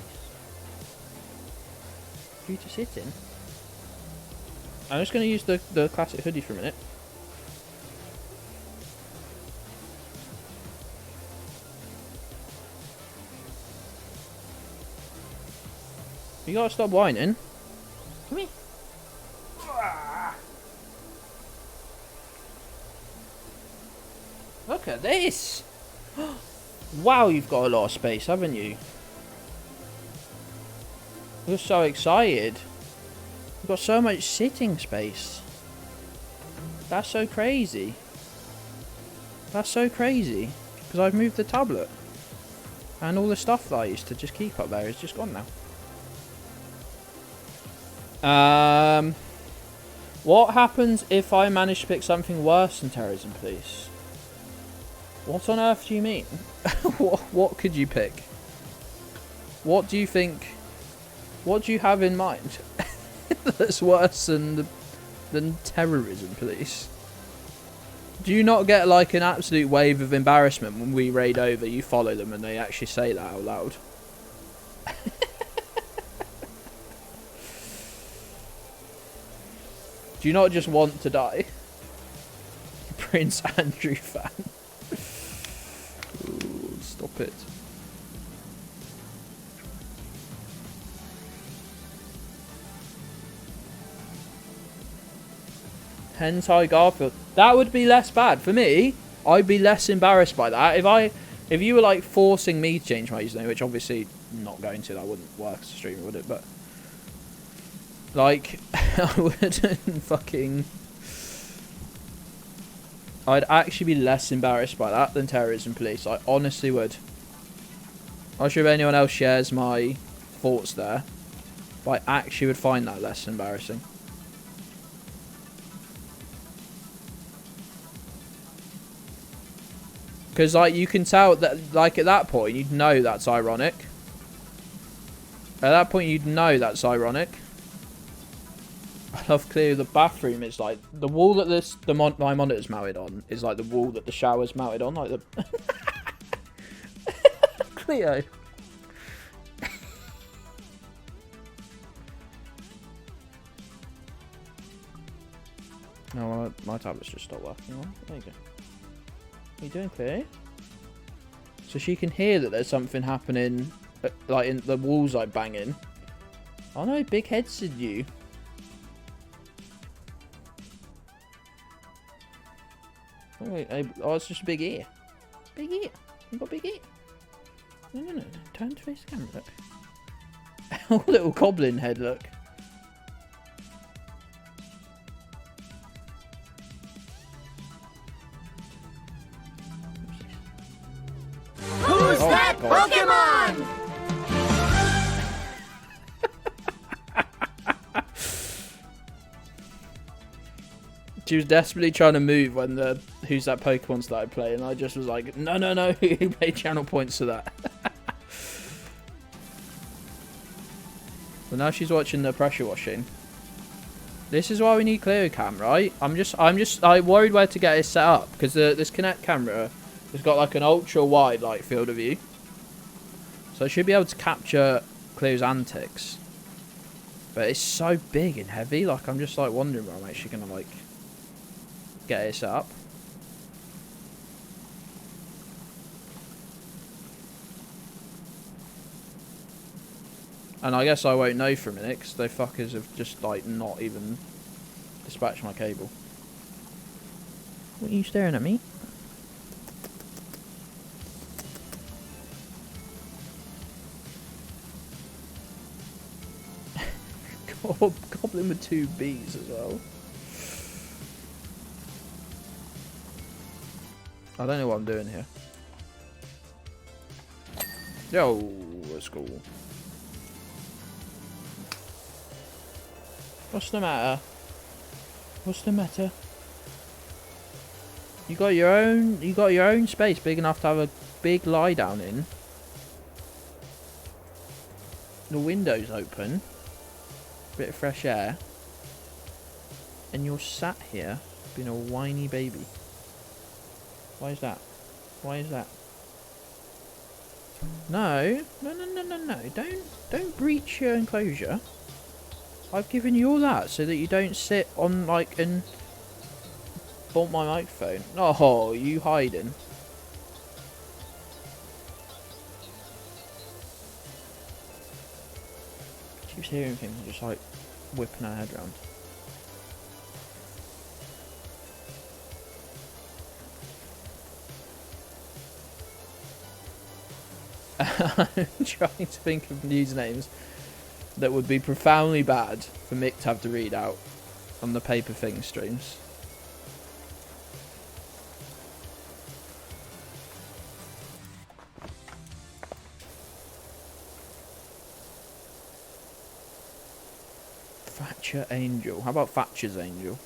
for you to sit in. I'm just going to use the classic hoodie for a minute. You gotta stop whining. Come here. Look at this. Wow, you've got a lot of space, haven't you? You're so excited. You've got so much sitting space. That's so crazy. That's so crazy. Because I've moved the tablet. And all the stuff that I used to just keep up there is just gone now. What happens if I manage to pick something worse than terrorism police? What on earth do you mean? What could you pick? What do you think? What do you have in mind that's worse than terrorism police? Do you not get like an absolute wave of embarrassment when we raid over, you follow them and they actually say that out loud? Do you not just want to die? Prince Andrew fan. Ooh, stop it. Hentai Garfield. That would be less bad. For me, I'd be less embarrassed by that. If you were like forcing me to change my username, which obviously I'm not going to, that wouldn't work as a streamer, would it? But like, I wouldn't fucking... I'd actually be less embarrassed by that than terrorism police. I honestly would. I'm not sure if anyone else shares my thoughts there, but I actually would find that less embarrassing. Because like you can tell that, like at that point you'd know that's ironic. At that point you'd know that's ironic. I love clearly the bathroom is like the wall that my monitor's mounted on is like the wall that the shower's mounted on, like the Cleo. No, my tablet's just stopped working. Oh, there you go. What are you doing, Cleo? So she can hear that there's something happening, like in the walls like banging. Oh no, big heads in you. Oh, it's just a big ear. Big ear. You've got big ear. No. Turn to face the camera, look. Oh, little goblin head, look. Who's that Pokemon? She was desperately trying to move when the Who's That Pokemon started playing. I just was like, no. You pay channel points to that. So now she's watching the pressure washing. This is why we need Cleo Cam, right? I'm worried where to get it set up because this Kinect camera has got like an ultra wide like field of view, so I should be able to capture Cleo's antics. But it's so big and heavy. Like I'm just like wondering where I'm actually gonna like get it set up. And I guess I won't know for a minute, because the fuckers have just, like, not even dispatched my cable. What are you staring at me? Goblin with 2 B's as well. I don't know what I'm doing here. Yo, let's go. What's the matter? What's the matter? You got your own space big enough to have a big lie down in. The window's open. Bit of fresh air. And you're sat here being a whiny baby. Why is that? Why is that? No. No. Don't breach your enclosure. I've given you all that so that you don't sit on, like, and bump my microphone. Oh, you hiding. Keeps hearing things and just, like, whipping her head around. I'm trying to think of usernames that would be profoundly bad for Mick to have to read out on the paper thing streams. Thatcher Angel. How about Thatcher's Angel?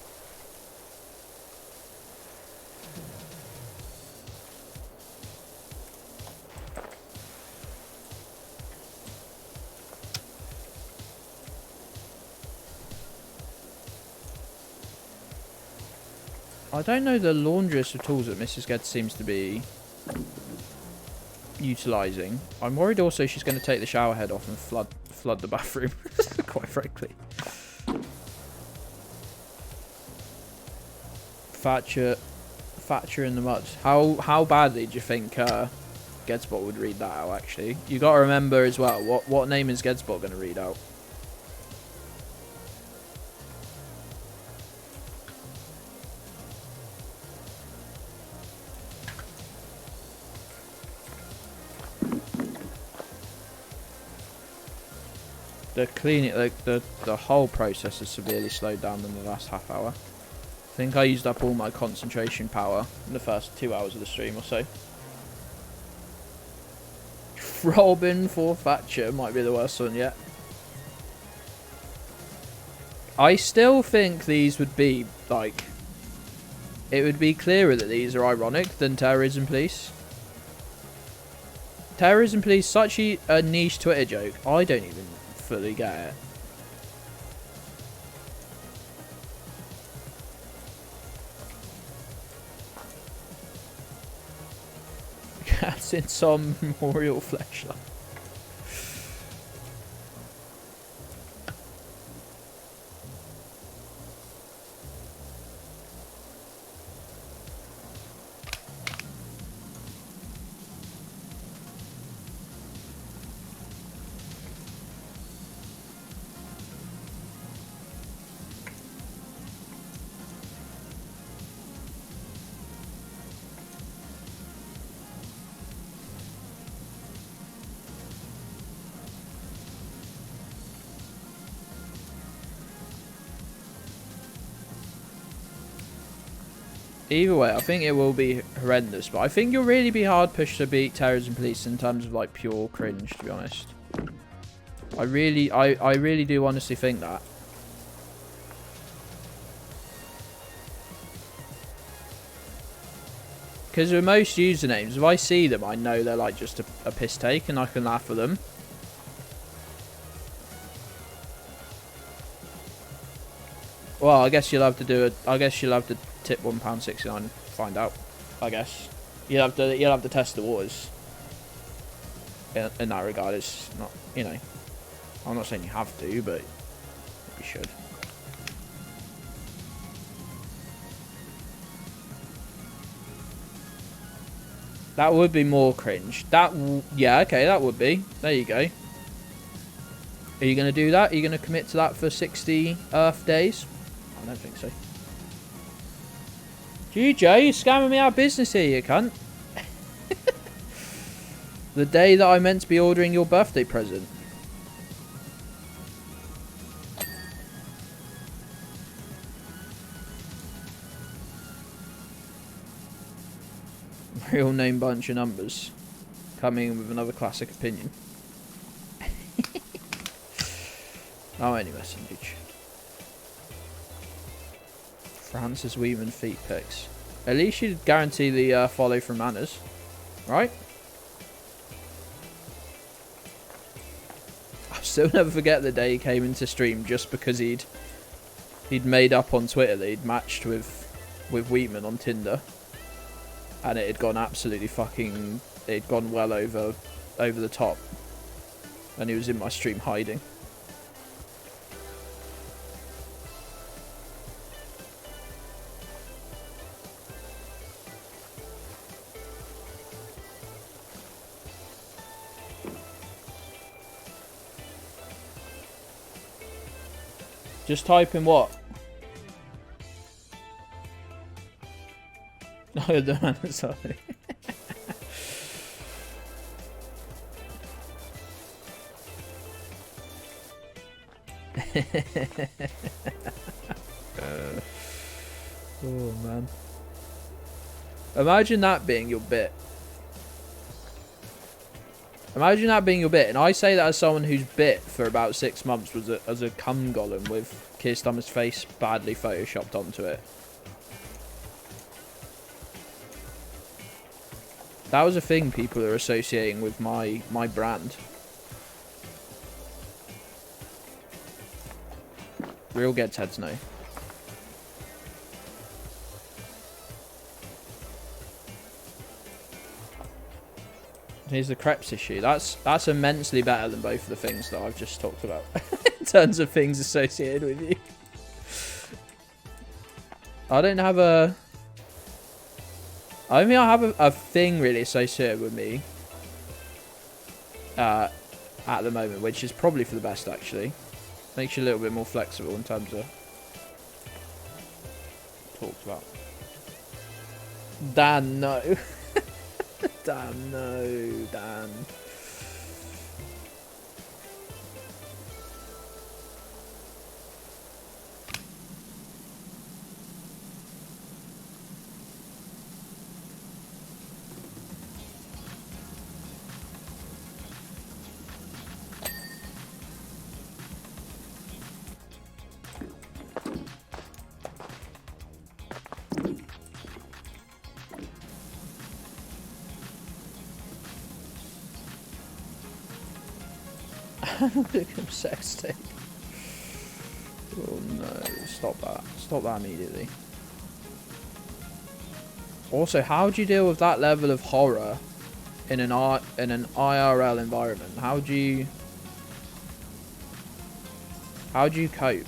I don't know the laundress of tools that Mrs. Gedds seems to be utilising. I'm worried also she's going to take the shower head off and flood the bathroom, quite frankly. Thatcher in the mud. How badly do you think Geddsbot would read that out, actually? You got to remember as well, what name is Geddsbot going to read out? The cleaning, the whole process has severely slowed down in the last half hour. I think I used up all my concentration power in the first 2 hours of the stream or so. Robin for Thatcher might be the worst one yet. I still think these would be, like, it would be clearer that these are ironic than Terrorism Police. Terrorism Police, such a niche Twitter joke, I don't even fully get it. Cats in some memorial fleshlight. Either way, I think it will be horrendous, but I think you'll really be hard pushed to beat Terrorism Police in terms of, like, pure cringe, to be honest. I really do honestly think that. Because with most usernames, if I see them, I know they're, like, just a piss take, and I can laugh at them. Well, I guess you'll have to do it. I guess you'll have to tip £1.69 and find out. I guess you'll have to test the waters. In that regard, it's not, you know. I'm not saying you have to, but you should. That would be more cringe. Yeah, okay, that would be. There you go. Are you going to do that? Are you going to commit to that for 60 Earth days? I don't think so. GJ, you're scamming me out of business here, you cunt. The day that I meant to be ordering your birthday present. Real name bunch of numbers. Coming in with another classic opinion. Oh, any message. Francis Weeman feet pics. At least you'd guarantee the follow from Manners. Right? I'll still never forget the day he came into stream just because he'd made up on Twitter that he'd matched with Wheatman on Tinder. And it had gone absolutely fucking... It had gone well over the top. And he was in my stream hiding. Just type in what? Oh, the man, sorry. Oh man. Imagine that being your bit. Imagine that being your bit, and I say that as someone whose bit for about 6 months was as a cum golem with Keir Starmer's face badly photoshopped onto it. That was a thing people are associating with my brand. Real Gedds heads no. Here's the crepes issue. That's immensely better than both of the things that I've just talked about. In terms of things associated with you. I don't have a... I mean, I have a thing really associated with me. At the moment, which is probably for the best actually. Makes you a little bit more flexible in terms of... Talked about. Dan, no. Dan, no, Dan. Sex tape. Oh no, stop that. Stop that immediately. Also, how do you deal with that level of horror in an IRL environment? How do you cope?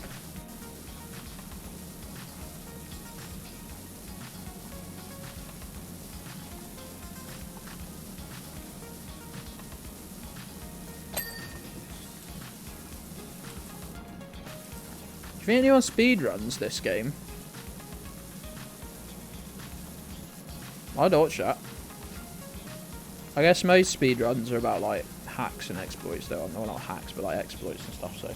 Do you think anyone speedruns this game? I'd watch that. I guess most speedruns are about like hacks and exploits though. Well, not hacks, but like exploits and stuff, so.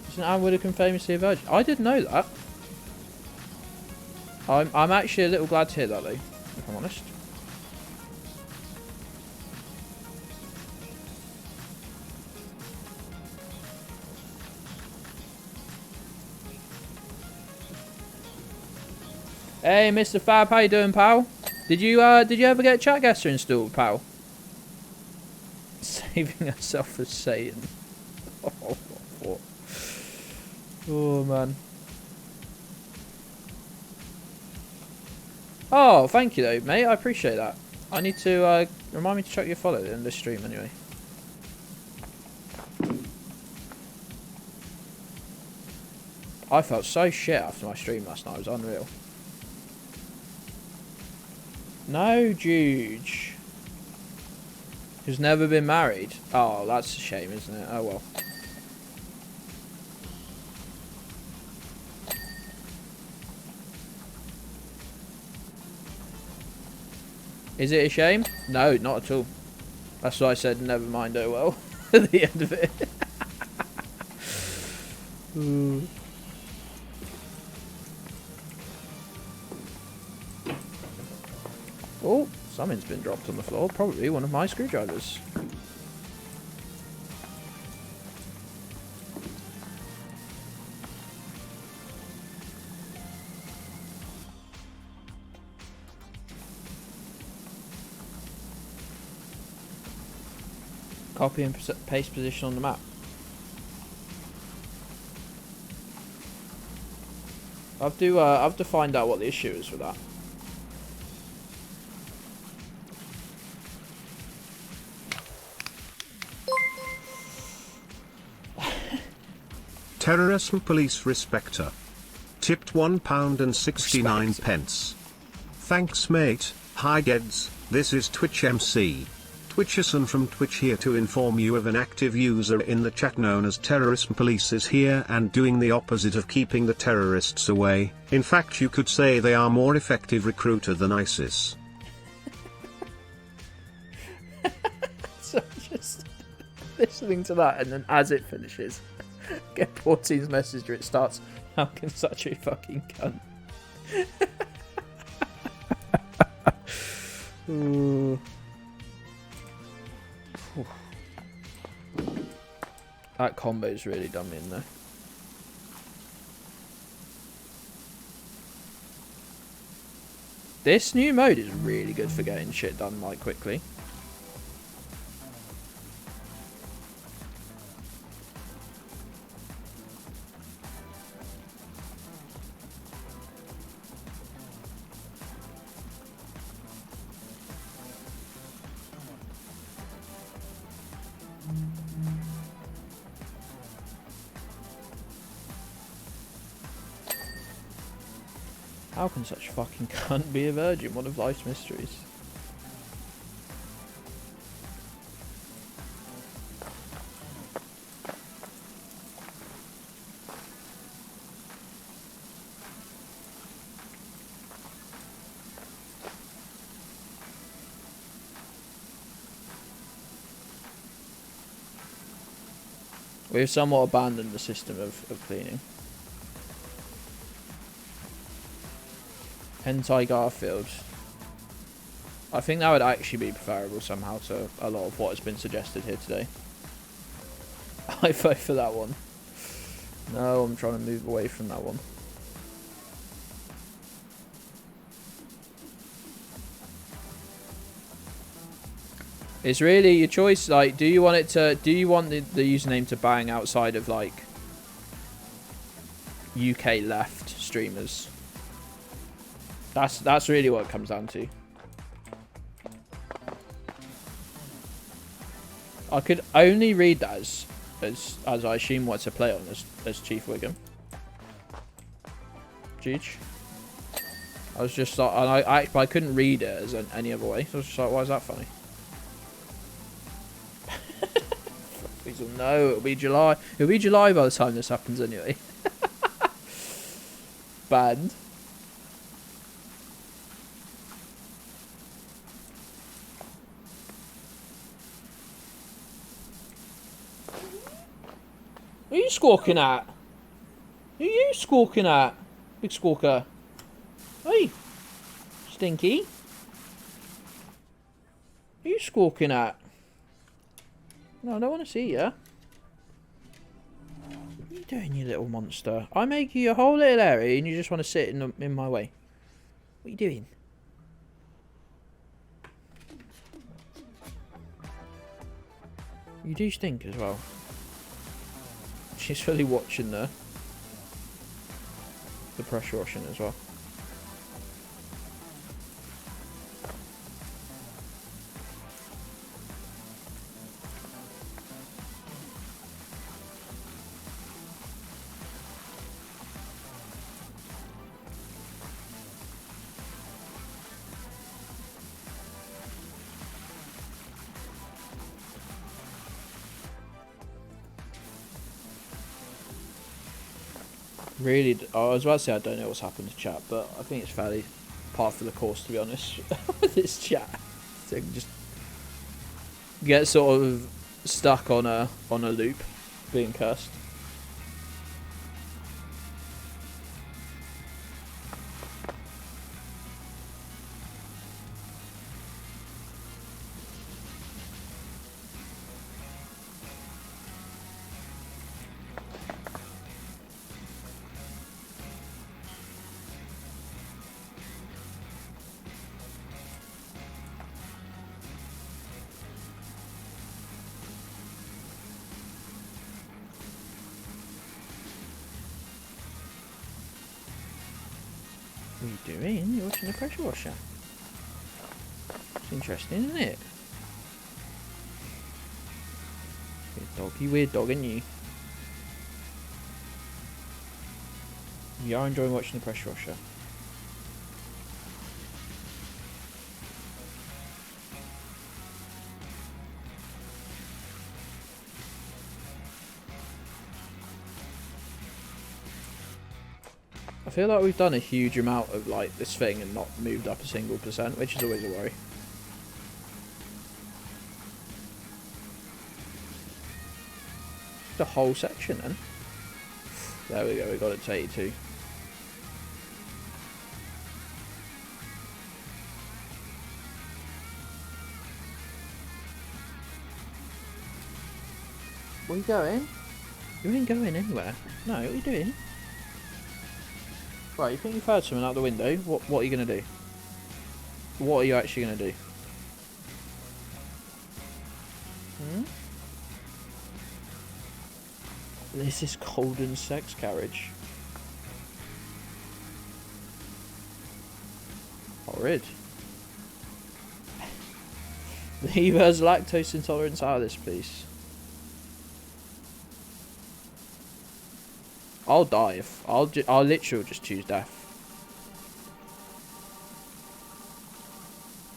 Isn't Anwiddicombe famously a virgin? I didn't know that. I'm actually a little glad to hear that though, if I'm honest. Hey, Mr. Fab, how you doing, pal? Did you ever get Chatgaster installed, pal? Saving herself for Satan. Oh man. Oh, thank you though, mate. I appreciate that. I need to remind me to check your follow in this stream anyway. I felt so shit after my stream last night. It was unreal. No, Juge. Who's never been married. Oh, that's a shame, isn't it? Oh well. Is it a shame? No, not at all. That's why I said never mind, oh well. At the end of it. Oh, something's been dropped on the floor. Probably one of my screwdrivers. Copy and paste position on the map. I have to find out what the issue is with that. Terrorism police respecter. Tipped £1.69. Thanks mate. Hi Gedds, this is Twitch MC. Twitcherson from Twitch here to inform you of an active user in the chat known as Terrorism Police is here and doing the opposite of keeping the terrorists away. In fact you could say they are more effective recruiter than ISIS. So just listening to that and then as it finishes, get 14's message where it starts, how can such a fucking cunt? Ooh. That combo's really done me in there. This new mode is really good for getting shit done like quickly. How can such fucking cunt be a virgin? One of life's mysteries. We've somewhat abandoned the system of cleaning. Hentai Garfield. I think that would actually be preferable somehow to a lot of what has been suggested here today. I vote for that one. No, I'm trying to move away from that one. It's really your choice. Like, do you want it to? Do you want the username to bang outside of like UK left streamers? That's really what it comes down to. I could only read that as I assume what to play on as Chief Wiggum. Jeech. I was just like, and I couldn't read it as any other way. So I was just like, why is that funny? No, it'll be July. It'll be July by the time this happens anyway. Banned. Who are you squawking at? Who are you squawking at? Big squawker. Hey. Stinky. Who are you squawking at? No, I don't want to see you. What are you doing, you little monster? I make you a whole little area and you just want to sit in my way. What are you doing? You do stink as well. She's fully watching the pressure washing as well. Really, I was about to say I don't know what's happened to chat, but I think it's fairly par for the course, to be honest, with this chat. So just get sort of stuck on a loop, being cursed. What are you doing? You're watching the pressure washer. It's interesting, isn't it? Weird dog, aren't you? You are enjoying watching the pressure washer. I feel like we've done a huge amount of like this thing and not moved up a single %, which is always a worry. The whole section then. There we go, we got it to 82. Where are you going? You ain't going anywhere. No, what are you doing? Right, you think you've heard something out the window? What are you going to do? What are you actually going to do? Hmm? This is Golden sex carriage. Horrid. Leave us lactose intolerance out of this, please. I'll die if I'll literally just choose death.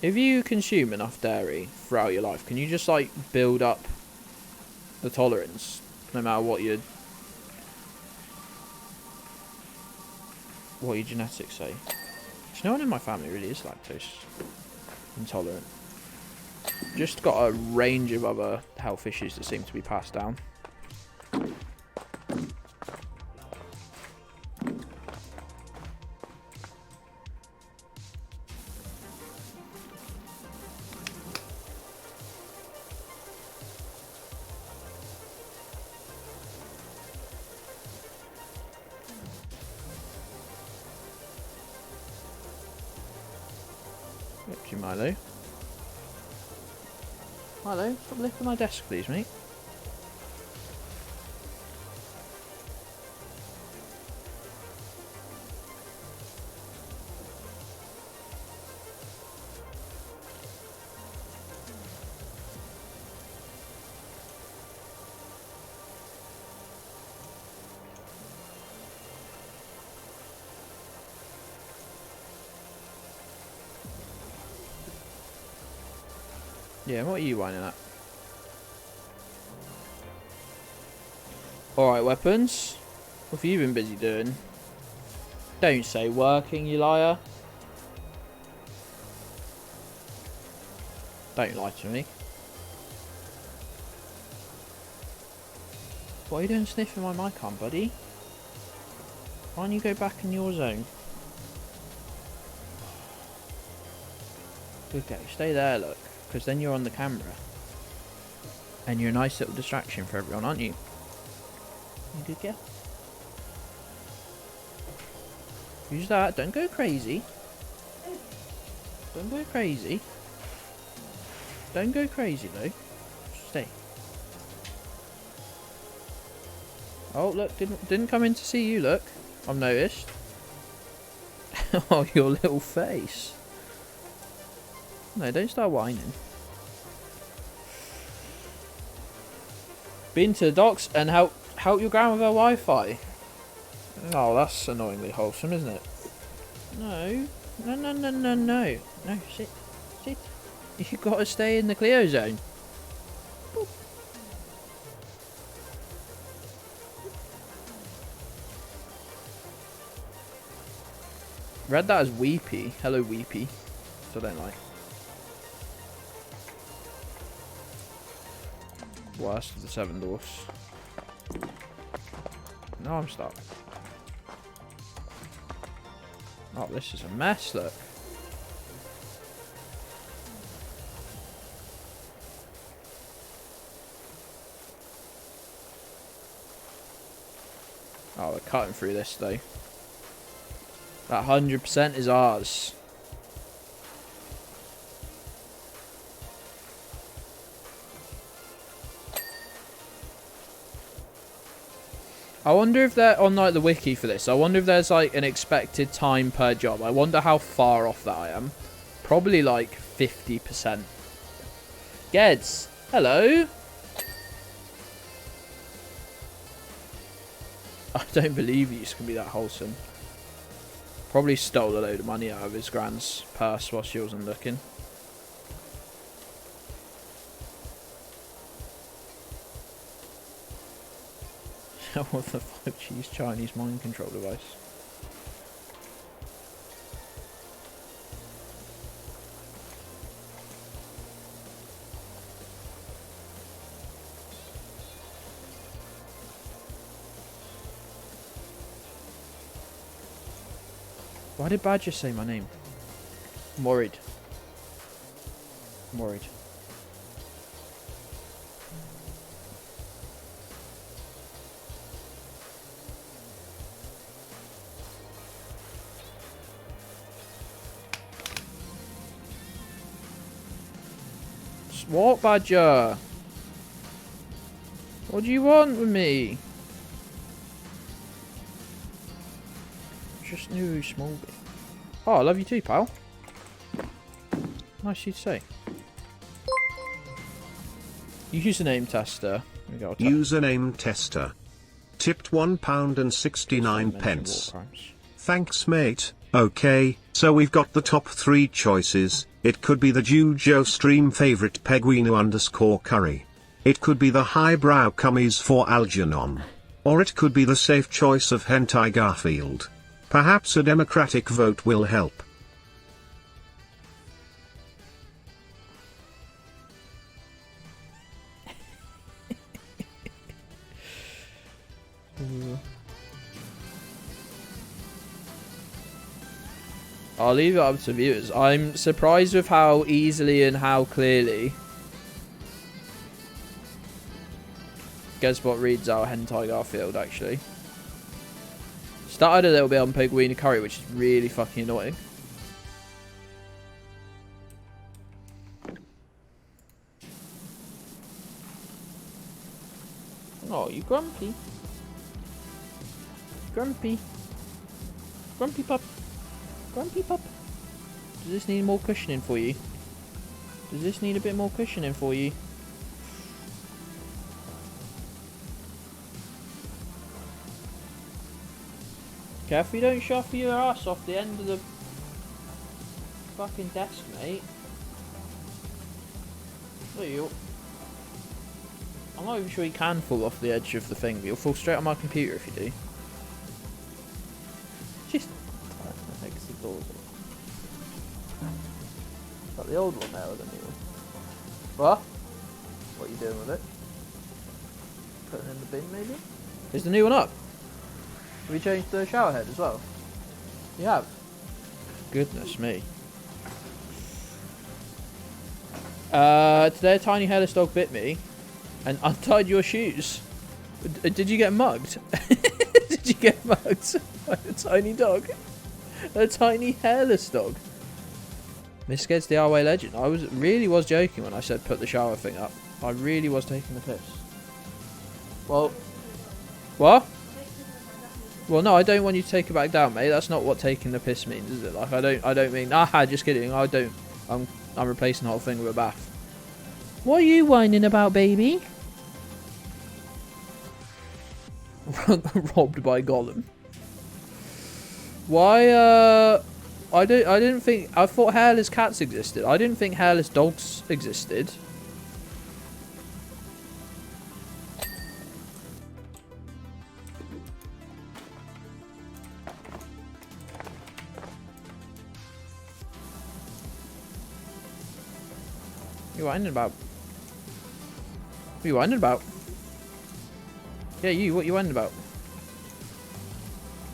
If you consume enough dairy throughout your life, can you just like build up the tolerance, no matter what your genetics say? Do no one in my family really is lactose intolerant. Just got a range of other health issues that seem to be passed down. Up to you, Milo. Milo, stop lifting my desk, please, mate. Yeah, what are you whining at? Alright, weapons. What have you been busy doing? Don't say working, you liar. Don't lie to me. What are you doing sniffing my mic on, buddy? Why don't you go back in your zone? Okay, stay there, look. Because then you're on the camera. And you're a nice little distraction for everyone, aren't you? You good girl? Who's that? Don't go crazy. Don't go crazy. Don't go crazy, though. Stay. Oh, look, didn't come in to see you, look. I've noticed. Oh, your little face. No, don't start whining. Been to the docks and help your gran with her Wi-Fi. Oh, that's annoyingly wholesome, isn't it? No. No, sit. You've got to stay in the Cleo zone. Boop. Read that as weepy. Hello, weepy. So I don't like. Worst of the 7 dwarfs. No, I'm stuck. Oh, this is a mess, look. Oh, we're cutting through this, though. That 100% is ours. I wonder if they're on like the wiki for this. I wonder if there's like an expected time per job. I wonder how far off that I am. Probably like 50%. Gedds, hello. I don't believe you can be that wholesome. Probably stole a load of money out of his grand's purse while she wasn't looking. What the fuck? She's Chinese mind control device. Why did Badger say my name? I'm worried. I'm worried. What, Badger? What do you want with me? Just new small bit. Oh, I love you too, pal. Nice of you to say. Username tester. We got Username tester. Tipped £1.69. Thanks, mate. Okay, so we've got the top 3 choices. It could be the Jujo stream favorite Peguino_curry. It could be the highbrow cummies for Algernon. Or it could be the safe choice of Hentai Garfield. Perhaps a democratic vote will help. I'll leave it up to viewers. I'm surprised with how easily and how clearly Gezbot reads out Hentai Garfield, actually. Started a little bit on Peguino Curry, which is really fucking annoying. Oh, you grumpy. Grumpy. Grumpy pup. Grumpy pup. Does this need more cushioning for you? Does this need a bit more cushioning for you? Careful you don't shuffle your ass off the end of the fucking desk, mate. Look you. I'm not even sure you can fall off the edge of the thing, but you'll fall straight on my computer if you do. Just exit doors. Got the old one there or the new one? What? What are you doing with it? Putting it in the bin maybe? Is the new one up? Have you changed the shower head as well? You have? Goodness me. Today a tiny hairless dog bit me and untied your shoes. Did you get mugged? Did you get mugged by a tiny dog? A tiny hairless dog. Miss Ged's the DIY legend. I really was joking when I said put the shower thing up. I really was taking the piss. Well, what? Well, no, I don't want you to take it back down, mate. That's not what taking the piss means, is it? Like, I don't mean. Just kidding. I'm replacing the whole thing with a bath. What are you whining about, baby? Robbed by Gollum. Why? I didn't think. I thought hairless cats existed. I didn't think hairless dogs existed. You whining about? What are you whining about? Yeah, you. What you whining about?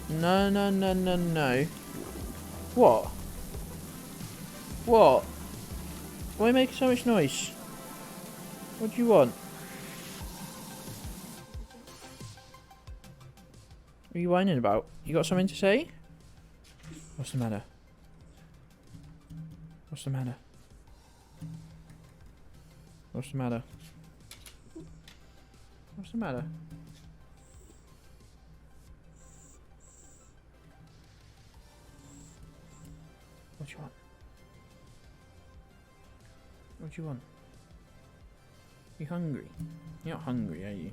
No, no, no, no, no. What? What? Why are you making so much noise? What do you want? What are you whining about? You got something to say? What's the matter? What's the matter? What's the matter? What's the matter? What do you want? What do you want? You hungry? You're not hungry, are you?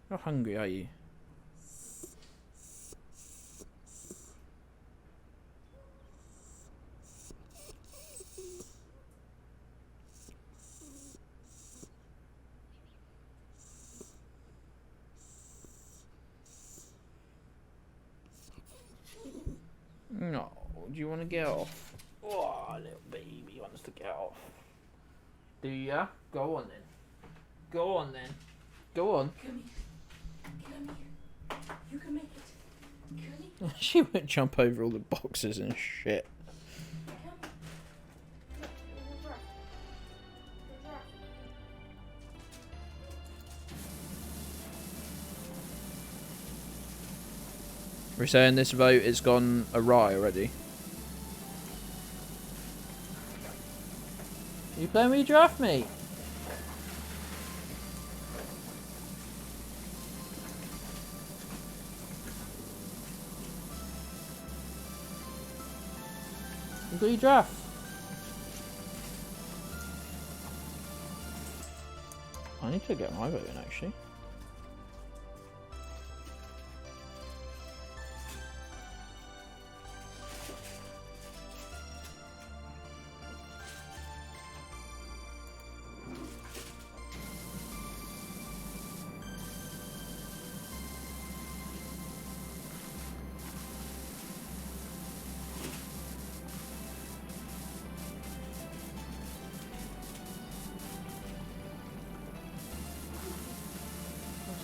You're not hungry, are you? No, do you want to get off? Oh, little baby wants to get off. Do ya? Go on then. Go on then. Go on. Come here. You can make it. Come here. She won't jump over all the boxes and shit. We're saying this vote has gone awry already. You playing with your giraffe, mate? You got your giraffe? I need to get my vote in actually.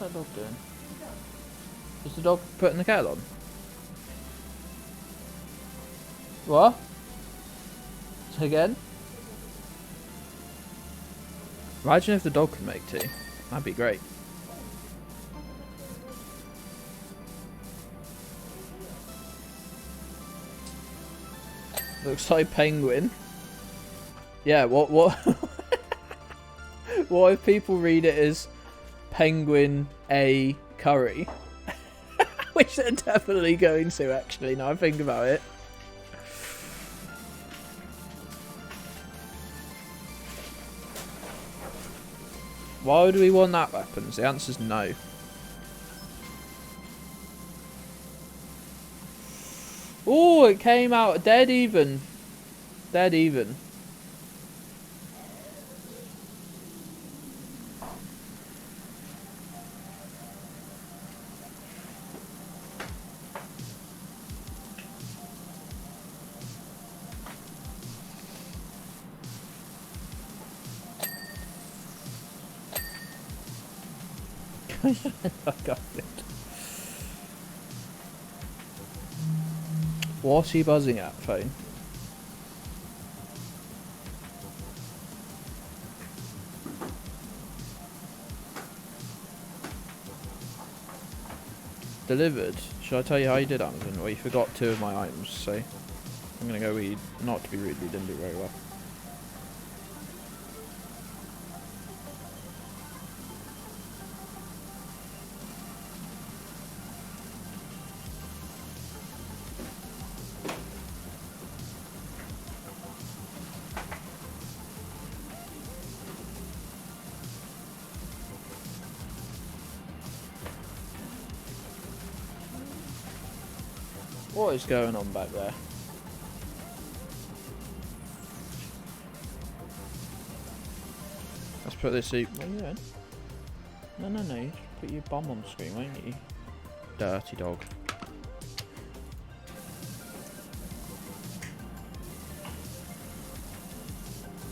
What's that dog doing? Is the dog putting the kettle on? What? Say again? Imagine if the dog could make tea. That'd be great. Looks like penguin. Yeah, what what if people read it as penguin a curry? Which they're definitely going to, actually, now I think about it. Why would we want that weapons? The answer's no. Oh, it came out dead even. Dead even. I got it. What's he buzzing at, phone? Delivered. Should I tell you how you did, Amazon? Well, you forgot 2 of my items, so I'm gonna go with, not to be rude, we didn't do very well. What is going on back there? Let's put this seat. What are you doing? No, no, no. You just put your bum on the screen, won't you? Dirty dog.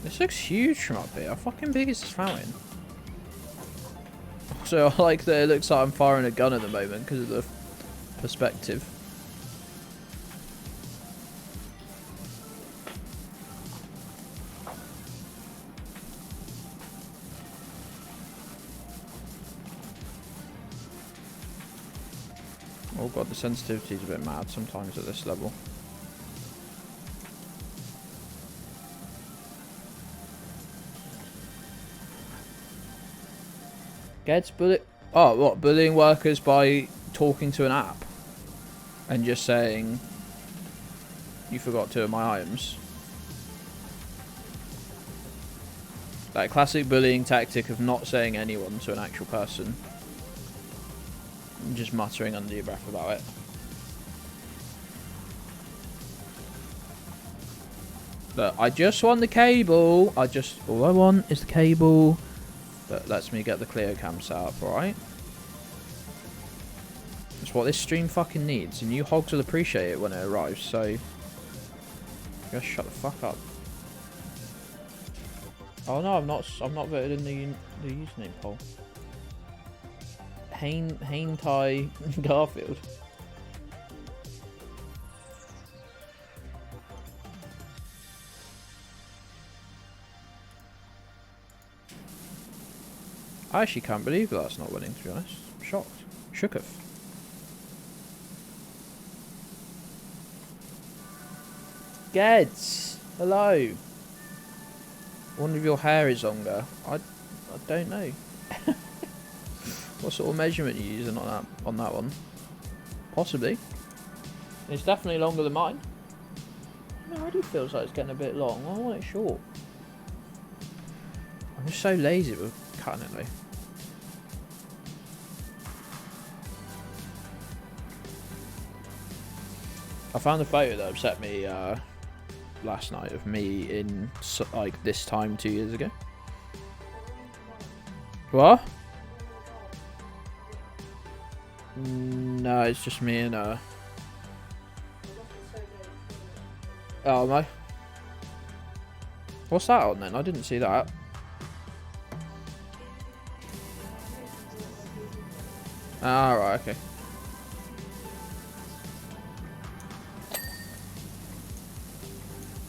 This looks huge from up here. How fucking big is this fountain? So I like that it looks like I'm firing a gun at the moment because of the perspective. Oh god, the sensitivity's a bit mad sometimes at this level. Gets bully. Oh, what? Bullying workers by talking to an app and just saying, "You forgot 2 of my items." That classic bullying tactic of not saying anyone to an actual person. And just muttering under your breath about it. Look, I just want the cable. All I want is the cable that lets me get the Clio cam set up, alright? That's what this stream fucking needs, and you hogs will appreciate it when it arrives, so just shut the fuck up. Oh no, I'm not voted in the username poll. Haintai Garfield. I actually can't believe that's not winning, to be honest. I'm shocked. Shooketh. Geds! Hello! I wonder if your hair is longer. I don't know. What sort of measurement are you using on that one? Possibly. It's definitely longer than mine. It already feels like it's getting a bit long. I want it short. I'm just so lazy with cutting it though. I found a photo that upset me last night of me in like this time 2 years ago. What? No, it's just me and Oh, am I? What's that on then? I didn't see that. Ah, right, okay.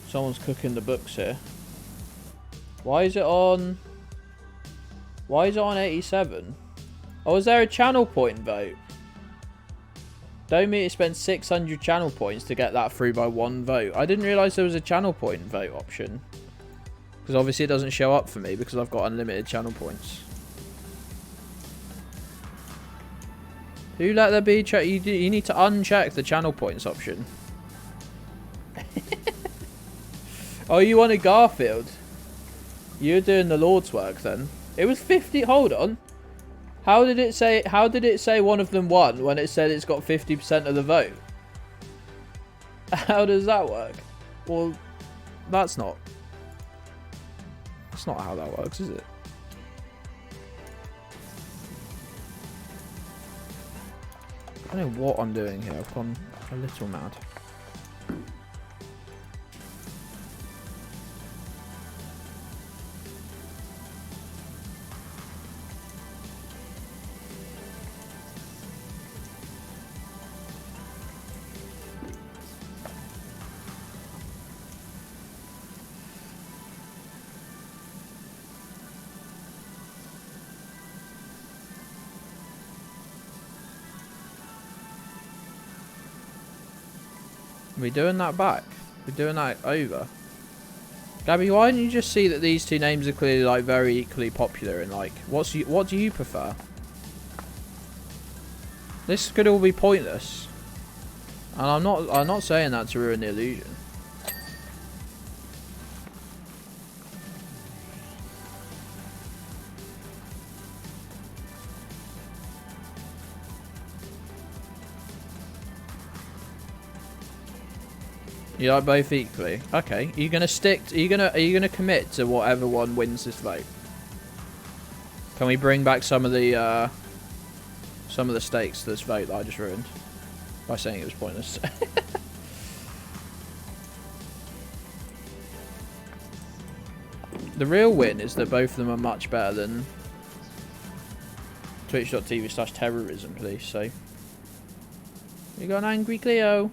Someone's cooking the books here. Why is it on 87? Oh, is there a channel point vote? Don't mean to spend 600 channel points to get that through by 1 vote. I didn't realise there was a channel point vote option. Because obviously it doesn't show up for me because I've got unlimited channel points. Who let there be you need to uncheck the channel points option. Oh, you wanted Garfield? You're doing the Lord's work then. It was 50. Hold on. How did it say one of them won when it said it's got 50% of the vote? How does that work? Well, that's not how that works, is it? I don't know what I'm doing here. I've gone a little mad. We're doing that back. We're doing that over. Gabby, why didn't you just see that these two names are clearly like very equally popular and like what do you prefer? This could all be pointless. And I'm not saying that to ruin the illusion. You like both equally? Okay. Are you gonna commit to whatever one wins this vote? Can we bring back some of the stakes to this vote that I just ruined by saying it was pointless? The real win is that both of them are much better than twitch.tv/terrorism police, so. You got an angry Cleo.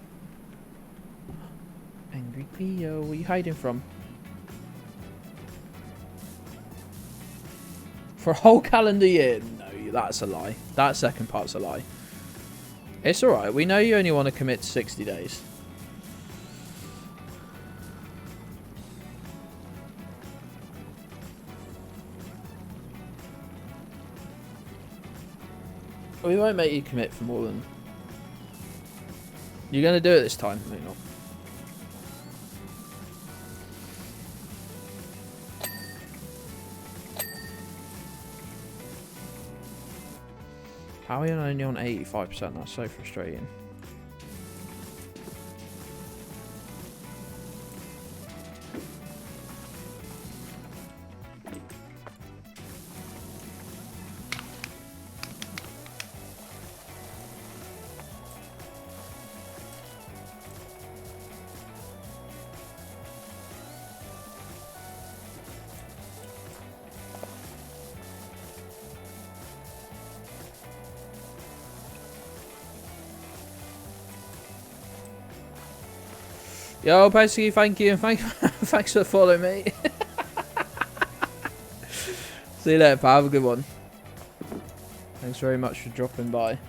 Angry Cleo, where are you hiding from? For a whole calendar year? No, that's a lie. That second part's a lie. It's alright, we know you only want to commit to 60 days. We won't make you commit for more than... You're going to do it this time? No, you're not. How are you only on 85%? That's so frustrating. Yo, Pesky, thank you, and thanks for following me. See you later, pal. Have a good one. Thanks very much for dropping by.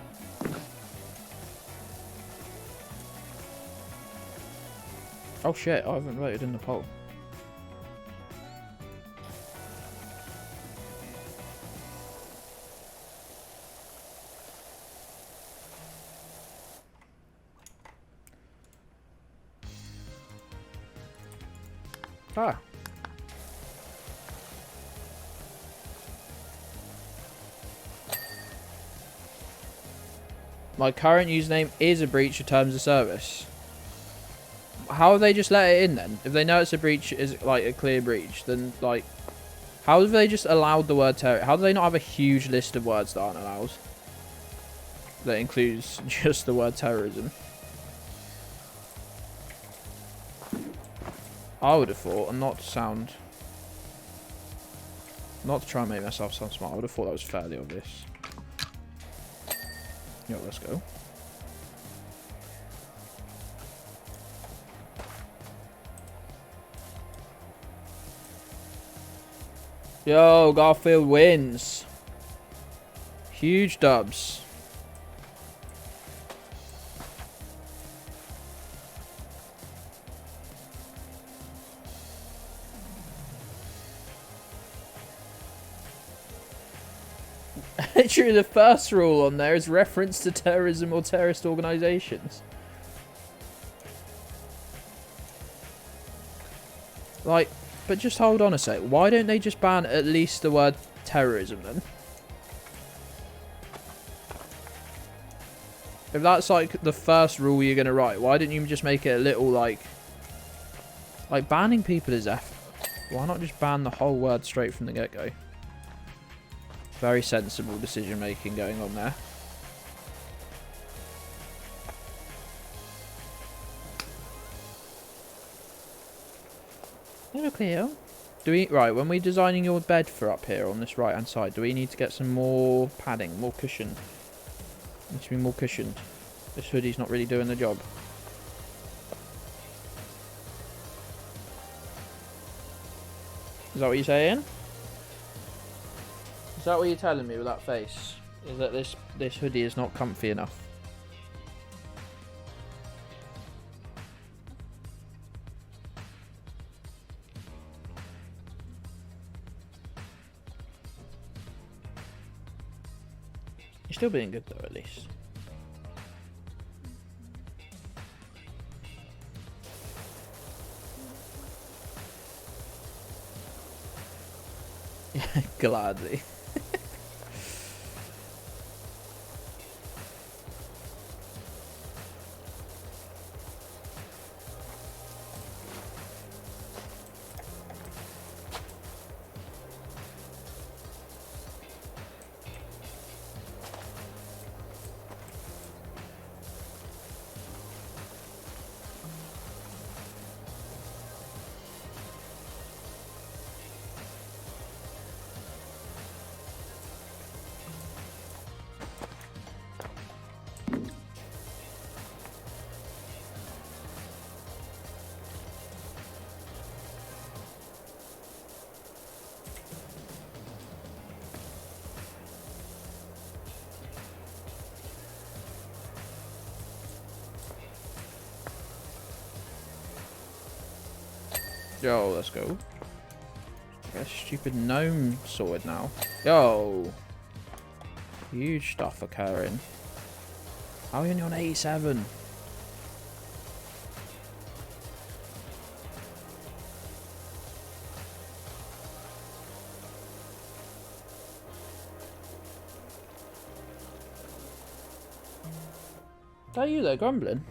Oh shit, I haven't voted in the poll. Ah. My current username is a breach of terms of service. How have they just let it in then? If they know it's a breach, is like a clear breach, then like, how have they just allowed the word terror? How do they not have a huge list of words that aren't allowed? That includes just the word terrorism. I would have thought, and not to sound... Not to try and make myself sound smart, I would have thought that was fairly obvious. Yo, let's go. Yo, Garfield wins. Huge dubs. Literally the first rule on there is reference to terrorism or terrorist organisations. Like, but just hold on a sec. Why don't they just ban at least the word terrorism then? If that's like the first rule you're going to write, why didn't you just make it a little like banning people is F. Why not just ban the whole word straight from the get-go? Very sensible decision making going on there. Hello, Cleo. Do we when we're designing your bed for up here on this right hand side, do we need to get some more padding, more cushion? It needs to be more cushioned. This hoodie's not really doing the job. Is that what you're saying? Is that what you're telling me with that face? Is that this hoodie is not comfy enough? You're still being good though, at least. Gladly. Yo, let's go. Get a stupid gnome sorted now. Yo. Huge stuff occurring. How are you only on 87? Is that you there grumbling?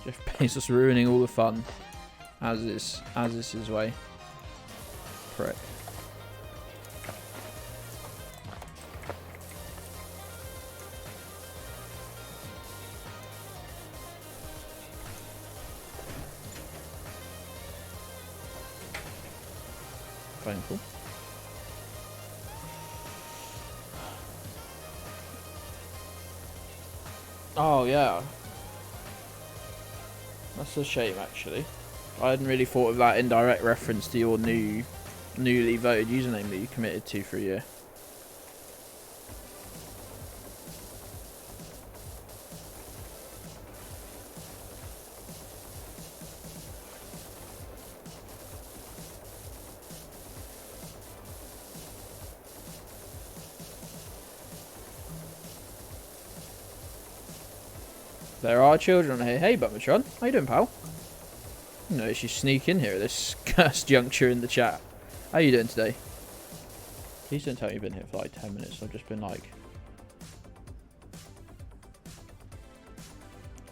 Jeff Bezos ruining all the fun, as is his way. Prick. Painful. Oh yeah. That's a shame actually. I hadn't really thought of that indirect reference to your newly voted username that you committed to for a year. There are children here. Hey, Butmatron. How you doing, pal? You notice you sneak in here at this cursed juncture in the chat. How you doing today? Please don't tell me you've been here for like 10 minutes. I've just been like...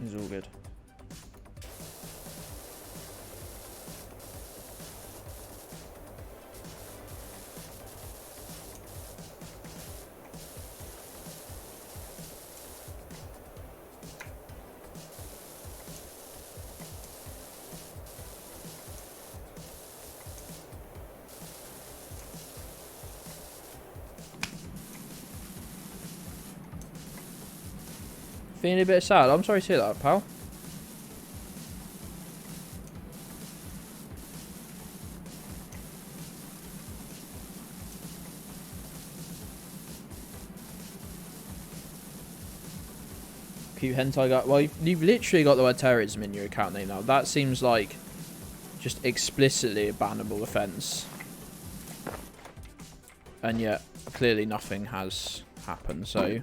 It's all good. Feeling a bit sad. I'm sorry to hear that, pal. Cute hentai guy. Well, you've literally got the word terrorism in your account name now. That seems like just explicitly a bannable offence. And yet, clearly nothing has happened, so...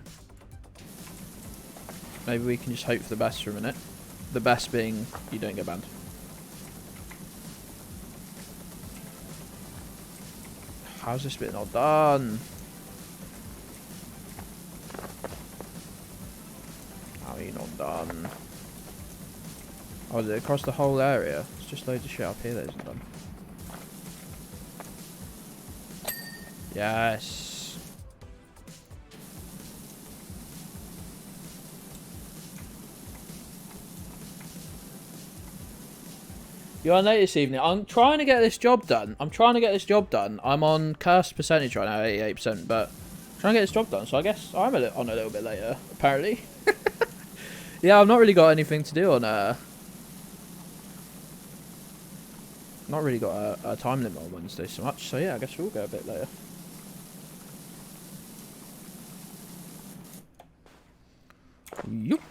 Maybe we can just hope for the best for a minute. The best being you don't get banned. How's this bit not done? How are you not done? Oh, is it across the whole area? It's just loads of shit up here that isn't done. Yes. You're on late this evening. I'm trying to get this job done. I'm on cursed percentage right now, 88%, but I'm trying to get this job done. So I guess I'm on a little bit later, apparently. Yeah, I've not really got anything to do on... Not really got a time limit on Wednesday so much. So yeah, I guess we'll go a bit later. Yup.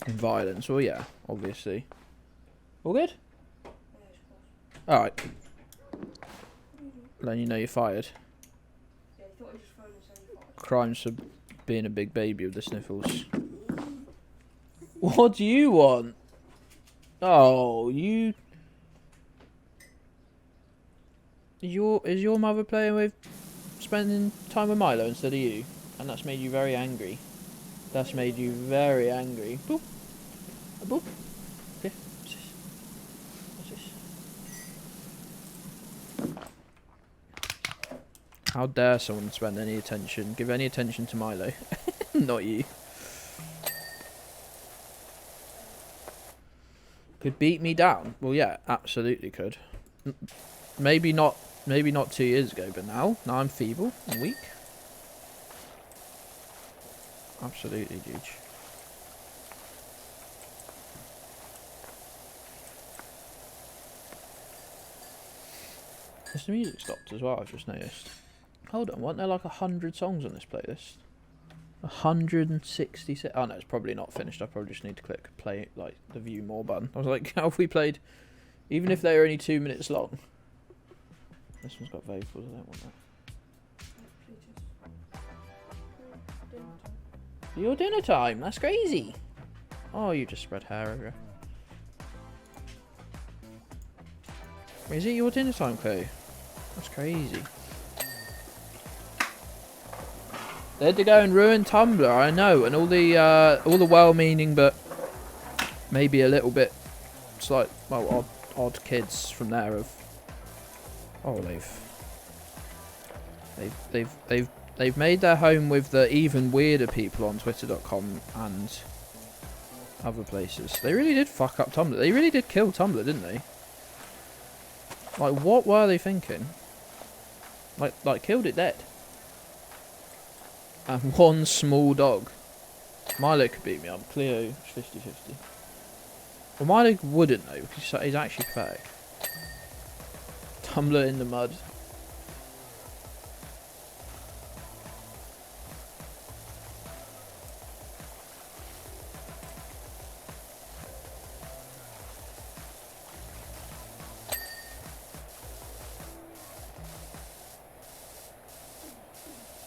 Violence, well yeah, obviously. All good? Alright. Then you know you're fired. Crimes for being a big baby with the sniffles. What do you want? Oh, you... Is your mother playing with spending time with Milo instead of you, and that's made you very angry. That's made you very angry. Boop. A boop. Okay. What's this? What's this? How dare someone spend any attention, give any attention to Milo? Not you. Could beat me down? Well, yeah, absolutely could. Maybe not 2 years ago, but now I'm feeble and weak. Absolutely, dude. Has the music stopped as well? I've just noticed. Hold on, weren't there like 100 songs on this playlist? 166. Oh no, it's probably not finished. I probably just need to click play, like the view more button. I was like, how have we played? Even if they're only 2 minutes long. This one's got vocals. I don't want that. Your dinner time. That's crazy. Oh, you just spread hair everywhere. Is it your dinner time, Chloe? That's crazy. They had to go and ruin Tumblr, I know, and all the well-meaning but maybe a little bit slight, well, odd kids from there have. Oh, they've made their home with the even weirder people on Twitter.com and other places. They really did fuck up Tumblr. They really did kill Tumblr, didn't they? Like, what were they thinking? Like killed it dead. And one small dog. Milo could beat me up. Cleo 50-50. Well, Milo wouldn't though, because he's actually pathetic. Tumblr in the mud.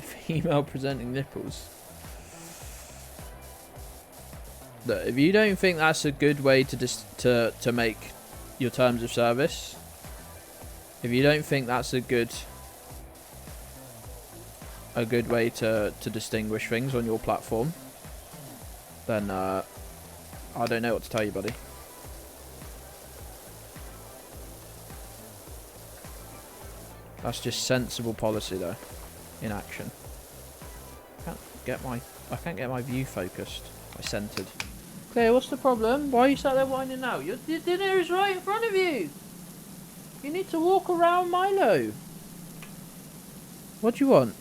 Female presenting nipples. Look, if you don't think that's a good way to make your terms of service, if you don't think that's a good way to distinguish things on your platform, then I don't know what to tell you, buddy. That's just sensible policy, though, in action. I can't get my view focused. I centered. Claire, what's the problem? Why are you sat there whining now? Your dinner is right in front of you. You need to walk around Milo. What do you want?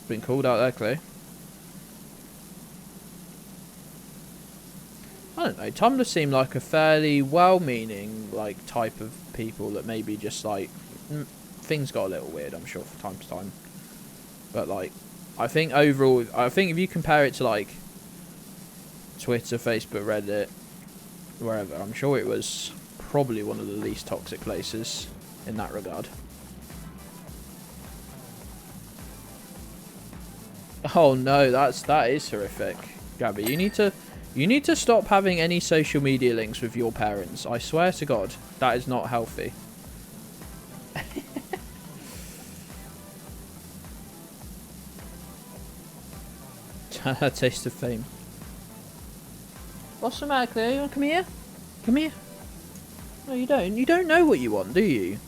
Been called out there, Claire. I don't know, Tumblr seemed like a fairly well-meaning, like, type of people that maybe just, like, things got a little weird, I'm sure, from time to time. But, like, I think overall, if you compare it to, like, Twitter, Facebook, Reddit, wherever, I'm sure it was probably one of the least toxic places in that regard. Oh no, that is horrific. Gabby, you need to stop having any social media links with your parents. I swear to God, that is not healthy. Taste of fame. What's the matter, Claire? You want to come here? Come here. No, you don't. You don't know what you want, do you?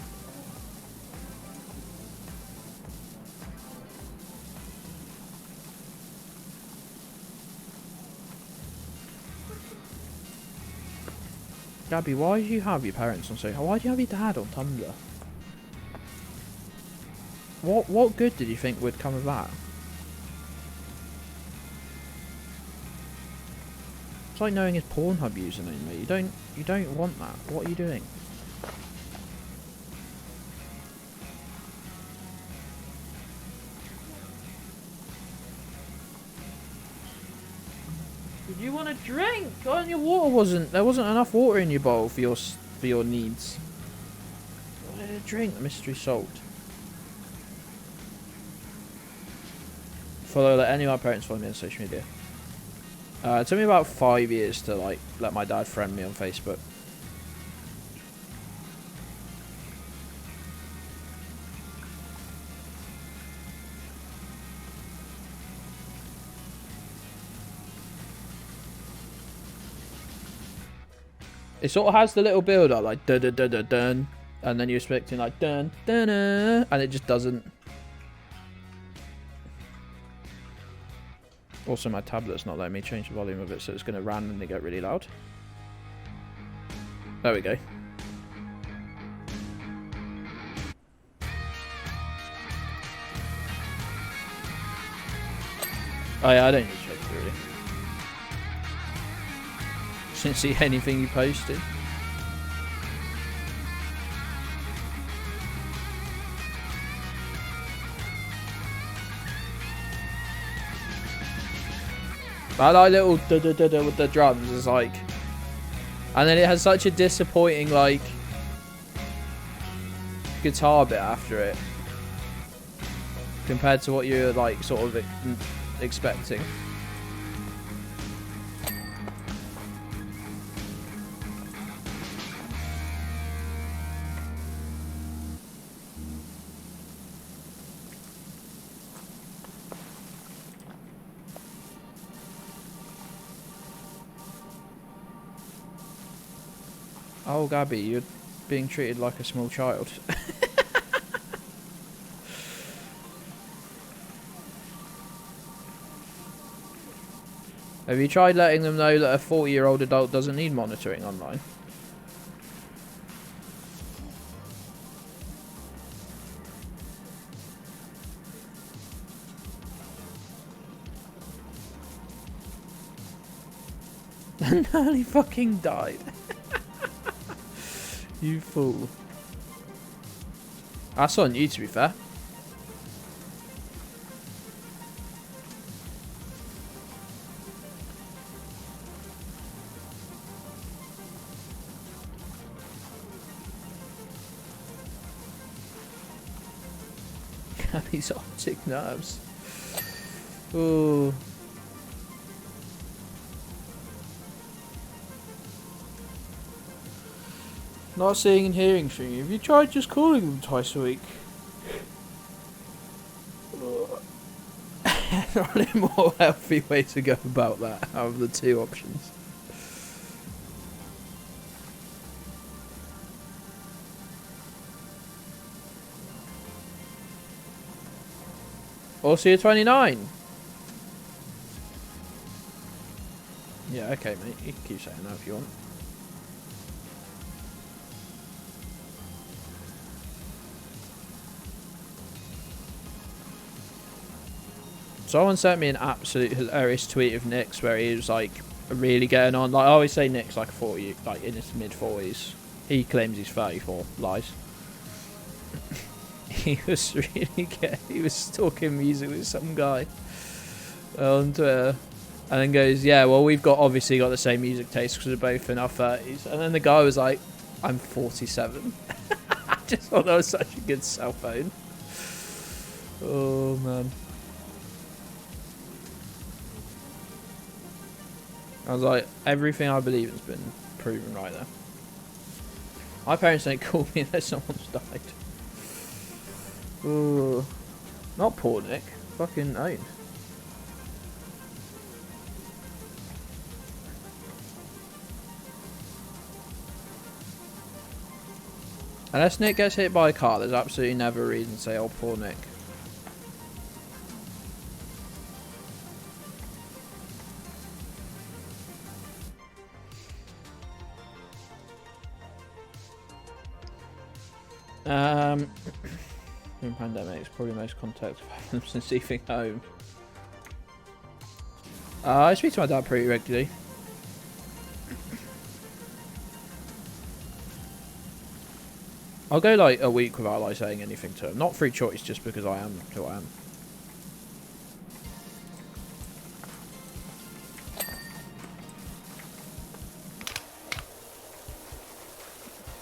Gabby, why do you have your parents on social? Why do you have your dad on Tumblr? What good did you think would come of that? It's like knowing his Pornhub username, mate. You don't want that. What are you doing? Did you want a drink? Oh, and your water there wasn't enough water in your bowl for your needs. You wanted a drink, the mystery salt. Follow any of my parents follow me on social media. It took me about 5 years to like let my dad friend me on Facebook. It sort of has the little build up like dun dun dun dun dun, and then you're expecting like dun dun dun, and it just doesn't. Also, my tablet's not letting me change the volume of it, so it's going to randomly get really loud. There we go. Oh yeah, I don't need to check it really. Didn't see anything you posted. I like little da da da da with the drums. It's like, and then it has such a disappointing like guitar bit after it compared to what you're like sort of expecting. Oh, Gabby, you're being treated like a small child. Have you tried letting them know that a 40-year-old adult doesn't need monitoring online? And nearly fucking died. You fool. That's on you, to be fair. These optic nerves. Oh. Not seeing and hearing from you. Have you tried just calling them twice a week? Probably a more healthy way to go about that out of the two options. Also, you're 29. Yeah, okay, mate. You can keep saying that if you want. Someone sent me an absolute hilarious tweet of Nick's where he was like really getting on. Like I always say, Nick's like 40, like in his mid-40s. He claims he's 34. Lies. He was he was talking music with some guy on Twitter, and then goes, "Yeah, well, we've obviously got the same music taste because we're both in our 30s." And then the guy was like, "I'm 47." I just thought that was such a good cell phone. Oh man. I was like, everything I believe has been proven right there. My parents don't call me unless someone's died. Ooh. Not poor Nick. Fucking own. Unless Nick gets hit by a car, there's absolutely never a reason to say, oh, poor Nick. In pandemic, it's probably most contact with them since leaving home. I speak to my dad pretty regularly. I'll go like a week without like saying anything to him. Not through choice, just because I am who I am.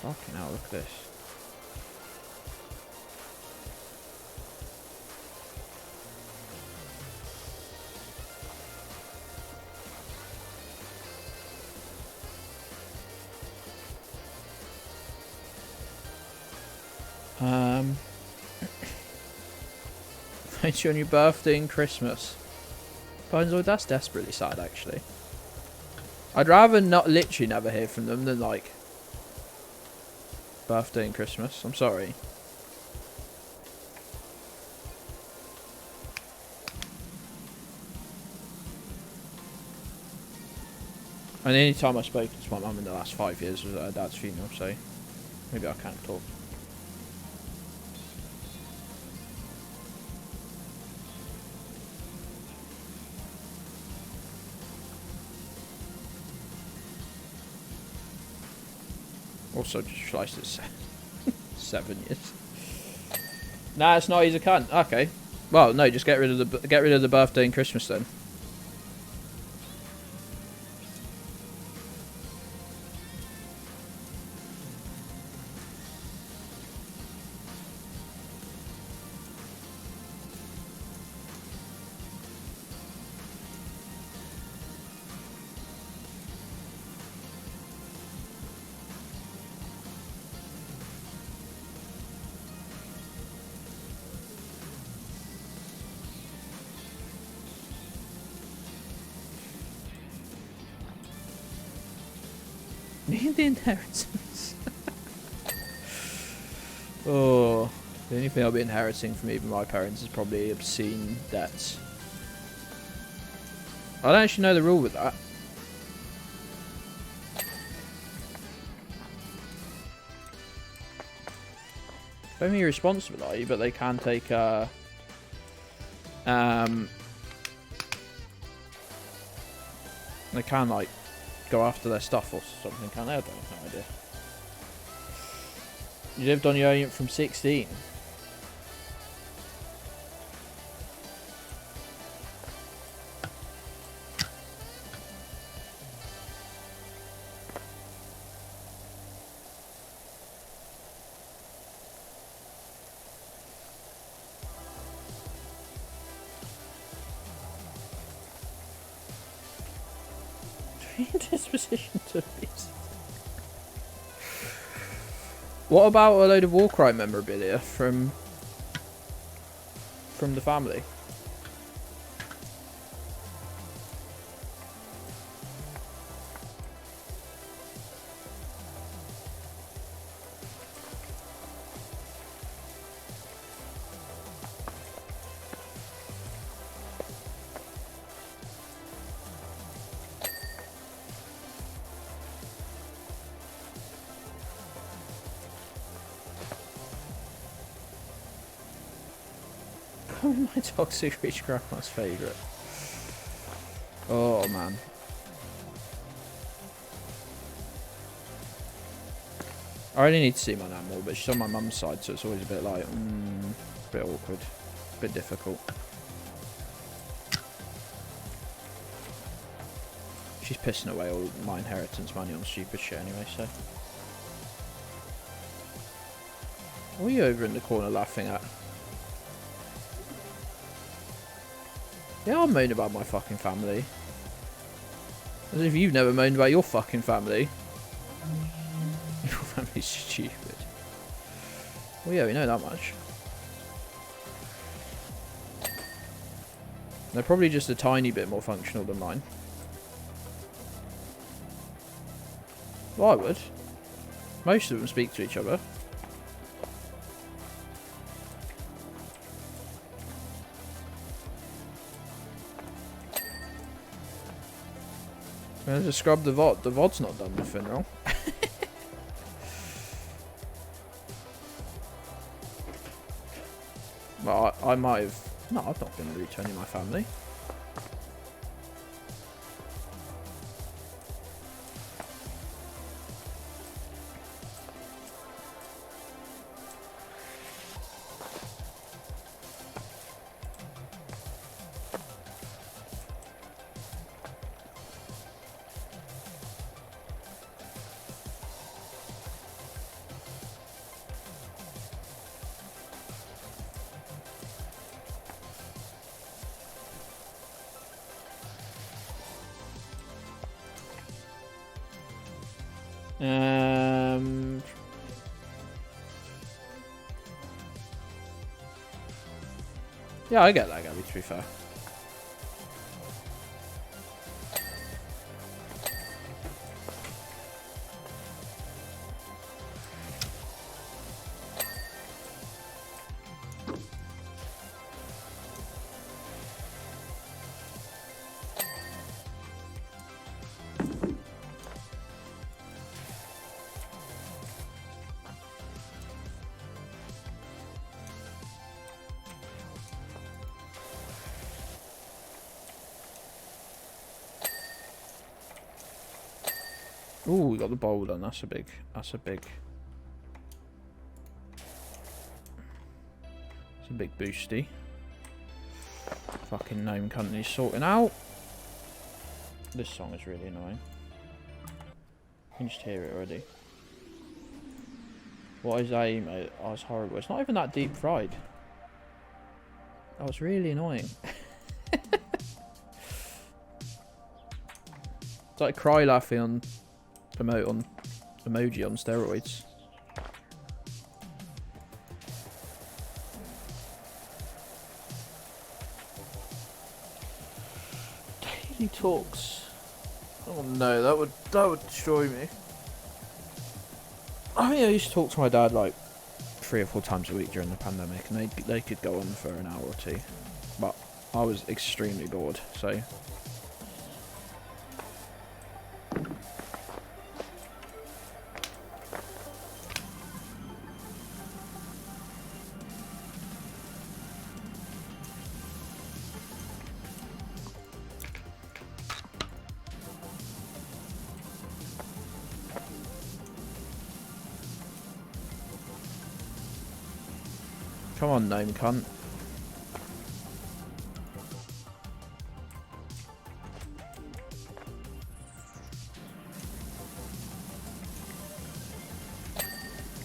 Fucking hell, look at this. Thanks you on your birthday and Christmas. Bonezoid, that's desperately sad, actually. I'd rather not literally never hear from them than, like, birthday and Christmas. I'm sorry. And the only time I've spoken to my mum in the last 5 years was at her dad's funeral, so maybe I can't talk. Also just realised it's 7 years. Nah, it's not. He's a cunt. Okay. Well, no, just get rid of the birthday and Christmas then. Need the inheritance. Oh, the only thing I'll be inheriting from even my parents is probably obscene debts. I don't actually know the rule with that. Don't think you're responsible, are you? But they can take they can like go after their stuff or something, can't they? I don't have no idea. You lived on your own from 16. Disposition to beast. What about a load of Warcry memorabilia from the family? My toxic rich grandma's favourite. Oh man. I only need to see my nan more, but she's on my mum's side, so it's always a bit like, a bit awkward, a bit difficult. She's pissing away all my inheritance money on stupid shit anyway, so. What are you over in the corner laughing at? Yeah, I'll moan about my fucking family. As if you've never moaned about your fucking family. Your family's stupid. Well, yeah, we know that much. They're probably just a tiny bit more functional than mine. Well, I would. Most of them speak to each other. I just scrub the VOD. The VOD's not done nothing wrong. Well, I might have... No, I've not been rude to any of my family. Yeah, I get that, Gabby, to be fair. Ooh, we got the bowl done. That's a big. It's a big boosty. Fucking gnome company's sorting out. This song is really annoying. You can just hear it already. What is that emote? Oh, it's horrible. It's not even that deep fried. That was really annoying. It's like cry laughing on emote on emoji on steroids. Daily talks. Oh no, that would destroy me. I mean, I used to talk to my dad like 3 or 4 times a week during the pandemic, and they could go on for an hour or 2, but I was extremely bored. So. Come on, gnome cunt.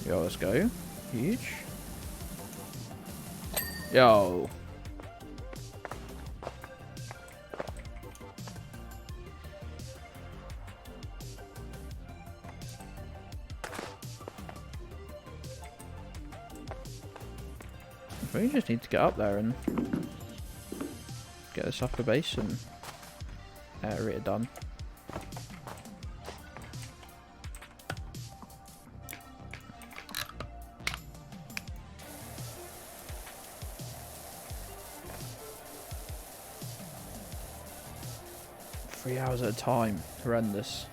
Yo, let's go. Huge. Yo. We just need to get up there and get this upper base and area done. Three hours at a time. Horrendous.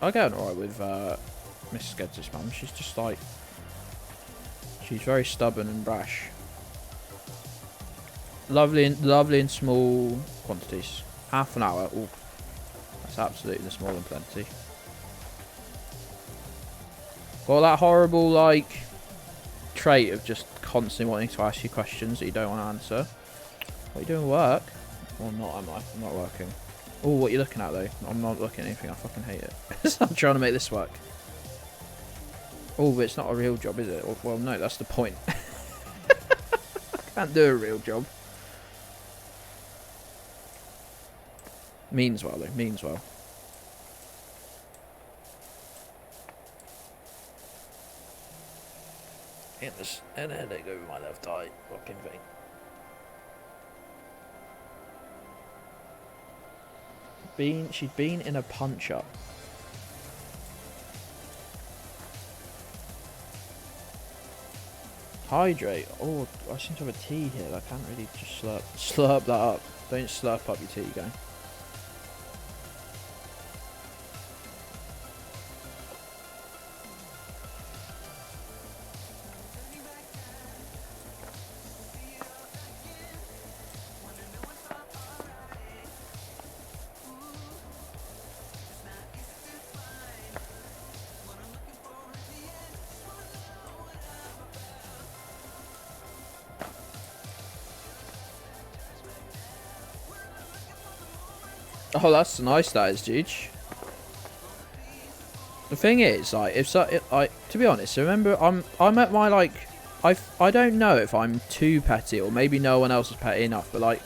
I get on alright with Mrs. Gedds' mum. She's just like, she's very stubborn and brash. Lovely in small quantities. Half an hour. Ooh, that's absolutely small and plenty. Got that horrible like trait of just constantly wanting to ask you questions that you don't want to answer. What are you doing at work? Or not, am I? I'm not working. Oh, what are you looking at though? I'm not looking at anything, I fucking hate it. I'm trying to make this work. Oh, but it's not a real job, is it? Well, no, that's the point. Can't do a real job. Means well though, means well. And there they go with my left eye. Fucking thing. She'd been in a punch up. Hydrate. Oh, I seem to have a tea here. I can't really just slurp that up. Don't slurp up your tea, gang. Oh, that's nice, that is, Jeech. The thing is, like, to be honest, remember, I'm at my, like, I don't know if I'm too petty or maybe no one else is petty enough, but like,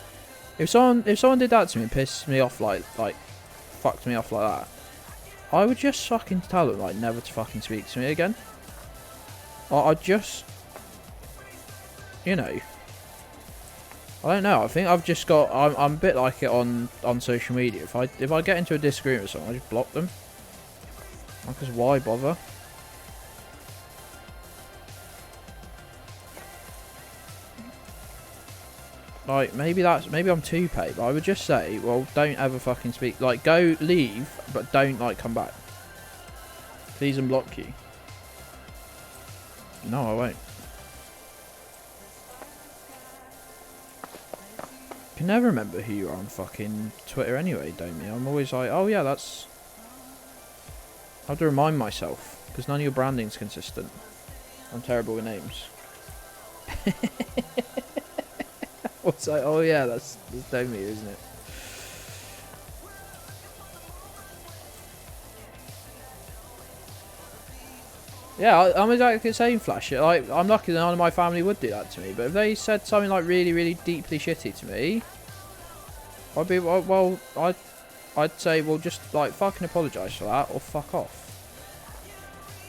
if someone did that to me and pissed me off, like fucked me off like that, I would just fucking tell them, like, never to fucking speak to me again. I'd just, you know, I don't know. I think I've just got, I'm a bit like it on social media. If I get into a disagreement with someone, I just block them. Because why bother? Like, maybe I'm too petty, but I would just say, well, don't ever fucking speak. Like, go leave, but don't, like, come back. Please unblock you. No, I won't. You can never remember who you are on fucking Twitter anyway, don't you? I'm always like, oh yeah, that's... I have to remind myself, because none of your branding's consistent. I'm terrible with names. What's like, oh yeah, that's Domi, isn't it? Yeah, I'm exactly the same, Flash. Like, I'm lucky that none of my family would do that to me, but if they said something like really, really deeply shitty to me, I'd be, well, I'd say, well, just like fucking apologise for that or fuck off.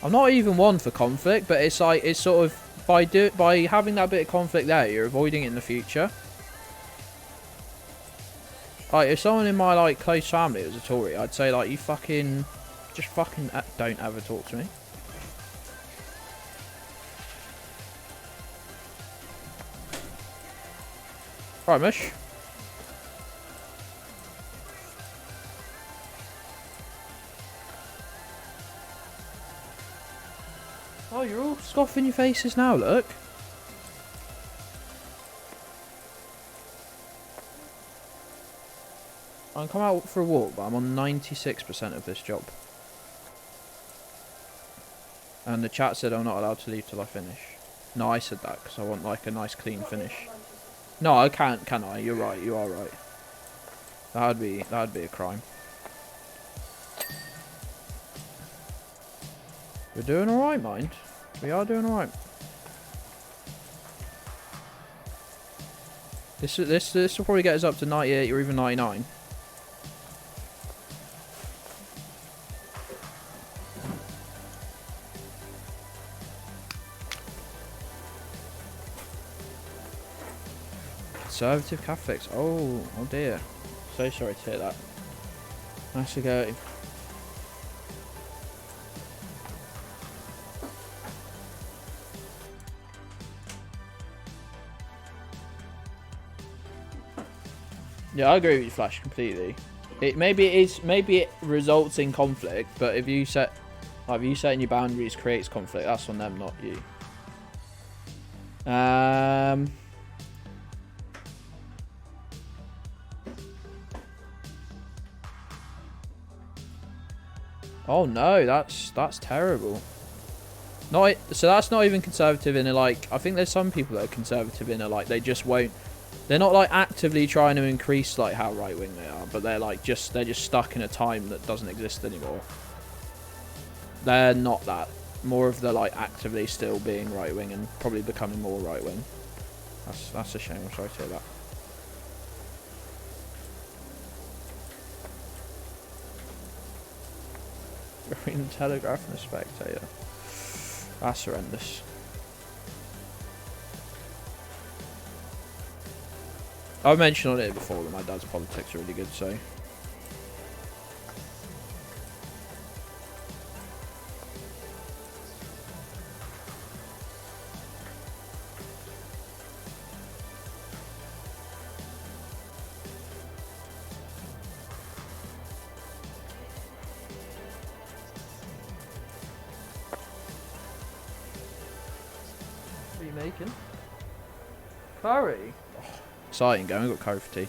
I'm not even one for conflict, but it's like, it's sort of, by having that bit of conflict there, you're avoiding it in the future. Like, if someone in my, like, close family was a Tory, I'd say, like, you fucking, just fucking don't ever talk to me. Right, Mish. Oh, you're all scoffing your faces now, look. I'm coming out for a walk, but I'm on 96% of this job. And the chat said I'm not allowed to leave till I finish. No, I said that because I want, like, a nice clean finish. No, I can't, can I? You're right, you are right. That'd be a crime. We're doing alright, mind. We are doing alright. This will probably get us up to 98 or even 99. Conservative Catholics. Oh dear. So sorry to hear that. Nice to go. Yeah, I agree with you, Flash, completely. Maybe it results in conflict, but if you set, like, if you setting your boundaries creates conflict, that's on them, not you. Oh no, that's terrible. So that's not even conservative in a, like, I think there's some people that are conservative in a, like, they just won't, they're not, like, actively trying to increase, like, how right wing they are, but they're like they're just stuck in a time that doesn't exist anymore. They're not that. More of the, like, actively still being right wing and probably becoming more right wing. That's a shame. I'm sorry to hear that. Reading the Telegraph and the Spectator. That's horrendous. I've mentioned on it before that my dad's politics are really good, so. What are you making? Curry? Oh, exciting going, we've got curry for tea.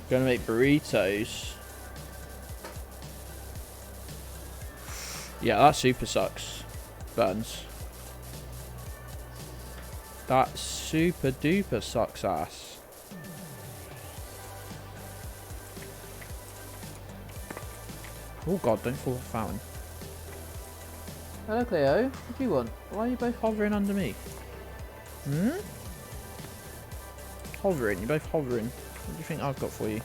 Gonna make burritos. Yeah, that super sucks. Burns. That super duper sucks ass. Oh god, don't fall off the fountain. Hello Cleo, what do you want? Why are you both hovering under me? Hmm? Hovering, you're both hovering. What do you think I've got for you?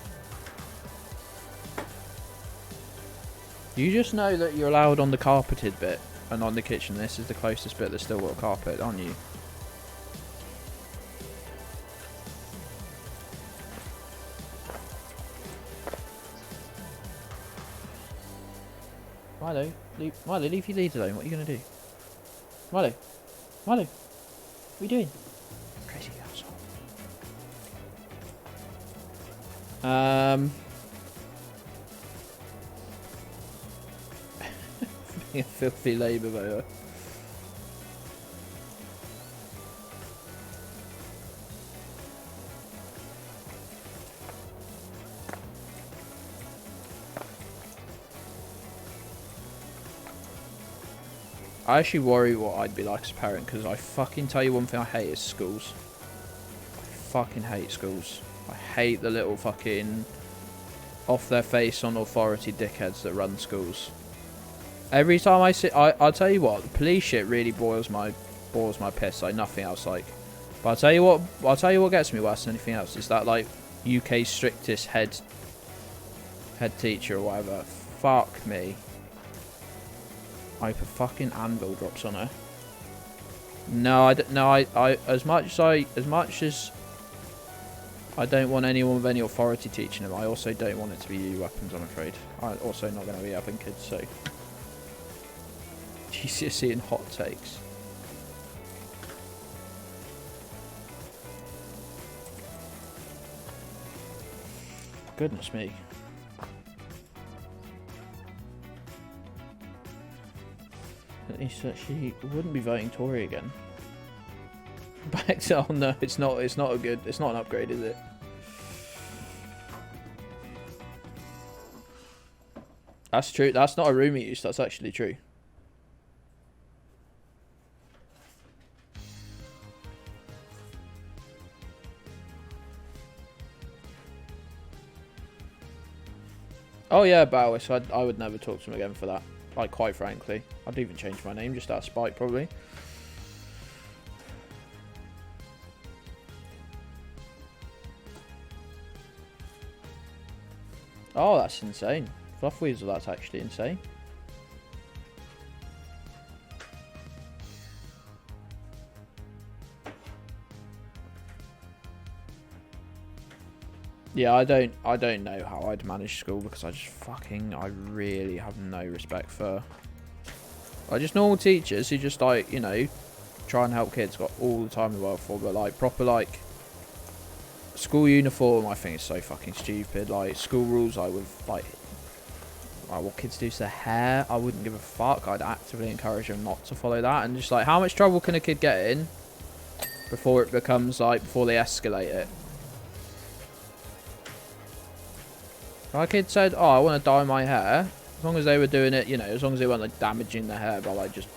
You just know that you're allowed on the carpeted bit and on the kitchen. This is the closest bit that's still got a carpet, aren't you? Milo, leave your lead alone. What are you going to do? Milo, what are you doing? Crazy asshole. Being a filthy labour mower. I actually worry what I'd be like as a parent, because I fucking tell you one thing I hate is schools. I fucking hate schools. I hate the little fucking off their face on authority dickheads that run schools. Every time I sit, I'll tell you what, the police shit really boils my piss, like nothing else. Like, but I'll tell you what gets me worse than anything else is that like UK's strictest head teacher or whatever. Fuck me. I hope a fucking anvil drops on her. No, I as much as I don't want anyone with any authority teaching them, I also don't want it to be EU weapons, I'm afraid. I'm also not going to be having kids, so GCSE and hot takes. Goodness me. At least she wouldn't be voting Tory again. Back to, oh no, it's not an upgrade, is it? That's true. That's not a roomie use, that's actually true. Oh yeah, Bowish, I would never talk to him again for that. Like, quite frankly. I'd even change my name just out of spite, probably. Oh, that's insane. Fluff Weasel, that's actually insane. Yeah, I don't know how I'd manage school, because I really have no respect for like just normal teachers who just like, you know, try and help kids, got all the time in the world for, but like proper like school uniform, I think is so fucking stupid. Like school rules, I would like what kids do to their hair, I wouldn't give a fuck. I'd actively encourage them not to follow that, and just like, how much trouble can a kid get in before it becomes like, before they escalate it? My kid said, oh, I want to dye my hair. As long as they were doing it, you know, as long as they weren't like damaging their hair by like just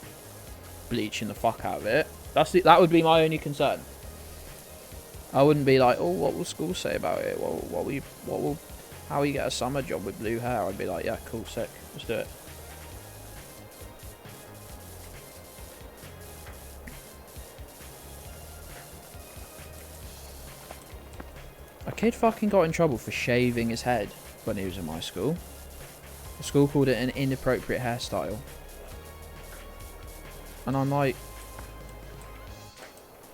bleaching the fuck out of it. That would be my only concern. I wouldn't be like, oh, what will school say about it? How will you get a summer job with blue hair? I'd be like, yeah, cool, sick, let's do it. A kid fucking got in trouble for shaving his head when he was in my school. The school called it an inappropriate hairstyle. And I'm like,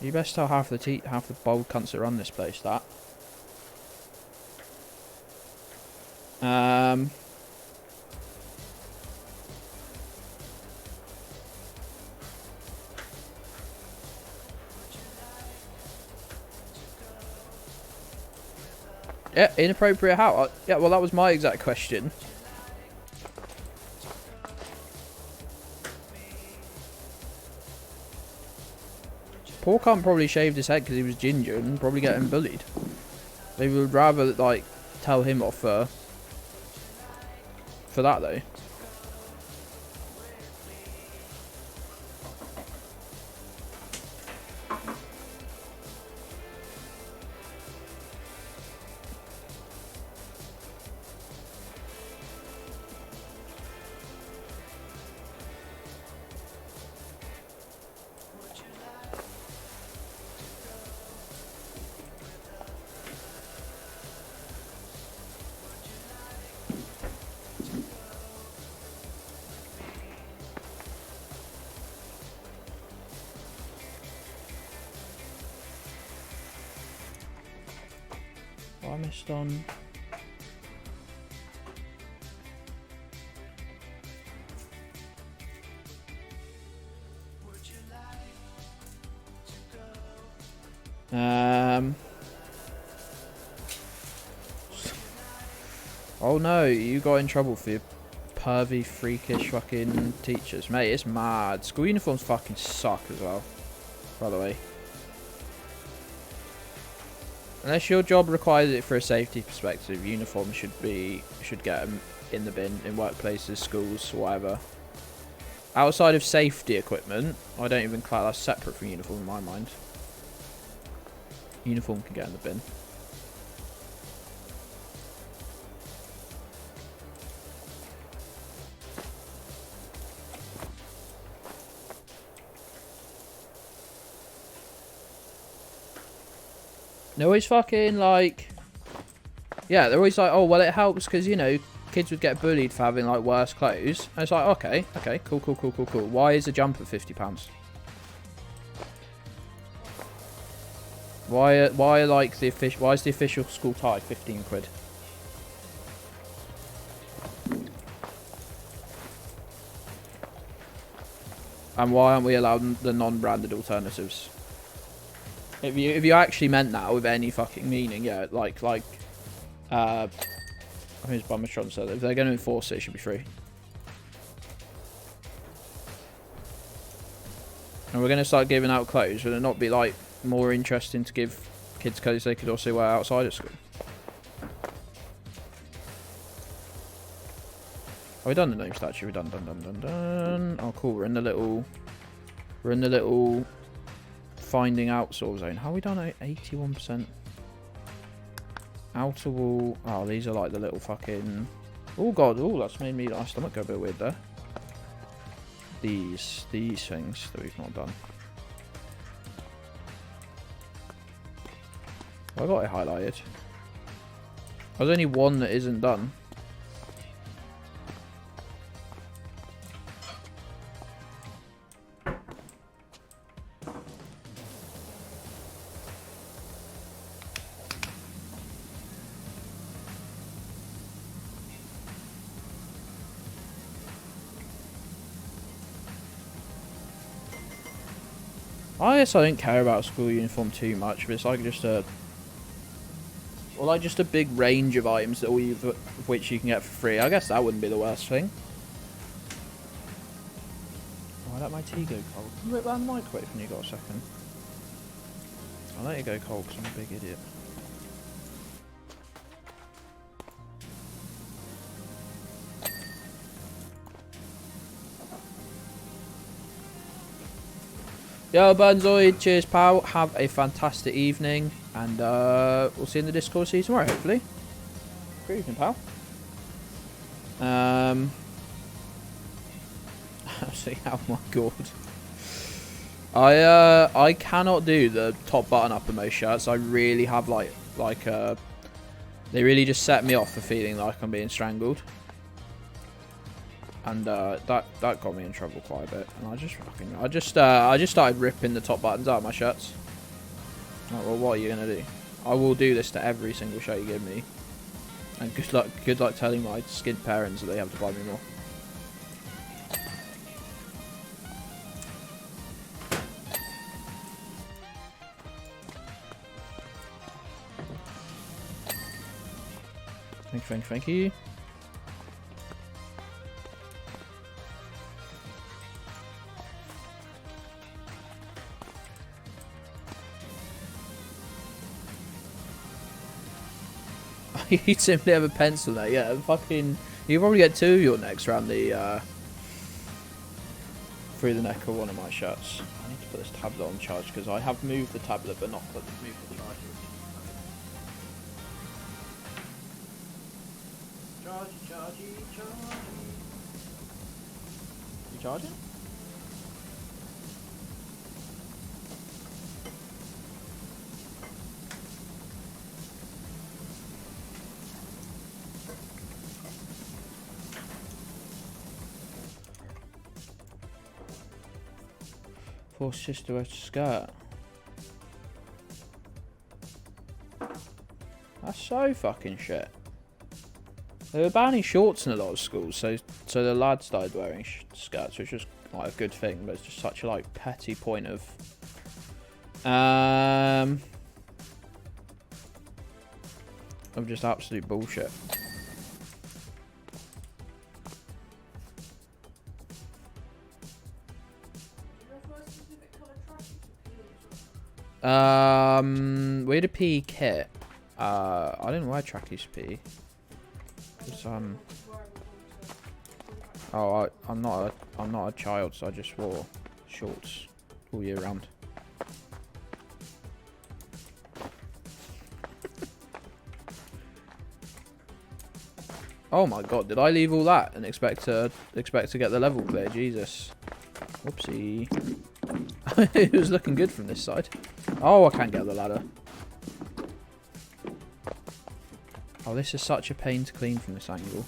you best tell half the bold cunts that run this place that. Yeah, inappropriate how? Yeah, well, that was my exact question. Poor cunt probably shaved his head because he was ginger and probably getting bullied. They would rather, like, tell him off for that, though. I missed on. Oh no, you got in trouble for your pervy, freakish fucking teachers. Mate, it's mad. School uniforms fucking suck as well, by the way. Unless your job requires it for a safety perspective, uniforms should get them in the bin in workplaces, schools, whatever. Outside of safety equipment, I don't even class that's separate from uniform in my mind. Uniform can get in the bin. They're always fucking like, yeah, they're always like, oh, well, it helps because, you know, kids would get bullied for having like worse clothes. And it's like, okay, cool. Why is a jumper £50? Why is the official school tie 15 quid? And why aren't we allowed the non-branded alternatives? If you actually meant that with any fucking meaning, yeah, like I think it's Bummertron said, if they're going to enforce it, it should be free. And we're going to start giving out clothes. Would it not be like more interesting to give kids clothes they could also wear outside of school? Oh, we done the gnome statue. We're done. Oh, cool. We're in the little finding out sort of zone. How are we done at 81%? Outer wall. Oh, these are like the little fucking... Oh, God. Oh, that's made me... My stomach go a bit weird there. These things that we've not done. I got it highlighted. There's only one that isn't done. I guess I don't care about school uniform too much, but it's like just a... Or like just a big range of items that which you can get for free. I guess that wouldn't be the worst thing. Oh, I let my tea go cold. Can you rip that microwave when you got a second? I'll let it go cold because I'm a big idiot. Yo, Burnzoid, cheers, pal. Have a fantastic evening, and we'll see you in the Discord. See you tomorrow, hopefully. Good evening, pal. See, oh my god. I cannot do the top button up in most shirts. I really have they really just set me off for feeling like I'm being strangled. And that got me in trouble quite a bit. And I just started ripping the top buttons out of my shirts. Like, well, what are you gonna do? I will do this to every single shirt you give me. And good luck telling my skint parents that they have to buy me more. Thank you. You simply have a pencil there, yeah. Fucking, you probably get 2 of your necks around the through the neck of one of my shirts. I need to put this tablet on charge because I have moved the tablet but not moved the charger. Charge. You charging? For sister skirt. That's so fucking shit. They were banning shorts in a lot of schools, so the lads started wearing skirts, which was like a good thing, but it's just such a like petty point of just absolute bullshit. We had a PE kit. I didn't wear trackies for PE. I'm not a child, so I just wore shorts all year round. Oh my god, did I leave all that and expect to get the level clear? Jesus. Whoopsie. It was looking good from this side. Oh, I can't get the ladder. Oh, this is such a pain to clean from this angle.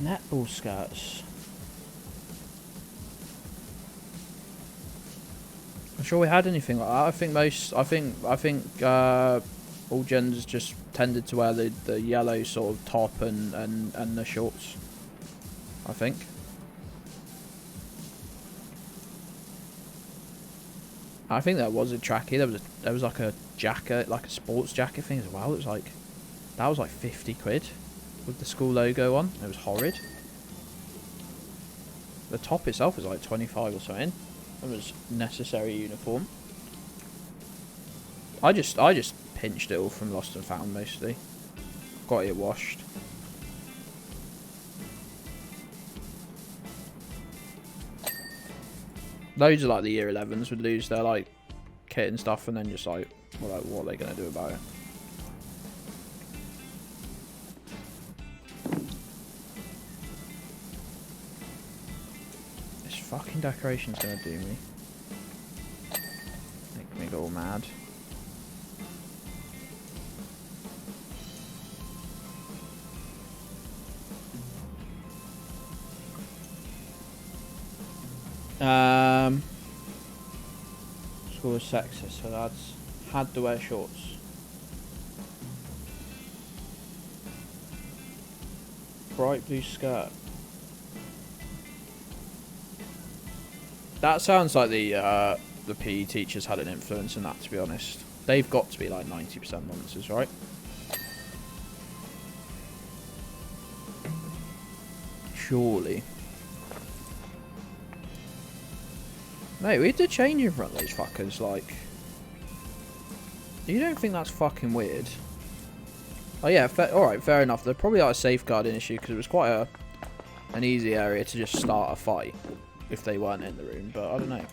Netball skirts. I'm sure we had anything like that. I think all genders just tended to wear the yellow sort of top and the shorts. I think. I think there was a trackie. There was like a jacket, like a sports jacket thing as well. It was like that was like 50 quid. With the school logo on. It was horrid. The top itself was like 25 or something. It was necessary uniform. I just pinched it all from Lost and Found mostly. Got it washed. Loads of like the year 11s would lose their like kit and stuff and then just like, well, what are they going to do about it? Fucking decoration's gonna do me. Make me go all mad. School was sexist, so lads had to wear shorts. Bright blue skirt. That sounds like the PE teachers had an influence in that, to be honest. They've got to be like 90% monsters, right? Surely. Mate, we had to change in front of those fuckers, like... You don't think that's fucking weird? Oh yeah, alright, fair enough. They're probably like a safeguarding issue, because it was quite an easy area to just start a fight. If they weren't in the room, but I don't know.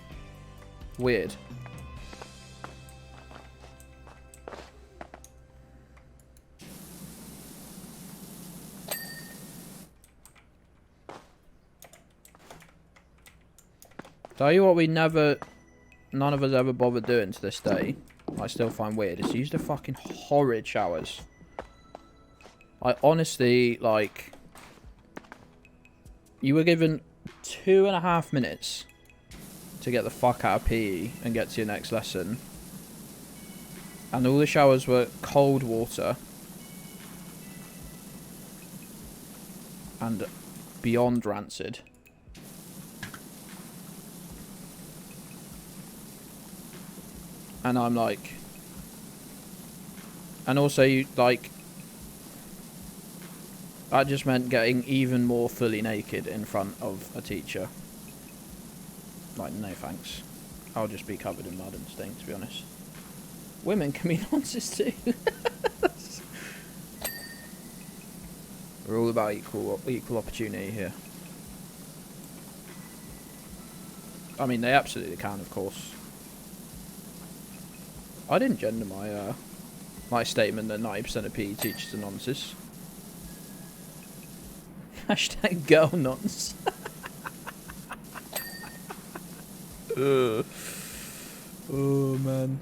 Weird. Tell you what none of us ever bothered doing to this day, I still find weird, is use the fucking horrid showers. I honestly, like... You were given 2.5 minutes to get the fuck out of PE and get to your next lesson, and all the showers were cold water and beyond rancid. And I'm like, and also you like, that just meant getting even more fully naked in front of a teacher. Like, no thanks. I'll just be covered in mud and stink, to be honest. Women can be nonsense too. We're all about equal opportunity here. I mean, they absolutely can, of course. I didn't gender my my statement that 90% of PE teachers are nonsense. Hashtag girl nonce. Oh man.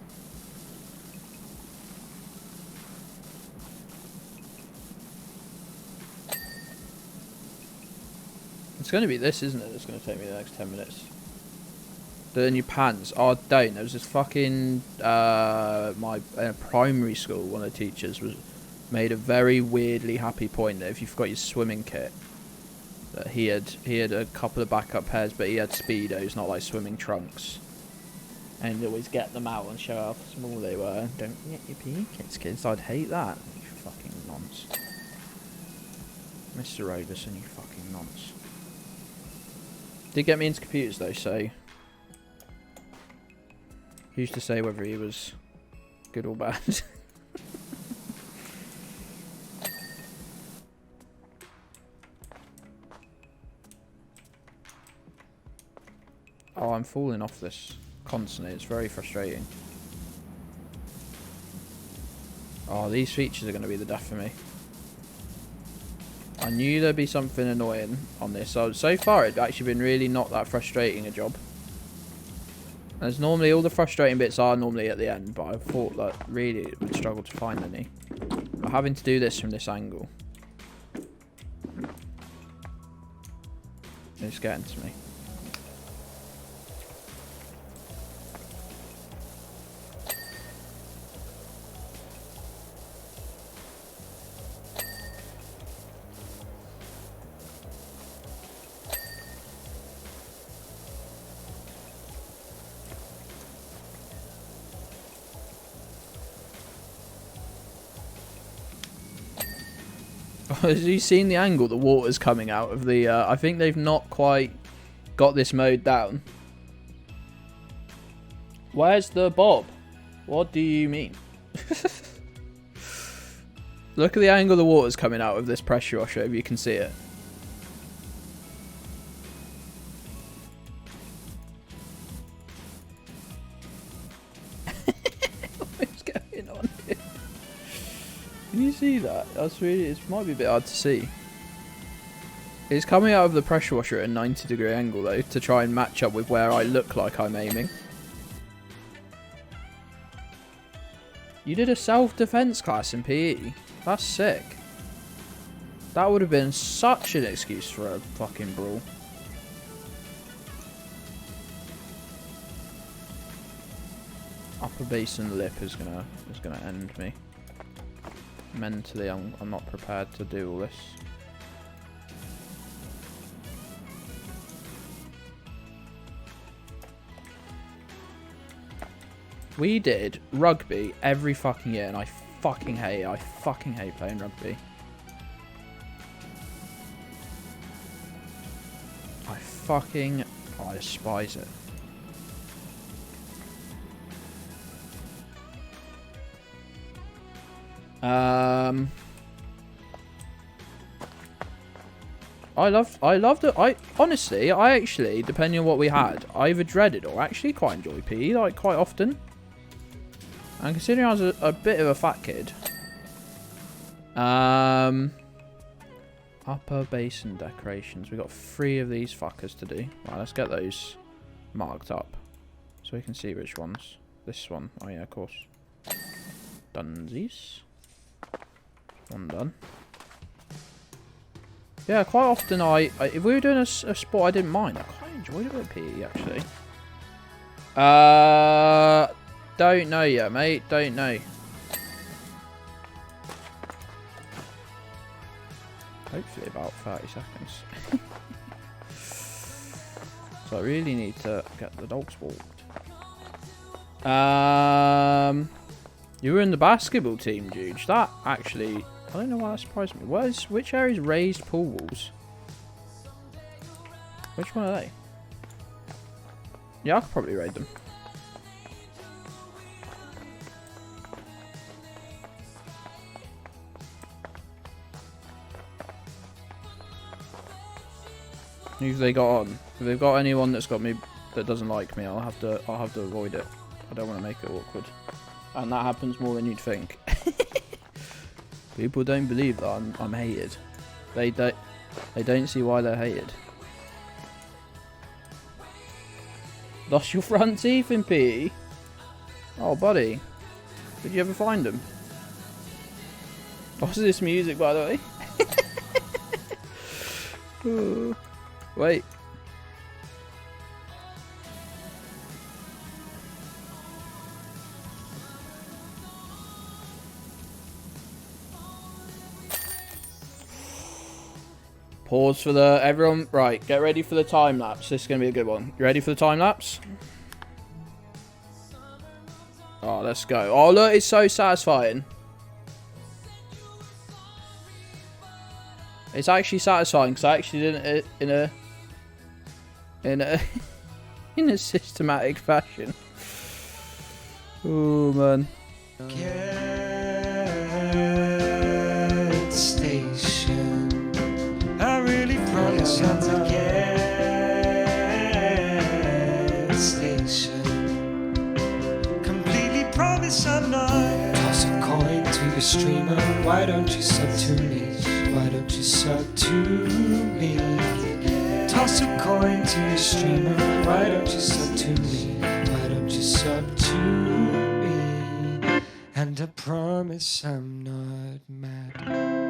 It's going to be this, isn't it? It's going to take me the next 10 minutes. The new pants. Oh, don't. There was this fucking... my primary school, one of the teachers made a very weirdly happy point that if you forgot your swimming kit, that he had a couple of backup pairs, but he had Speedos, not like swimming trunks. And he'd always get them out and show how small they were. Don't forget your PE kits, kids. I'd hate that. You fucking nonce. Mr. Roberson, you fucking nonce. Did get me into computers though, so... Who's to say whether he was good or bad? Oh, I'm falling off this constantly. It's very frustrating. Oh, these features are going to be the death for me. I knew there'd be something annoying on this. So far, it's actually been really not that frustrating a job. As normally, all the frustrating bits are normally at the end, but I thought that really it would struggle to find any. But having to do this from this angle, it's getting to me. Have you seen the angle the water's coming out of the... I think they've not quite got this mode down. Where's the bob? What do you mean? Look at the angle the water's coming out of this pressure washer, if you can see it. What's going on here? Can you see that? That's really... It might be a bit hard to see. It's coming out of the pressure washer at a 90-degree angle, though, to try and match up with where I look like I'm aiming. You did a self-defense class in PE? That's sick. That would have been such an excuse for a fucking brawl. Upper basin lip is gonna end me. Mentally, I'm not prepared to do all this. We did rugby every fucking year, and I fucking hate playing rugby. I despise it. I loved it. Honestly, I actually, depending on what we had, I either dreaded or actually quite enjoy PE, like, quite often. And considering I was a bit of a fat kid. Upper basin decorations. We got 3 of these fuckers to do. Right, let's get those marked up so we can see which ones. This one. Oh yeah, of course. Dunsies. One done. Yeah, quite often if we were doing a sport I didn't mind, I quite enjoyed a bit of PE actually. Don't know yet, mate. Don't know. Hopefully about 30 seconds. So I really need to get the dogs walked. You were in the basketball team, Juge. That actually... I don't know why that surprised me. Which area is raised pool walls? Which one are they? Yeah, I could probably raid them. Who've they got on? If they've got anyone that's got me that doesn't like me, I'll have to avoid it. I don't want to make it awkward. And that happens more than you'd think. People don't believe that I'm hated. They don't. They don't see why they're hated. Lost your front teeth in PE? Oh, buddy. Did you ever find them? What's this music, by the way? Ooh. Wait. Pause for the... Everyone, right, get ready for the time lapse. This is going to be a good one. You ready for the time lapse? Oh, let's go. Oh, look, it's so satisfying. It's actually satisfying because I actually did it in a in a systematic fashion. Oh man. Get station. I really promise I'm to get station. Completely promise I'm not. Toss a coin to your streamer. Why don't you sub to me? Why don't you sub to me? Toss a coin to your streamer. Why don't you sub to me? Why don't you sub to me? And I promise I'm not mad.